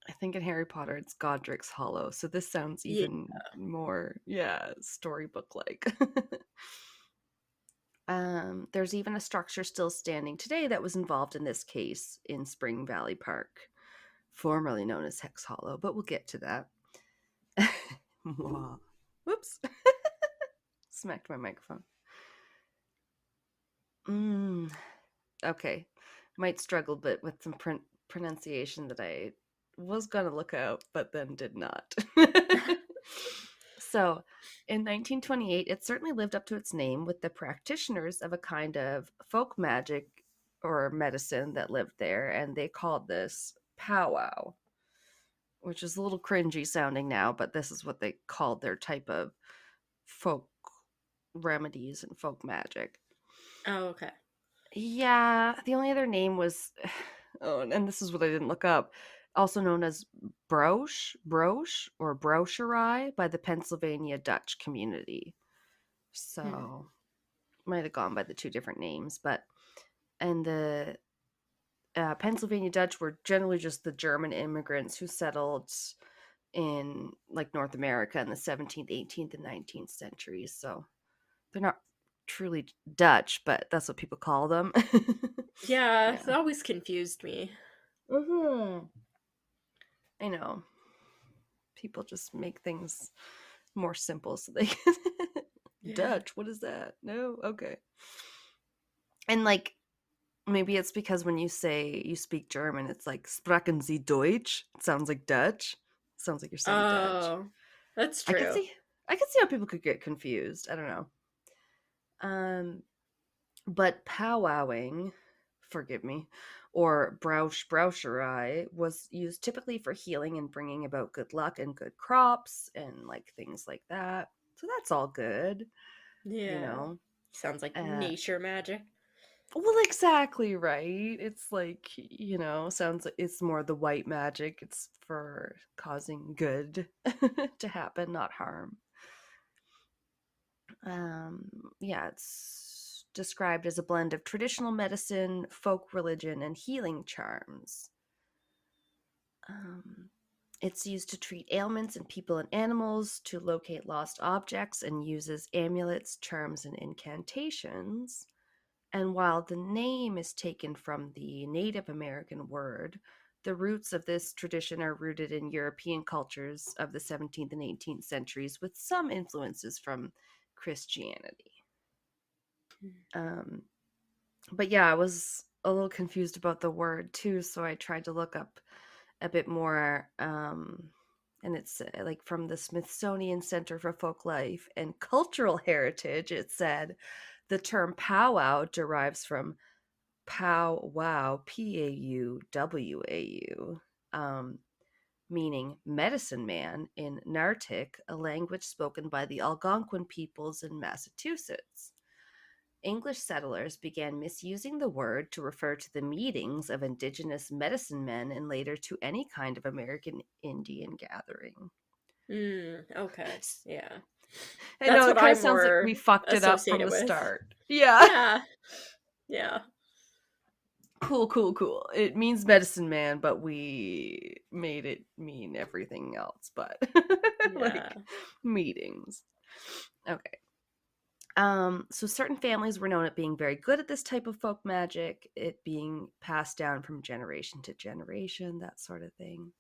I think in Harry Potter it's Godric's Hollow, so this sounds Yeah. even more, yeah, storybook like. There's even a structure still standing today that was involved in this case in Spring Valley Park, formerly known as Hex Hollow, but we'll get to that. Whoops. Smacked my microphone. Okay. Might struggle a bit with some pronunciation that I was going to look out, but then did not. So, in 1928, it certainly lived up to its name with the practitioners of a kind of folk magic or medicine that lived there, and they called this powwow, which is a little cringy sounding now, but this is what they called their type of folk remedies and folk magic. Oh, okay. Yeah, the only other name was, oh, and this is what I didn't look up, also known as broche, or brocherie by the Pennsylvania Dutch community. Hmm. So might have gone by the two different names, but and the Pennsylvania Dutch were generally just the German immigrants who settled in like North America in the 17th, 18th, and 19th centuries. So they're not truly Dutch, but that's what people call them. Yeah, Yeah. it always confused me. Mm-hmm. I know. People just make things more simple so they can. Yeah. Dutch, what is that? No? Okay. And like, maybe it's because when you say you speak German, it's like Sprachen Sie Deutsch? It sounds like Dutch. Sounds like you're saying Dutch. Oh, that's I could true. see I could see how people could get confused. I don't know. But powwowing, forgive me, or braucherei was used typically for healing and bringing about good luck and good crops and like things like that. So that's all good, you Yeah. know. Sounds like Uh, nature magic. well, exactly right. It's like, sounds like it's more the white magic. It's for causing good to happen, not harm. Um, yeah, it's described as a blend of traditional medicine, folk religion, and healing charms. Um, it's used to treat ailments in people and animals, to locate lost objects, and uses amulets, charms, and incantations. And while the name is taken from the Native American word, the roots of this tradition are rooted in European cultures of the 17th and 18th centuries with some influences from Christianity. Um, but yeah, I was a little confused about the word too, so I tried to look up a bit more. And it's like from the Smithsonian Center for Folk Life and Cultural Heritage. It said the term powwow derives from powwow, Pauwau, meaning medicine man in Nartik, a language spoken by the Algonquin peoples in Massachusetts. English settlers began misusing the word to refer to the meetings of indigenous medicine men and later to any kind of American Indian gathering. Okay. Yeah. I That's know it what kind of I'm sounds like more we fucked it up from associated the with. start. Yeah. Yeah. Yeah. Cool, cool, cool. It means medicine man, but we made it mean everything else, but Yeah. like meetings. Okay. So certain families were known at being very good at this type of folk magic, it being passed down from generation to generation, that sort of thing.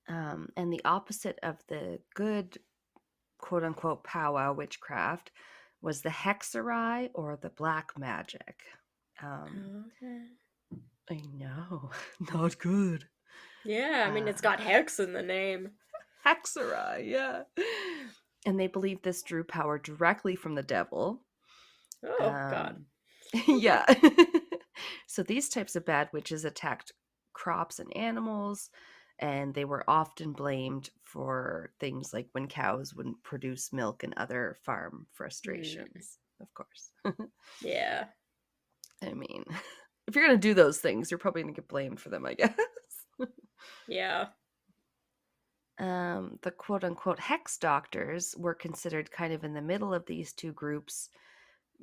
And the opposite of the good, quote unquote, powwow witchcraft was the hexery or the black magic. Okay. I know, not good. Yeah, I mean, it's got hex in the name. Hexery, yeah. And they believe this drew power directly from the devil. Oh, God. Um, Okay. yeah. So these types of bad witches attacked crops and animals, and they were often blamed for things like when cows wouldn't produce milk and other farm Hmm. frustrations, of course. Yeah. I mean, if you're going to do those things, you're probably going to get blamed for them, I guess. Yeah. The quote unquote hex doctors were considered kind of in the middle of these two groups,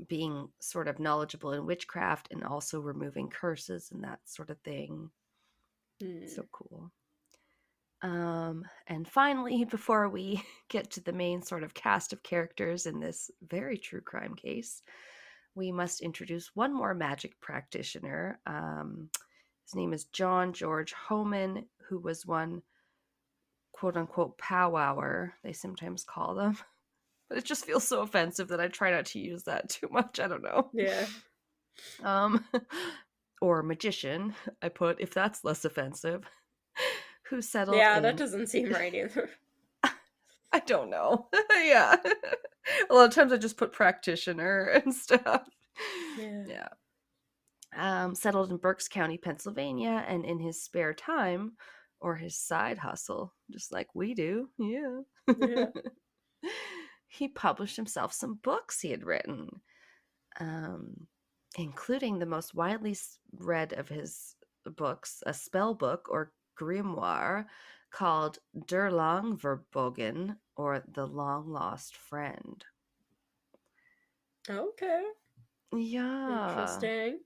being sort of knowledgeable in witchcraft and also removing curses and that sort of thing. Hmm. So cool. And finally, before we get to the main sort of cast of characters in this very true crime case, we must introduce one more magic practitioner. His name is John George Homan, who was one quote unquote powwower, they sometimes call them. But it just feels so offensive that I try not to use that too much. I don't know. Yeah. Um, or magician, I put, if that's less offensive, who settled Yeah, that in. doesn't seem right either. I don't know. Yeah. A lot of times I just put practitioner and stuff. Yeah. Yeah. Settled in Berks County, Pennsylvania, and in his spare time, or his side hustle, just like we do, yeah. Yeah. He published himself some books he had written, um, including the most widely read of his books, a spell book or grimoire called Der Lang Verbogen, or The Long Lost Friend. Okay. Yeah. Interesting.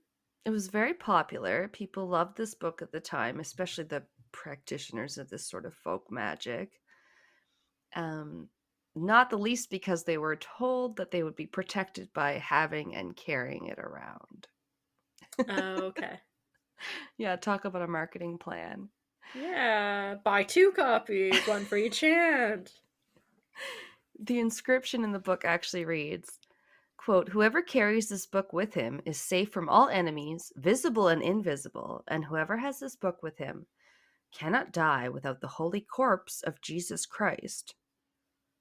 It was very popular. People loved this book at the time, especially the practitioners of this sort of folk magic. Um, Not the least because they were told that they would be protected by having and carrying it around. Okay. Yeah, talk about a marketing plan. Yeah. Buy 2 copies, one for each hand. The inscription in the book actually reads, quote, "Whoever carries this book with him is safe from all enemies, visible and invisible, and whoever has this book with him cannot die without the holy corpse of Jesus Christ,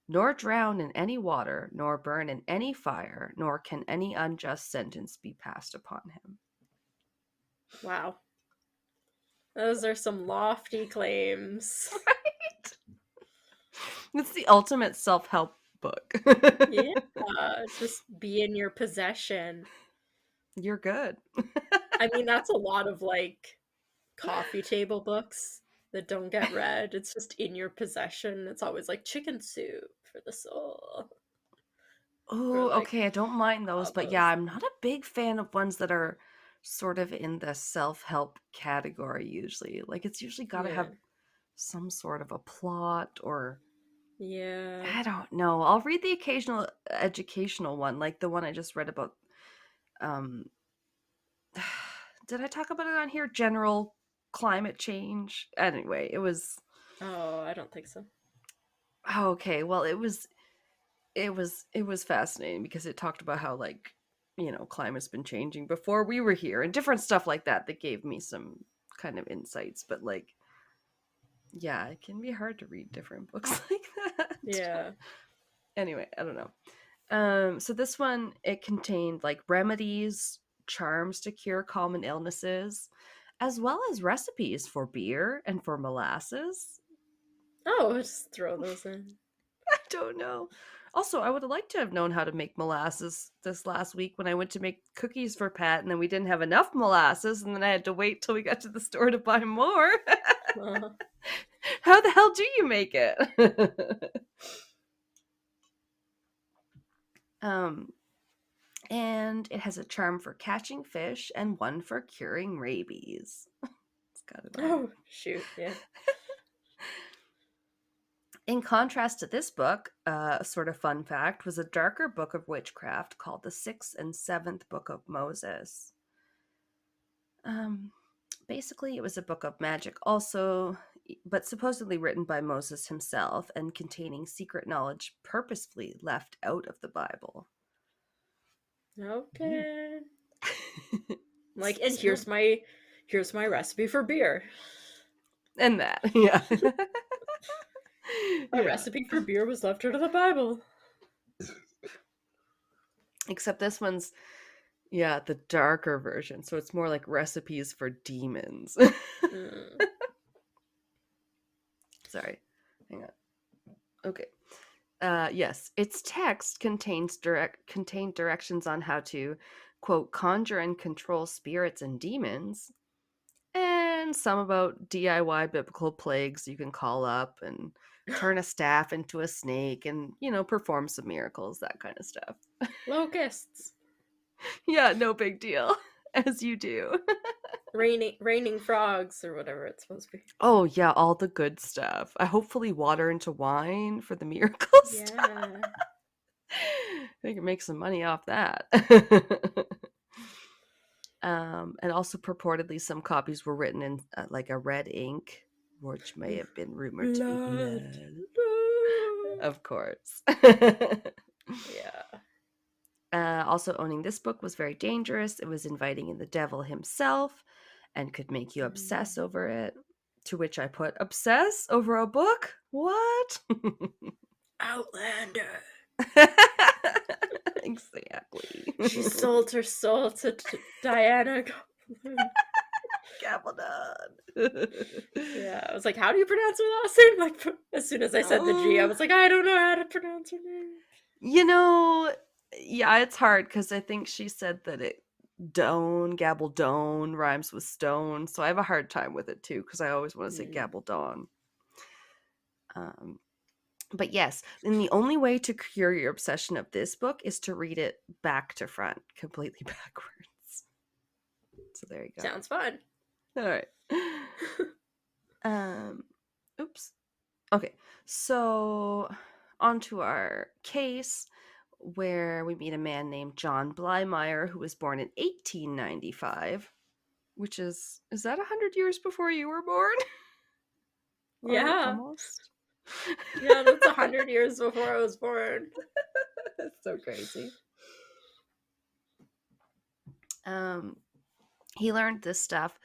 nor drown in any water, nor burn in any fire, nor can any unjust sentence be passed upon him." Wow. Those are some lofty claims. Right? It's the ultimate self-help book. Yeah. Just be in your possession. You're good. I mean, that's a lot of like coffee table books that don't get read. It's just in your possession. It's always like chicken soup for the soul. Or Oh, like okay. I don't mind those, but yeah, novels. I'm not a big fan of ones that are sort of in the self-help category usually. Like it's usually got to Yeah. have some sort of a plot or Yeah. I don't know. I'll read the occasional educational one, like the one I just read about um did I talk about it on here? General climate change. Anyway, it was Oh, I don't think so. okay. Well, it was fascinating because it talked about how like climate's been changing before we were here and different stuff like that that gave me some kind of insights. But like, yeah, it can be hard to read different books like that. Yeah. Anyway, I don't know. So this one it contained like remedies, charms to cure common illnesses, as well as recipes for beer and for molasses. Oh, just throw those in. I don't know. Also, I would have liked to have known how to make molasses this last week when I went to make cookies for Pat, and then we didn't have enough molasses, and then I had to wait till we got to the store to buy more. Uh, How the hell do you make it? um, and it has a charm for catching fish and one for curing rabies. It's got it all. oh, shoot. Yeah. In contrast to this book, a sort of fun fact was a darker book of witchcraft called the Sixth and Seventh Book of Moses. Um, Basically, it was a book of magic. Also, but supposedly written by Moses himself and containing secret knowledge purposefully left out of the Bible. Okay. Like, and Still, here's my recipe for beer. and that, yeah. My Yeah. recipe for beer was left out of the Bible. Except this one's, yeah, the darker version. So it's more like recipes for demons. Mm. Sorry. Hang on. Okay. Yes, its text contained directions on how to, quote, conjure and control spirits and demons, and some about DIY biblical plagues you can call up and turn a staff into a snake and, perform some miracles, that kind of stuff. Locusts. Yeah, no big deal, as you do. Raining frogs, or whatever it's supposed to be. Oh, yeah, all the good stuff. I hopefully water into wine for the miracle stuff. Yeah. They can make some money off that. And also purportedly some copies were written in like a red ink, which may have been rumored to be blood. Of course. Yeah. Also, owning this book was very dangerous. It was inviting in the devil himself and could make you obsess over it. To which I put, obsess over a book? What? Outlander. Exactly. She sold her soul to Diana. Gabaldon. Yeah, I was like, how do you pronounce her last name? Like, as soon as I said the G, I was like, I don't know how to pronounce her name. Yeah, it's hard because I think she said that Gabaldon rhymes with stone, so I have a hard time with it too because I always want to say Gabaldon. But yes, and the only way to cure your obsession of this book is to read it back to front, completely backwards. So there you go. Sounds fun. All right. Oops. Okay, so on to our case where we meet a man named John Blymeyer who was born in 1895, which is that 100 years before you were born? Yeah. Almost. Yeah, that's 100 years before I was born. That's so crazy. He learned this stuff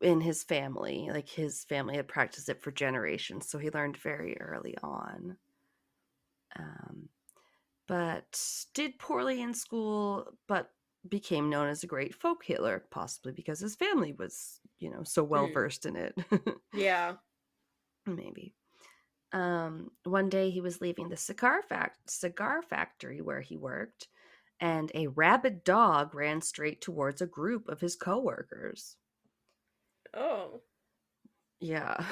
in his family. Like his family had practiced it for generations, so he learned very early on. But did poorly in school, but became known as a great folk healer, possibly because his family was, so well versed in it. Yeah. Maybe. One day he was leaving the cigar factory where he worked, and a rabid dog ran straight towards a group of his coworkers. Oh. Yeah.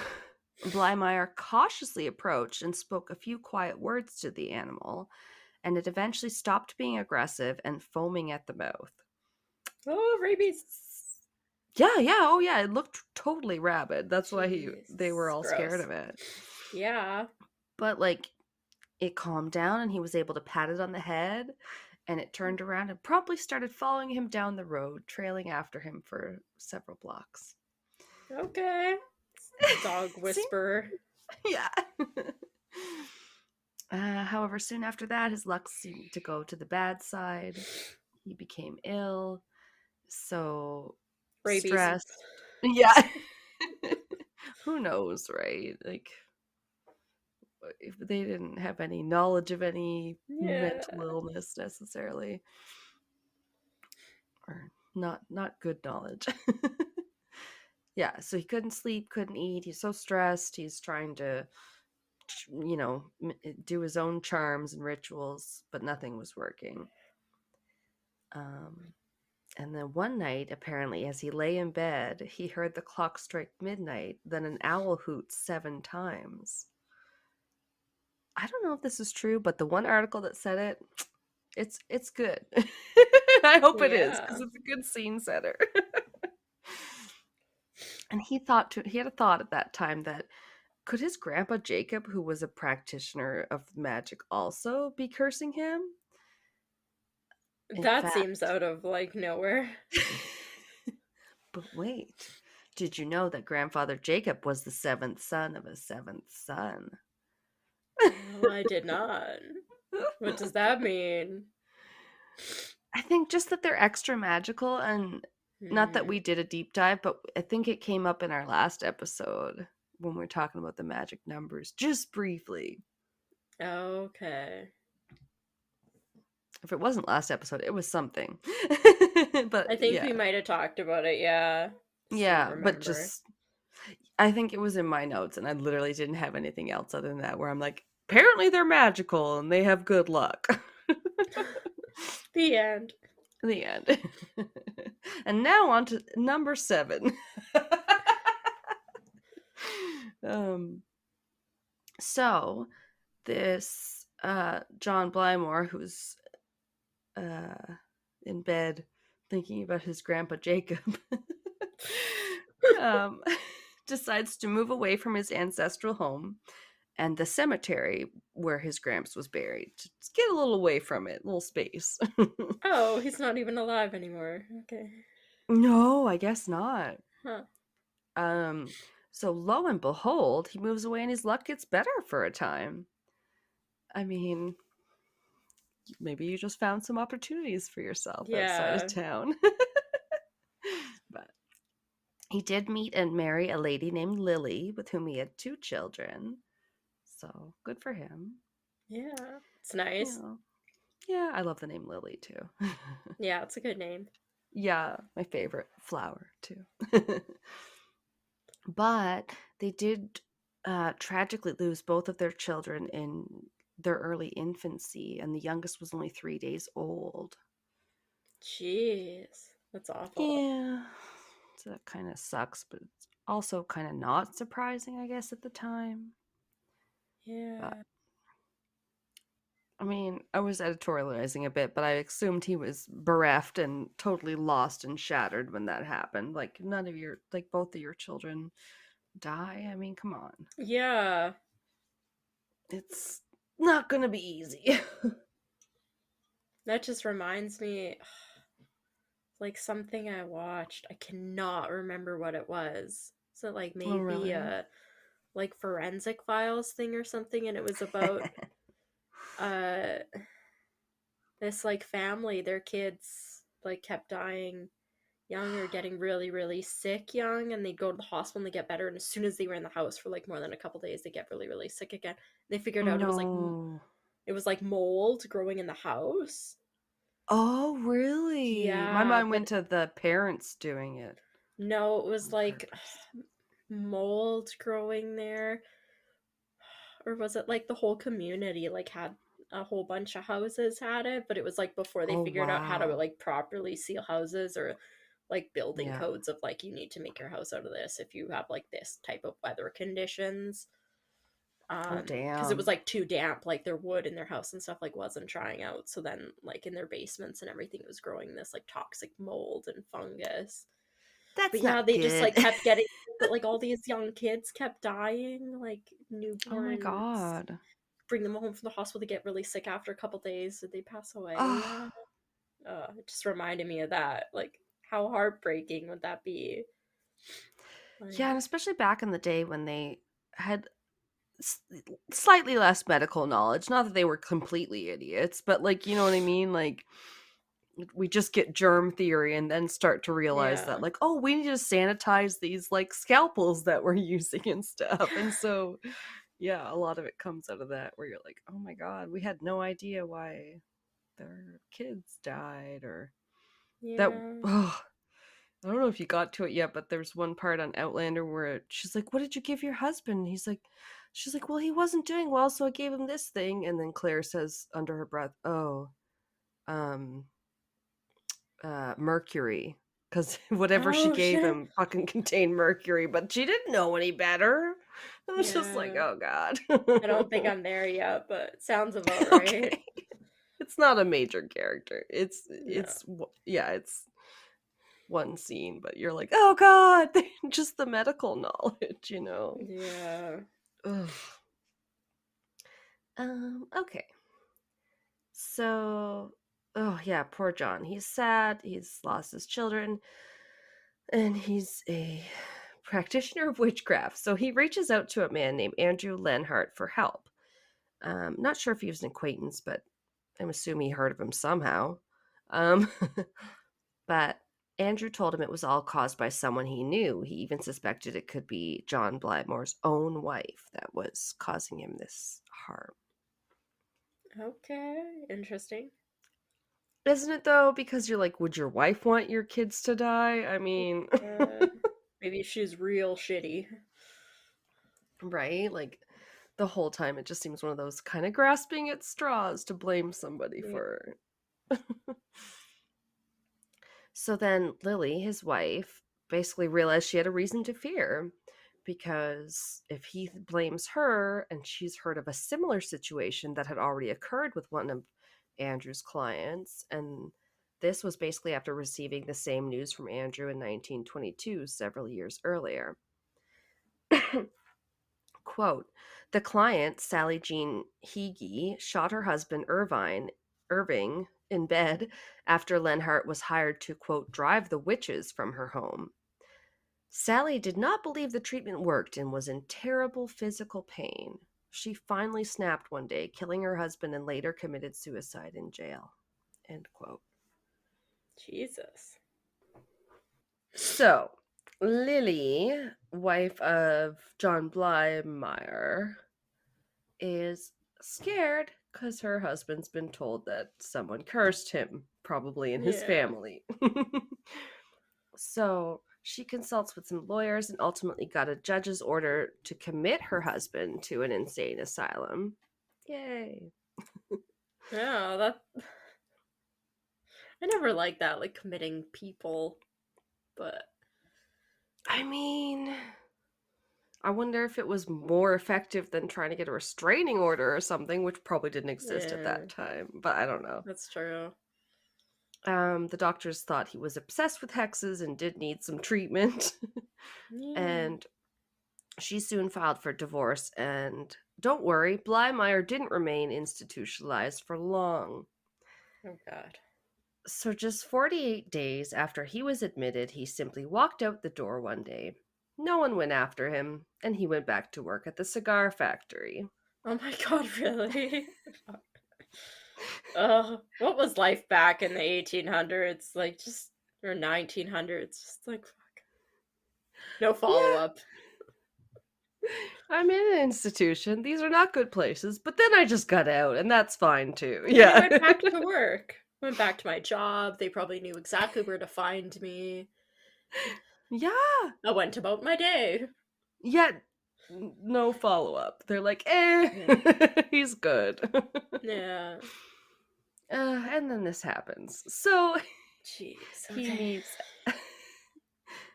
Blymeyer cautiously approached and spoke a few quiet words to the animal, and it eventually stopped being aggressive and foaming at the mouth. Oh, rabies. Yeah. Oh, yeah. It looked totally rabid. That's why they were all Gross. scared of it. Yeah. But, it calmed down and he was able to pat it on the head, and it turned around and promptly started following him down the road, trailing after him for several blocks. Okay. Dog whisperer. Yeah. However, soon after that, his luck seemed to go to the bad side. He became ill. So Rabies. stressed. Yeah. Who knows, right? If they didn't have any knowledge of any mental illness necessarily. Or not good knowledge. Yeah, so he couldn't sleep, couldn't eat. He's so stressed. He's trying to do his own charms and rituals, but nothing was working. And then one night, apparently, as he lay in bed, he heard the clock strike midnight, then an owl hoot 7 times. I don't know if this is true, but the one article that said it's good. I hope it is, because it's a good scene setter. And he had a thought at that time that could his grandpa Jacob, who was a practitioner of magic, also be cursing him? That seems out of nowhere. But wait, Did you know that grandfather Jacob was the seventh son of a seventh son? No, I did not. What does that mean? I think just that they're extra magical, and not that Hmm. we did a deep dive, but I think it came up in our last episode when we were talking about the magic numbers, just briefly. Okay. If it wasn't last episode, it was something. But I think we might have talked about it, yeah. Just didn't but remember. just I think it was in my notes, and I literally didn't have anything else other than that. Where I'm like, apparently they're magical and they have good luck. The end. The end. And now on to number 7. um. So this John Blymore, who's uh in bed thinking about his grandpa Jacob, um, decides to move away from his ancestral home and the cemetery where his gramps was buried. Just get a little away from it, a little space. Oh, he's not even alive anymore. Okay. No, I guess not. Huh. Um, so lo and behold, he moves away and his luck gets better for a time. I mean, maybe you just found some opportunities for yourself outside of Yeah. town. But he did meet and marry a lady named Lily, with whom he had 2 children. So good for him. Yeah. It's You nice. know, yeah, I love the name Lily too. Yeah, it's a good name. Yeah, my favorite flower too. But they did tragically lose both of their children in their early infancy, and the youngest was only 3 days old. Jeez. That's awful. Yeah, so that kind of sucks, but it's also kind of not surprising, I guess, at the time. But Yeah. I mean, I was editorializing a bit, but I assumed he was bereft and totally lost and shattered when that happened. Like, both of your children die. I mean, come on. Yeah. It's not gonna be easy. That just reminds me, like something I watched. I cannot remember what it was. So like Oh, maybe really? a like forensic files thing or something, and it was about uh this like family, their kids like kept dying young or getting really really sick young, and they'd go to the hospital and they get better, and as soon as they were in the house for like more than a couple days they get really really sick again. They figured out No. it was like mold growing in the house. Oh, really? My Yeah, mind went but to the parents doing it no, it was on like purpose. mold growing there, or was it like the whole community like had a whole bunch of houses had it, but it was like before they Oh, figured out how to wow. like properly seal houses, or like building Yeah. codes of like you need to make your house out of this if you have like this type of weather conditions. Oh, Because it was damn. like too damp, like their wood in their house and stuff like wasn't drying out, so then like in their basements and everything it was growing this like toxic mold and fungus. But That's yeah, not they just good. like kept getting, but like all these young kids kept dying, like Oh my newborns. god. Bring them home from the hospital, they get really sick after a couple days, so they pass away. Oh, Yeah, it just reminded me of that. Like, how heartbreaking would that be? yeah, and Like, especially back in the day when they had s- slightly less medical knowledge. Not that they were completely idiots, but like, you know what I mean? Like, we just get germ theory and then start to realize that, yeah, like, oh, we need to sanitize these like scalpels that we're using and stuff. And so, yeah, a lot of it comes out of that where you're like, oh my God, we had no idea why their kids died or that. yeah. Oh, I don't know if you got to it yet, but there's one part on Outlander where she's like, "What did you give your husband?" He's like, she's like, "Well, he wasn't doing well, so I gave him this thing." And then Claire says under her breath, "Oh, um, mercury." Because whatever she Oh gave shit. him fucking contained mercury, but she didn't know any better. I was just like, Yeah, oh God. I don't think I'm there yet, but sounds about right. Okay. It's not a major character. No. Yeah, it's one scene, but you're like, oh God, just the medical knowledge, you know. Yeah. Ugh. Okay. So, oh yeah, poor John. He's sad. He's lost his children, and he's a practitioner of witchcraft. So he reaches out to a man named Andrew Lenhart for help. Not sure if he was an acquaintance, but I'm assuming he heard of him somehow. Um, but Andrew told him it was all caused by someone he knew. He even suspected it could be John Blackmore's own wife that was causing him this harm. Okay, interesting. Isn't it though? Because you're like, would your wife want your kids to die? I mean, Maybe she's real shitty. right? Like the whole time it just seems one of those kind of grasping at straws to blame somebody Yeah. for. So then Lily, his wife, basically realized she had a reason to fear, because if he blames her and she's heard of a similar situation that had already occurred with one of Andrew's clients, and this was basically after receiving the same news from Andrew in 1922, several years earlier. Quote, the client, Sally Jean Heege, shot her husband, Irving, in bed after Lenhart was hired to, quote, drive the witches from her home. Sally did not believe the treatment worked and was in terrible physical pain. She finally snapped one day, killing her husband, and later committed suicide in jail. End quote. Jesus. So, Lily, wife of John Blymeyer, is scared because her husband's been told that someone cursed him, probably in his Yeah. family. So she consults with some lawyers and ultimately got a judge's order to commit her husband to an insane asylum. Yay. Yeah, that. I never liked that, like committing people, but. I mean, I wonder if it was more effective than trying to get a restraining order or something, which probably didn't exist at Yeah, that time, but I don't know. that's true. The doctors thought he was obsessed with hexes and did need some treatment. Yeah. And she soon filed for divorce. And don't worry, Blymeyer didn't remain institutionalized for long. Oh, God. So, just 48 days after he was admitted, he simply walked out the door one day. No one went after him, and he went back to work at the cigar factory. Oh my God, really? What was life back in the 1800s? Like, just, or 1900s? Just like, fuck. No follow Yeah, up. I'm in an institution. These are not good places, but then I just got out, and that's fine too. And I Yeah. went back to work. Went back to my job. They probably knew exactly where to find me. Yeah. I went about my day. Yet, no follow up. They're like, Yeah. he's good. Yeah. And then this happens. So Jeez. he Okay. meets.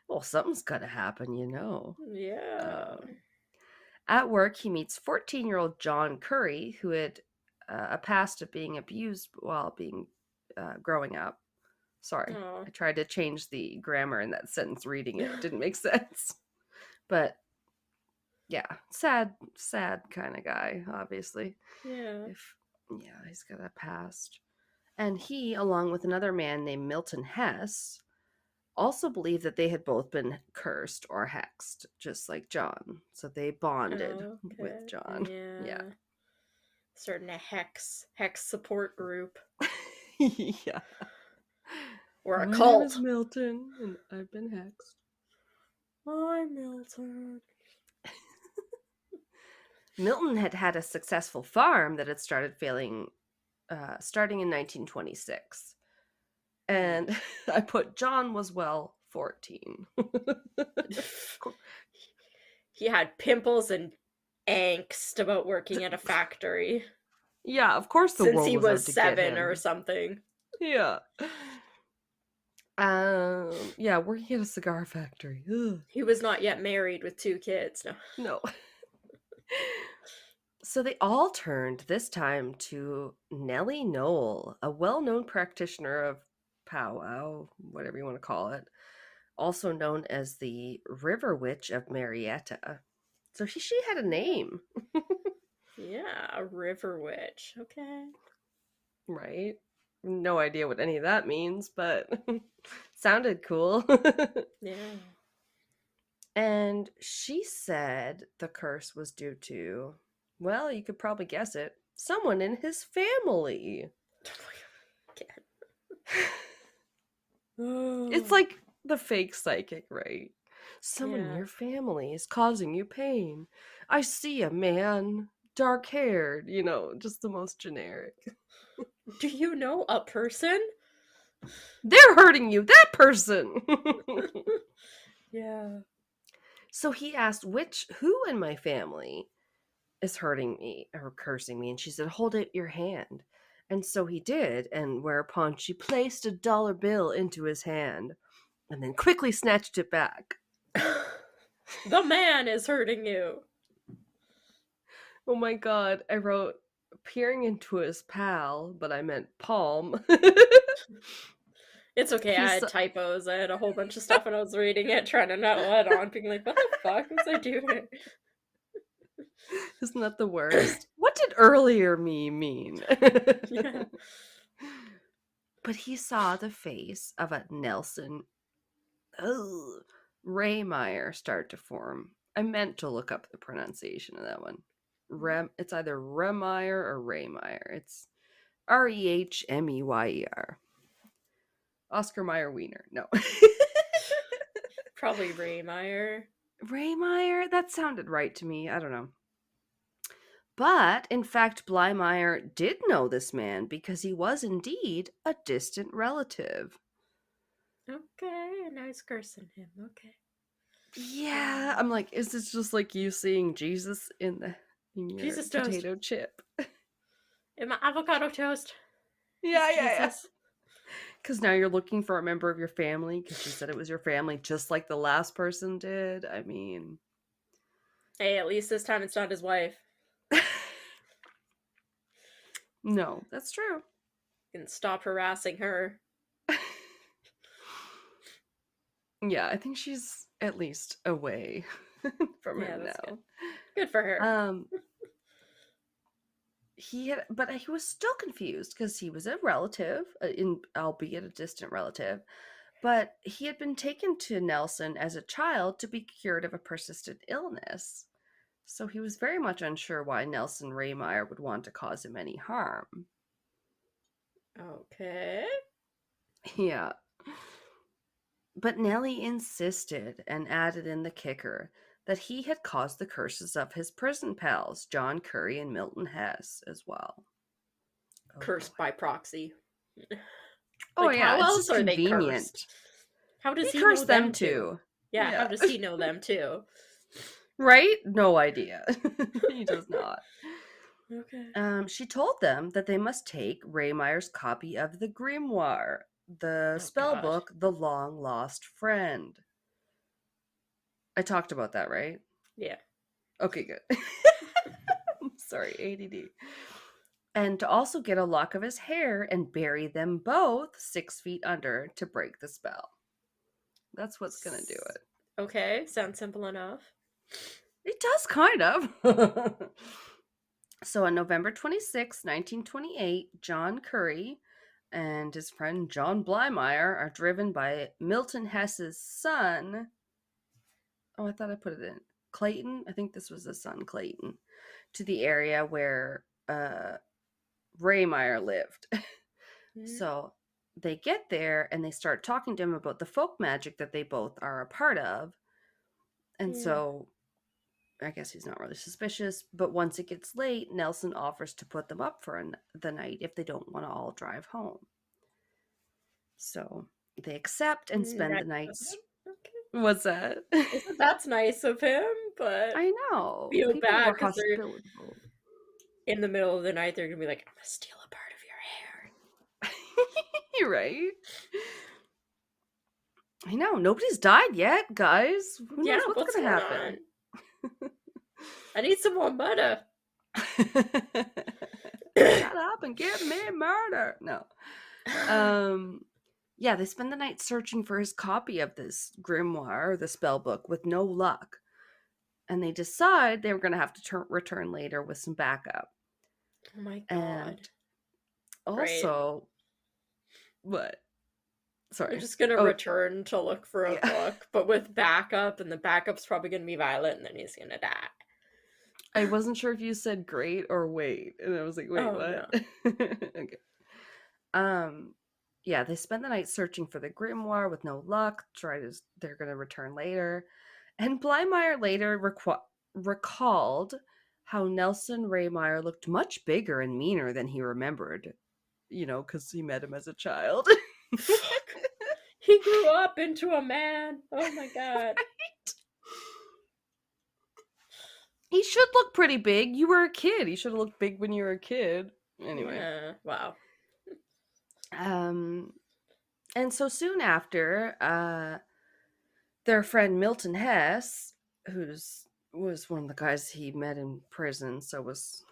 Well, something's got to happen, you know. Yeah. At work, he meets 14-year-old John Curry, who had a past of being abused while being growing up. Sorry, Oh. I tried to change the grammar in that sentence reading it. It didn't make sense. But yeah, sad kind of guy, obviously. Yeah. Yeah, he's got a past. And he, along with another man named Milton Hess, also believed that they had both been cursed or hexed, just like John. So they bonded with Okay. John. Yeah. Yeah. Starting a hex support group Yeah. or a My name is cult. Milton, and I've been hexed. I'm Milton. Milton had had a successful farm that had started failing starting in 1926. And I put John was, well, 14. He had pimples and angst about working at a factory Yeah, of course the since world he was was out to get 7 or him. something. Yeah. Yeah, working at a cigar factory. Ugh. He was not yet married with 2 kids. No. No. So they all turned this time to Nellie Knoll, a well-known practitioner of powwow, whatever you want to call it, also known as the River Witch of Marietta. So she had a name, Yeah, a river witch. Okay. right? No idea what any of that means, but sounded cool. Yeah. And she said the curse was due to, well, you could probably guess it, someone in his family. It's Oh, like the fake psychic, right? Someone in yeah. your family is causing you pain. I see a man, dark haired, just the most generic. Do you know a person? They're hurting you, that person! Yeah. So he asked, who in my family is hurting me or cursing me? And she said, hold it your hand. And so he did, and whereupon she placed a dollar bill into his hand and then quickly snatched it back. The man is hurting you. Oh my god, I wrote peering into his pal, but I meant palm. It's okay, I He's had typos. I had a whole bunch of stuff when I was reading it, trying to not let on, being like, what the fuck was I doing? Isn't that the worst? What did earlier me mean? Yeah. But he saw the face of a Nelson Rehmeyer start to form. I meant to look up the pronunciation of that one. It's either Rehmeyer or Rehmeyer. It's Rehmeyer. Oscar Mayer Wiener. No. Probably Rehmeyer. Rehmeyer? That sounded right to me. I don't know. But, in fact, Blymeyer did know this man because he was indeed a distant relative. Okay, and now he's cursing him. Okay. Yeah, I'm like, is this just like you seeing Jesus in your Jesus toast. potato chip? In my avocado toast. Yeah, It's yeah, yeah. Jesus. Because now you're looking for a member of your family because you said it was your family, just like the last person did. I mean, Hey, at least this time it's not his wife. no, that's true. You can stop harassing her. Yeah, I think she's at least away from Yeah, him that's good. now. Good for her. But he was still confused because he was a relative, albeit a distant relative. But he had been taken to Nelson as a child to be cured of a persistent illness. So he was very much unsure why Nelson Rehmeyer would want to cause him any harm. Okay. Yeah. But Nellie insisted and added in the kicker that he had caused the curses of his prison pals, John Curry and Milton Hess, as well. Oh boy. Cursed by proxy. Oh Like, yeah, how it's else just are they cursed? convenient. How He does he know cursed them them too? too. Yeah, how Yeah. does he know them too? Right? No idea. He does not. Okay. She told them that they must take Raymeyer's copy of the grimoire, the Oh, spell God. book, The Long Lost Friend. I talked about that, right? Yeah. Okay, good. Sorry, ADD. And to also get a lock of his hair and bury them both 6 feet under to break the spell. That's what's gonna do it. Okay, sounds simple enough. It does kind of. So on November 26, 1928, John Curry and his friend John Blymeyer are driven by Milton Hess's son. Oh, I thought I put it in. Clayton. I think this was the son, Clayton, to the area where Rehmeyer lived. Mm, So they get there and they start talking to him about the folk magic that they both are a part of. And yeah. so I guess he's not really suspicious, but once it gets late, Nelson offers to put them up for the night if they don't want to all drive home. So they accept and spend Nice the of him. nights. Okay. What's that? I said that's nice of him, but I know. feel People bad were because they're hospitable. in the middle of the night. They're gonna be like, "I'm gonna steal a part of your You're right. I know. Nobody's died yet, guys. Who hair." knows Yeah, what's what's going to going happen? on? I need some more butter. Shut up and give me murder. No. Yeah, they spend the night searching for his copy of this grimoire, the spell book, with no luck. And they decide they were going to have to return later with some backup. Oh my And God. Great. also, what? They're Sorry. just gonna Oh, return to look for a yeah. book, but with backup, and the backup's probably gonna be violent, and then he's gonna die. I wasn't sure if you said great or wait, and I was like, wait, Oh what? no. Okay. Um, yeah, they spend the night searching for the grimoire with no luck. They're gonna return later, and Blymeyer later recalled how Nelson Rehmeyer looked much bigger and meaner than he remembered. You know, because he met him as a child. Fuck. He grew up into a man. Oh my god. He should look pretty big. You were a kid. He should have looked big when you were a kid. Anyway. Yeah. Wow. Um, and so soon after, their friend Milton Hess, who's was one of the guys he met in prison, so was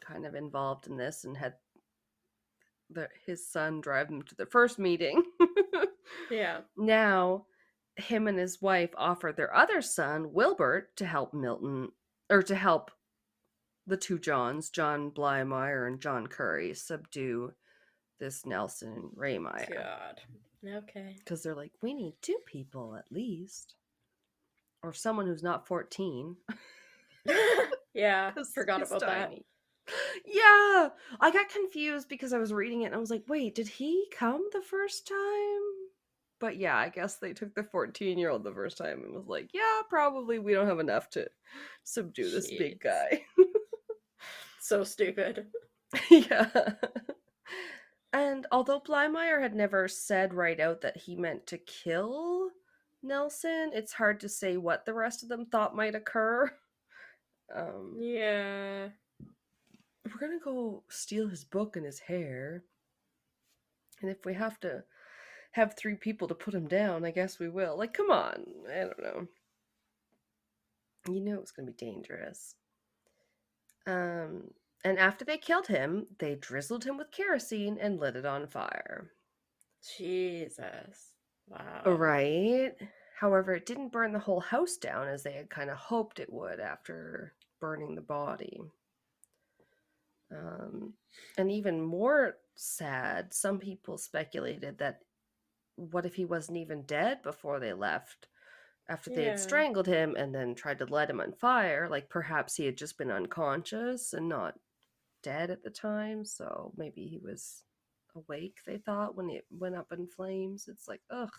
kind of involved in this and had his son drive them to the first meeting. Yeah. Now, him and his wife offered their other son, Wilbert, to help Milton, or to help the two Johns, John Blymeyer and John Curry, subdue this Nelson Rehmeyer. God. Okay. Because they're like, we need two people at least. Or someone who's not 14. Yeah. Because Forgot he's about that. tiny. Yeah. I got confused because I was reading it and I was like, wait, did he come the first time? But yeah, I guess they took the 14-year-old the first time and was like, yeah, probably we don't have enough to subdue this big Jeez. guy. So stupid. Yeah. And although Blymeyer had never said right out that he meant to kill Nelson, it's hard to say what the rest of them thought might occur. Um, Yeah. we're gonna go steal his book and his hair. And if we have to have three people to put him down, I guess we will. Like, come on. I don't know. You know it's gonna be dangerous. Um, and after they killed him, they drizzled him with kerosene and lit it on fire. Jesus. Wow. Right. However, it didn't burn the whole house down as they had kind of hoped it would after burning the body. And even more sad, some people speculated that what if he wasn't even dead before they left, after they had Yeah. strangled him and then tried to light him on fire? Like perhaps he had just been unconscious and not dead at the time, so maybe he was awake, they thought, when it went up in flames. It's like, ugh,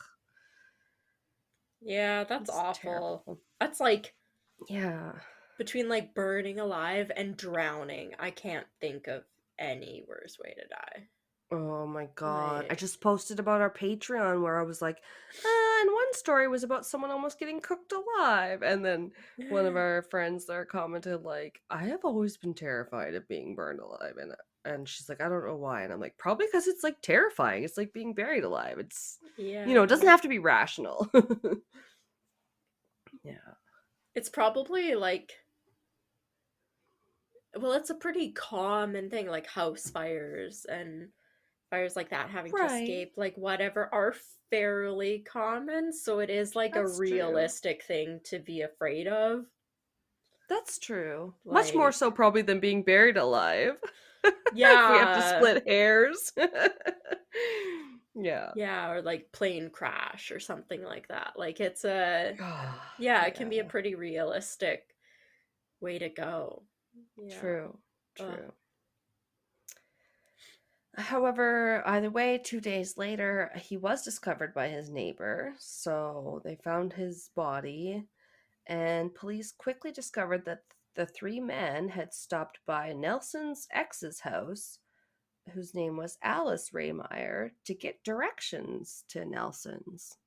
Yeah, that's it's awful. terrible. That's like Yeah. between like burning alive and drowning. I can't think of any worse way to die. Oh my god. I Like, just posted about our Patreon where I was like, and one story was about someone almost getting cooked alive. And then one of our friends there commented, like, I have always been terrified of being burned alive. And she's like, I don't know why. And I'm like, probably because it's like terrifying. It's like being buried alive. It's, it doesn't yeah. have to be rational. Yeah. It's probably like, well, it's a pretty common thing, like house fires and fires like that having to Right. escape, like whatever, are fairly common. So it is like a That's true. realistic thing to be afraid of. That's true. Much more Like, so probably than being buried alive. If we have to yeah, split hairs. Yeah. yeah, or like plane crash or something like that. Like, it's a, yeah, it can be a Yeah. pretty realistic way to go. Yeah. True. Ugh. True. However, either way, 2 days later, he was discovered by his neighbor. So they found his body, and police quickly discovered that the three men had stopped by Nelson's ex's house, whose name was Alice Rehmeyer, to get directions to Nelson's.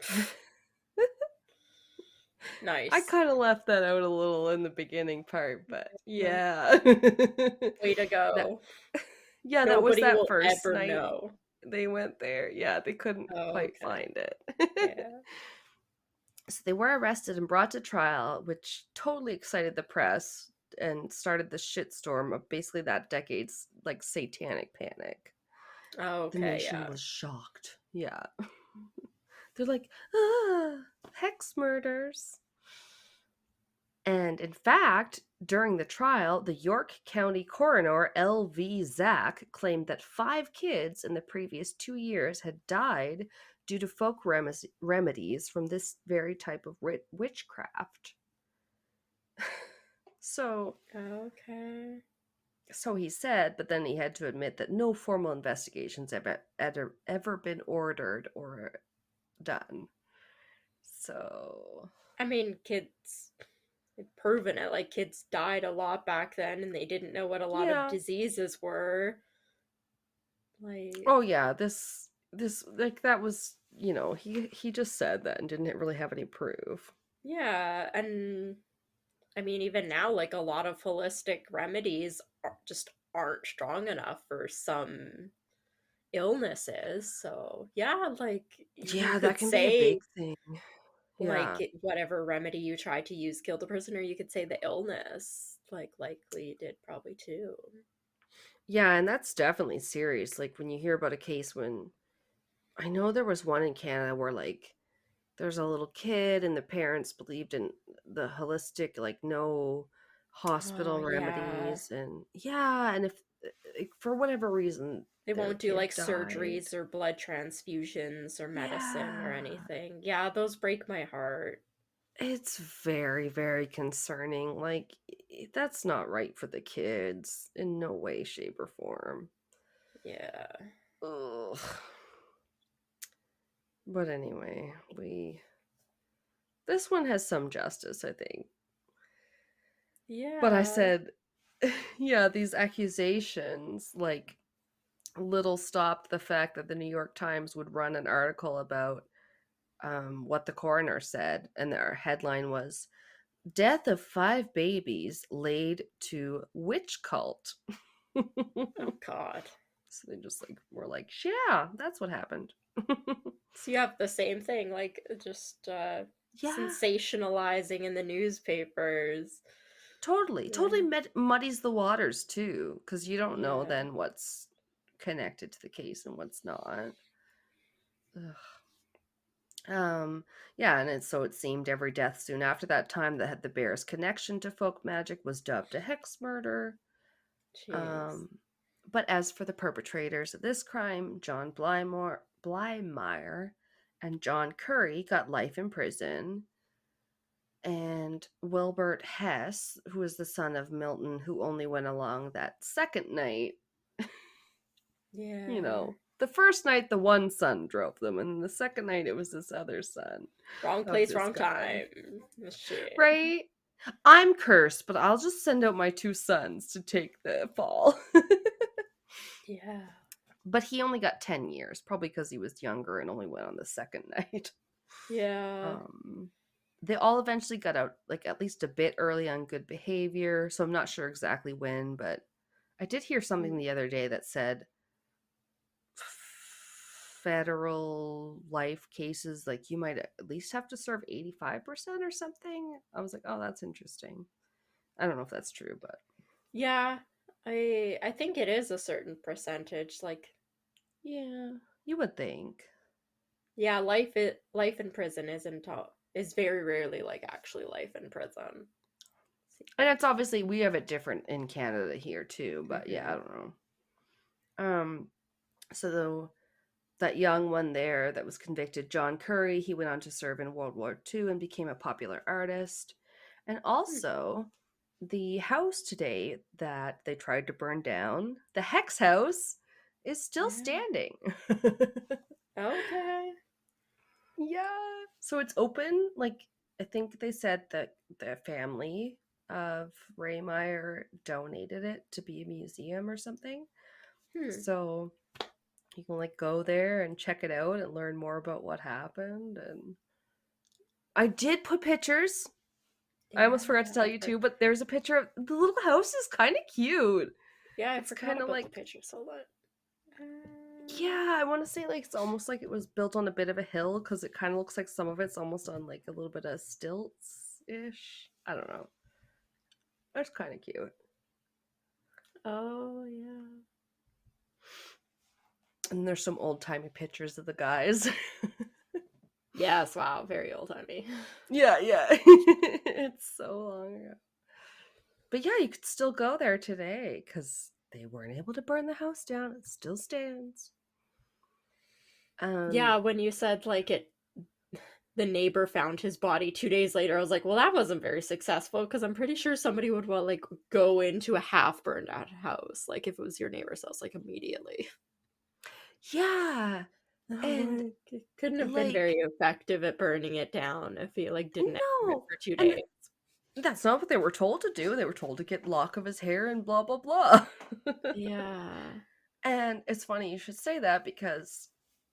I Nice. kind of left that out a little in the beginning part, but Uh, yeah. Way to that go. yeah, that was Nobody that will first ever night know. they went there. Yeah, they couldn't Oh, quite okay. find it. Yeah. So they were arrested and brought to trial, which totally excited the press and started the shitstorm of basically that decade's like satanic panic. Oh, The okay, nation yeah. was shocked. Yeah. They're like, hex murders. And in fact, during the trial, the York County coroner L.V. Zack claimed that 5 kids in the previous 2 years had died due to folk remedies from this very type of witchcraft. So, Okay. so he said, but then he had to admit that no formal investigations ever been ordered or done. So, I mean, kids, they've proven it. Like, kids died a lot back then and they didn't know what a lot of yeah. diseases were. Like, Oh yeah, this like that was, he just said that and didn't really have any proof. yeah. And I mean, even now, like, a lot of holistic remedies just aren't strong enough for some illnesses. So, yeah, like, you Yeah, that could can be a say, big thing. like, Yeah. whatever remedy you tried to use killed the person, or you could say the illness, like, likely did probably too. Yeah, and that's definitely serious. Like when you hear about a case when I know there was one in Canada where like there's a little kid and the parents believed in the holistic, like no Oh, hospital yeah. remedies, and yeah, and if like, for whatever reason They their won't do kid like died. surgeries or blood transfusions or medicine or Yeah. anything. Yeah, those break my heart. It's very, very concerning. Like, that's not right for the kids in no way, shape, or form. Yeah. Ugh. But anyway, this one has some justice, I think. But I Yeah. said, yeah, these accusations, like, little stopped the fact that the New York Times would run an article about what the coroner said, and their headline was "Death of 5 babies laid to witch cult." Oh God. So they just like were like, yeah, that's what happened. So you have the same thing, like just Yeah, sensationalizing in the newspapers. totally Yeah. muddies the waters too, because you don't know Yeah. then what's connected to the case and what's not. Ugh. Yeah, and it seemed every death soon after that time that had the bear's connection to folk magic was dubbed a hex murder. Jeez. Um, but as for the perpetrators of this crime, John Blymeyer and John Curry got life in prison, and Wilbert Hess, who was the son of Milton, who only went along that second night, Yeah. the first night the one son drove them, and the second night it was this other son Wrong of place, this wrong guy. time. Shit. Right? I'm cursed, but I'll just send out my 2 sons to take the fall. Yeah. But he only got 10 years, probably because he was younger and only went on the second night. Yeah. Um, they all eventually got out, like at least a bit early on good behavior. So I'm not sure exactly when, but I did hear something the other day that said federal life cases, like you might at least have to serve 85% or something. I was like, oh, that's interesting. I don't know if that's true, but Yeah. I think it is a certain percentage. Like, yeah, you would think. yeah, life in prison is very rarely like actually life in prison. And it's obviously we have it different in Canada here too, but yeah, I Mm-hmm. don't know. So that young one there that was convicted, John Curry, he went on to serve in World War II and became a popular artist. And also, the house today that they tried to burn down, the Hex House, is still Yeah. standing. Okay. Yeah. So it's open. Like, I think they said that the family of Rehmeyer donated it to be a museum or something. Hmm. So you can like go there and check it out and learn more about what happened. And I did put pictures. I almost forgot to Yeah. tell you too, but there's a picture of the little house is kind of cute. Yeah, I It's forgot kind of about the like, pictures. Hold on. yeah, I want to say like it's almost like it was built on a bit of a hill because it kind of looks like some of it's almost on like a little bit of stilts ish. I don't know. It's kind of cute. Oh yeah. And there's some old timey pictures of the guys. Yes, wow, very old-timey. Yeah, yeah. It's so long ago. But yeah, you could still go there today because they weren't able to burn the house down. It still stands. Yeah, when you said, like, the neighbor found his body 2 days later, I was like, "Well, that wasn't very successful," because 'cause I'm pretty sure somebody would want, like, go into a half burned out house, like, if it was your neighbor's house, like, immediately. Yeah, I'm and like, it couldn't have been very like effective at burning it down if he, like, didn't answer it no, for 2 and days. that's not what they were told to do. They were told to get lock of his hair and blah blah blah. Yeah. And it's funny you should say that because,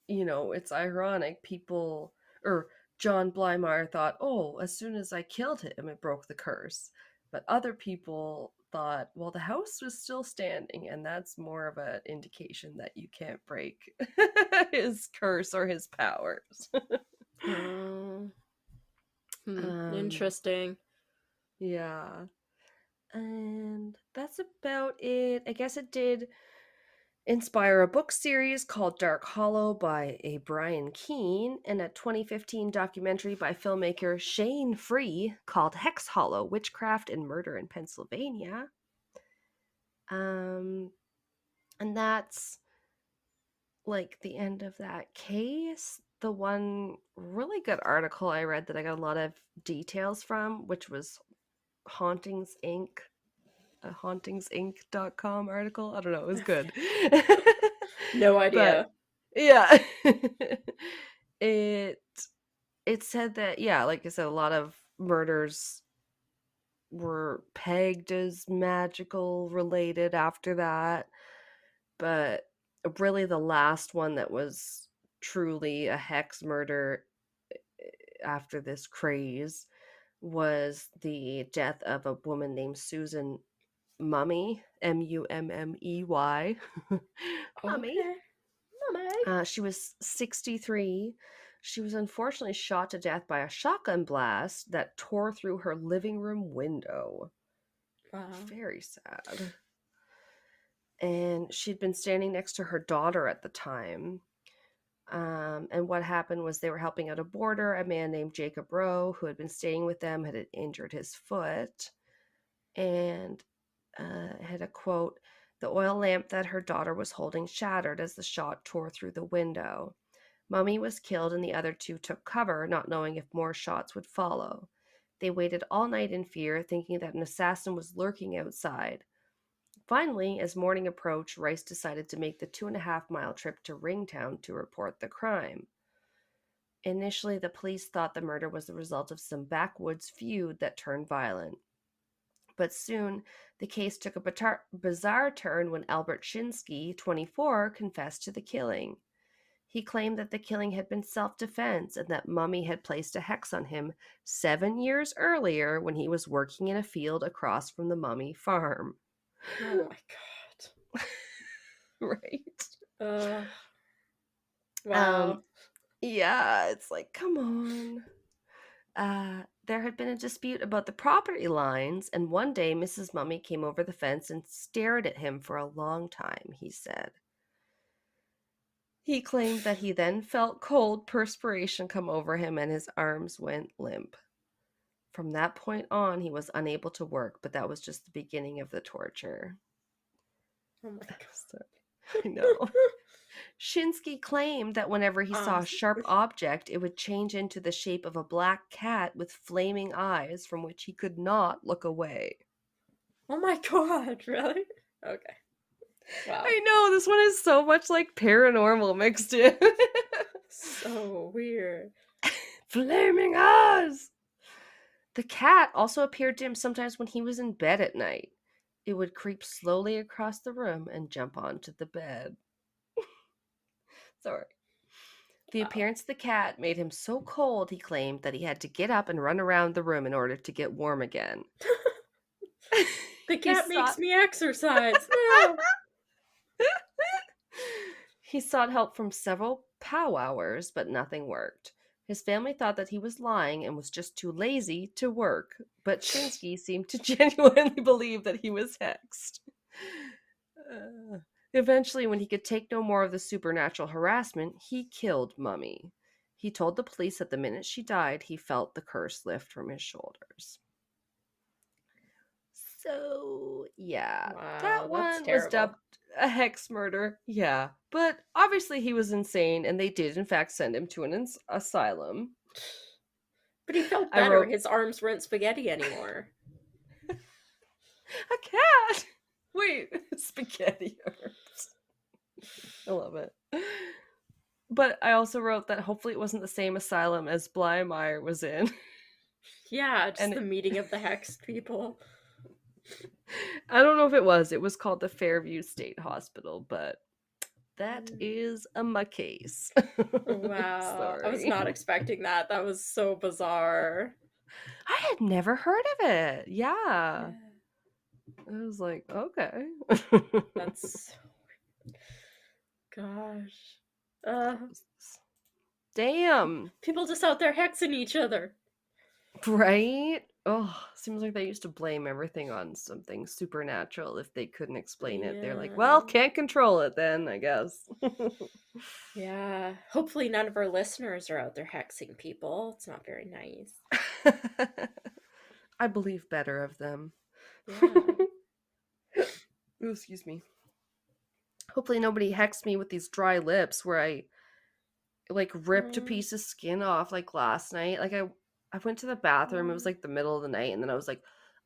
it's ironic. People, or John Blymeyer thought, oh, as soon as I killed him, it broke the curse. But other people thought, well, the house was still standing, and that's more of an indication that you can't break his curse or his powers. Oh. um, Interesting. yeah. And that's about it. I guess it did inspire a book series called Dark Hollow by a Brian Keene and a 2015 documentary by filmmaker Shane Free called Hex Hollow: Witchcraft and Murder in Pennsylvania. Um and that's like the end of that case. The one really good article I read that I got a lot of details from, which was Hauntings Inc., a hauntingsinc.com article. I don't know, it was good. No But idea. yeah. it it said that, yeah, like I said, a lot of murders were pegged as magical related after that, but really the last one that was truly a hex murder after this craze was the death of a woman named Susan Mummy, Mummey. Mummy. Okay. Mama. She was 63. She was unfortunately shot to death by a shotgun blast that tore through her living room window. Wow. Very sad. And she'd been standing next to her daughter at the time. And what happened was they were helping out a boarder, a man named Jacob Rowe, who had been staying with them, had injured his foot. And had a quote: "The oil lamp that her daughter was holding shattered as the shot tore through the window. Mummy was killed and the other two took cover, not knowing if more shots would follow. They waited all night in fear, thinking that an assassin was lurking outside. Finally, as morning approached, Rice decided to make the 2.5 mile trip to Ringtown to report the crime. Initially, the police thought the murder was the result of some backwoods feud that turned violent. But soon, the case took a bizarre turn when Albert Shinsky, 24, confessed to the killing. He claimed that the killing had been self-defense and that Mummy had placed a hex on him 7 years earlier when he was working in a field across from the Mummy farm." Oh my god. Right? Wow. Yeah, it's like, come on. There had been a dispute about the property lines, and one day Mrs. Mummy came over the fence and stared at him for a long time, he said. He claimed that he then felt cold perspiration come over him and his arms went limp. From that point on, he was unable to work, but that was just the beginning of the torture. Oh my So, god. I know. Shinsky claimed that whenever he saw a sharp object, it would change into the shape of a black cat with flaming eyes from which he could not look away. Oh my god, really? Okay. Wow. I know, this one is so much like paranormal mixed in. So weird. Flaming eyes! The cat also appeared to him sometimes when he was in bed at night. It would creep slowly across the room and jump onto the bed. Sorry. The Wow. appearance of the cat made him so cold, he claimed, that he had to get up and run around the room in order to get warm again. The He cat makes sought me exercise. No. he sought help from several powwowers, but nothing worked. His family thought that he was lying and was just too lazy to work, but Shinsky seemed to genuinely believe that he was hexed. Eventually, when he could take no more of the supernatural harassment, he killed Mummy. He told the police that the minute she died, he felt the curse lift from his shoulders. So, yeah, that Wow, that's one was terrible. dubbed a hex murder. Yeah, but obviously he was insane, and they did, in fact, send him to an asylum. But he felt I better. wrote, His arms weren't spaghetti anymore. a cat! Wait, spaghetti herbs. I love it. But I also wrote that hopefully it wasn't the same asylum as Blymeyer was in. Yeah, just And the meeting of the hexed people. I don't know if it was. It was called the Fairview State Hospital, but that is my case. Wow, I was Sorry. not expecting that. That was so bizarre. I had never heard of it. Yeah, Yeah. I was like, okay. that's gosh. Damn. People just out there hexing each other. Right? Oh, seems like they used to blame everything on something supernatural if they couldn't explain it. They're like, well, Yeah. can't control it then, I guess. Yeah. Hopefully none of our listeners are out there hexing people. It's not very nice. I believe better of them. Yeah. Ooh, excuse me. Hopefully nobody hexed me with these dry lips where I like ripped a piece of skin off like last night. Like I went to the bathroom. It was like the middle of the night, and then I was like,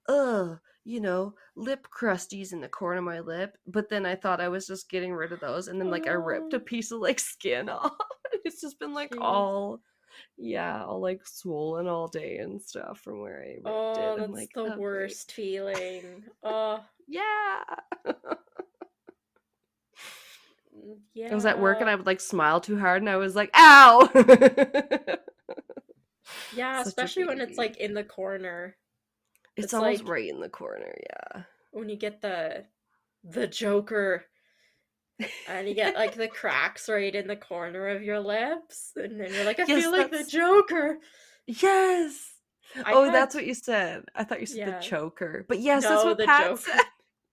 ugh, lip crusties in the corner of my lip. But then I thought I was just getting rid of those, and then like I ripped a piece of like skin off. It's just been like Jeez. all like swollen all day and stuff from where I ripped it. Oh, I'm that's like, the oh great. worst feeling. Oh, Yeah. I was at work and yeah. I would like smile too hard and I was like, ow. Yeah, Such a especially when it's baby. like in the corner. It's It's almost like right in the corner, yeah. when you get the Joker and you get like the cracks right in the corner of your lips and then you're like, I Yes, feel like the that's Joker. yes. I Oh, had that's what you said. I thought you said the yeah. choker. But yes, that's No, what the Pat said. Joker.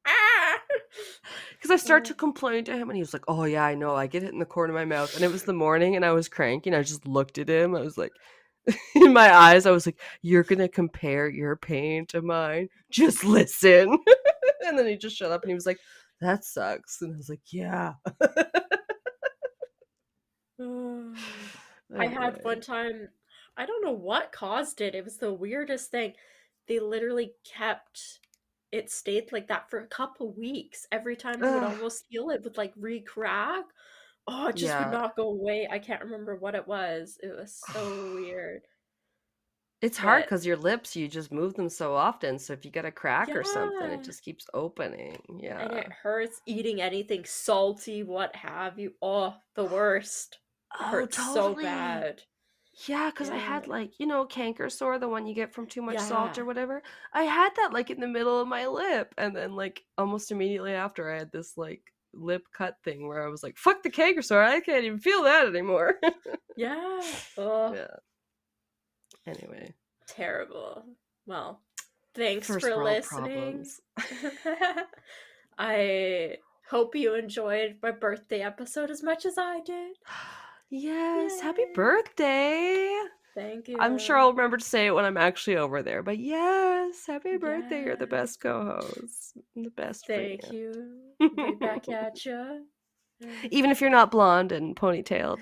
Ah! Because I started to complain to him and he was like, oh yeah, I know. I get it in the corner of my mouth. And it was the morning and I was cranky and I just looked at him. I was like, in my eyes, I was like, you're going to compare your pain to mine. Just listen. And then he just shut up and he was like, that sucks. And I was like, yeah. I had Anyway. one time, I don't know what caused it. It was the weirdest thing. They literally kept it stayed like that for a couple weeks. Every time I would Ugh, almost feel it would like re-crack. Oh, it just would yeah. not go away. I can't remember what it was. It was so weird. It's hard But because your lips, you just move them so often. So if you get a crack or something, it yeah, just keeps opening. and Yeah. it hurts eating anything salty, what have you. Oh, the worst. It Oh, hurts so totally. bad. Yeah, because I Yeah. had like, canker sore, the one you get from too much salt Yeah. or whatever. I had that like in the middle of my lip. And then like almost immediately after I had this like lip cut thing where I was like, fuck the canker sore. I can't even feel that anymore. Yeah. Oh, Yeah. Anyway, terrible. Well, thanks first for world listening. problems. I hope you enjoyed my birthday episode as much as I did. Yes, happy Yay. birthday. Thank I'm sure you. I'll remember to say it when I'm actually over there. But yes, happy birthday. You're the Yes. best co-host. The best Thank fan. you. Right back at you. Even if you're not blonde and ponytailed.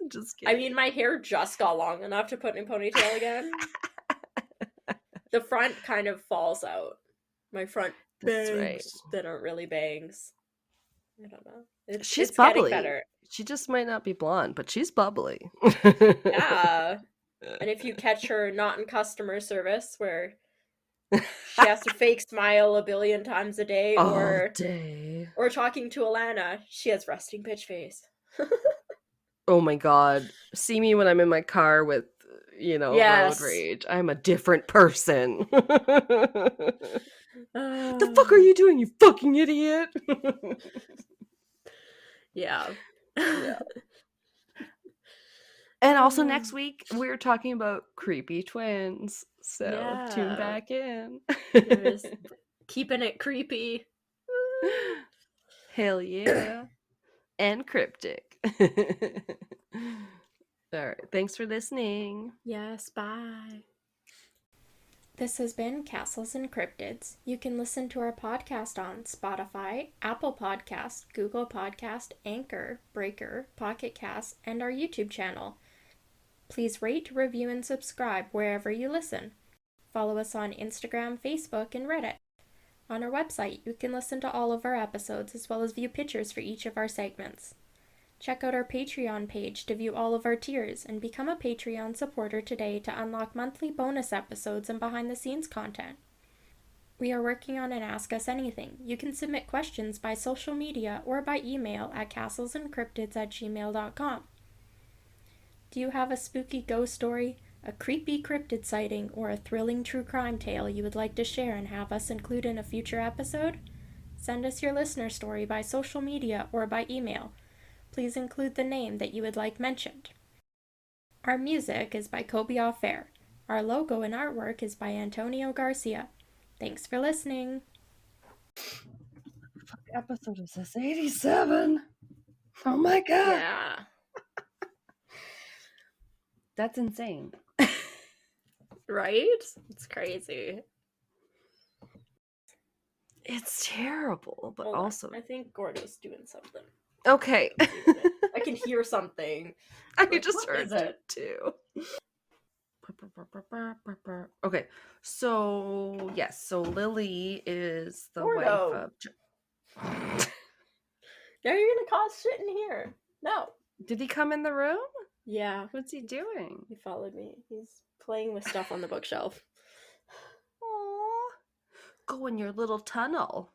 Just I kidding. mean, my hair just got long enough to put in a ponytail again. The front kind of falls out. My front That's right. bangs that aren't really bangs. I don't know. It's She's it's getting bubbly. better. She just might not be blonde, but she's bubbly. Yeah. And if you catch her not in customer service where she has to fake smile a billion times a day All or day. talking to Alanna, she has resting bitch face. Oh my god. See me when I'm in my car with, road Yes. rage. I'm a different person. The fuck are Uh, you doing, you fucking idiot? yeah. Yeah. And also next week we're talking about creepy twins. So tune Yeah. back in. There's keeping it creepy. Hell yeah. And cryptic. All right. Thanks for listening. Yes, bye. This has been Castles and Cryptids. You can listen to our podcast on Spotify, Apple Podcast, Google Podcast, Anchor, Breaker, Pocket Cast, and our YouTube channel. Please rate, review, and subscribe wherever you listen. Follow us on Instagram, Facebook, and Reddit. On our website, you can listen to all of our episodes as well as view pictures for each of our segments. Check out our Patreon page to view all of our tiers and become a Patreon supporter today to unlock monthly bonus episodes and behind-the-scenes content. We are working on an Ask Us Anything. You can submit questions by social media or by email at castlesandcryptids@gmail.com. Do you have a spooky ghost story, a creepy cryptid sighting, or a thrilling true crime tale you would like to share and have us include in a future episode? Send us your listener story by social media or by email. Please include the name that you would like mentioned. Our music is by Kobe Fair. Our logo and artwork is by Antonio Garcia. Thanks for listening. What episode is this? 87. Oh my god. Yeah. That's insane. Right? It's crazy. It's terrible, but Hold on. also I think Gordo's doing something. okay. I can hear something. I Like, just what heard is it? too. Okay, so yes, so Lily is the wife Gordo. of. Now you're gonna cause shit in here. No. Did he come in the room? Yeah. What's he doing? He followed me. He's playing with stuff on the bookshelf. Aww. Go in your little tunnel.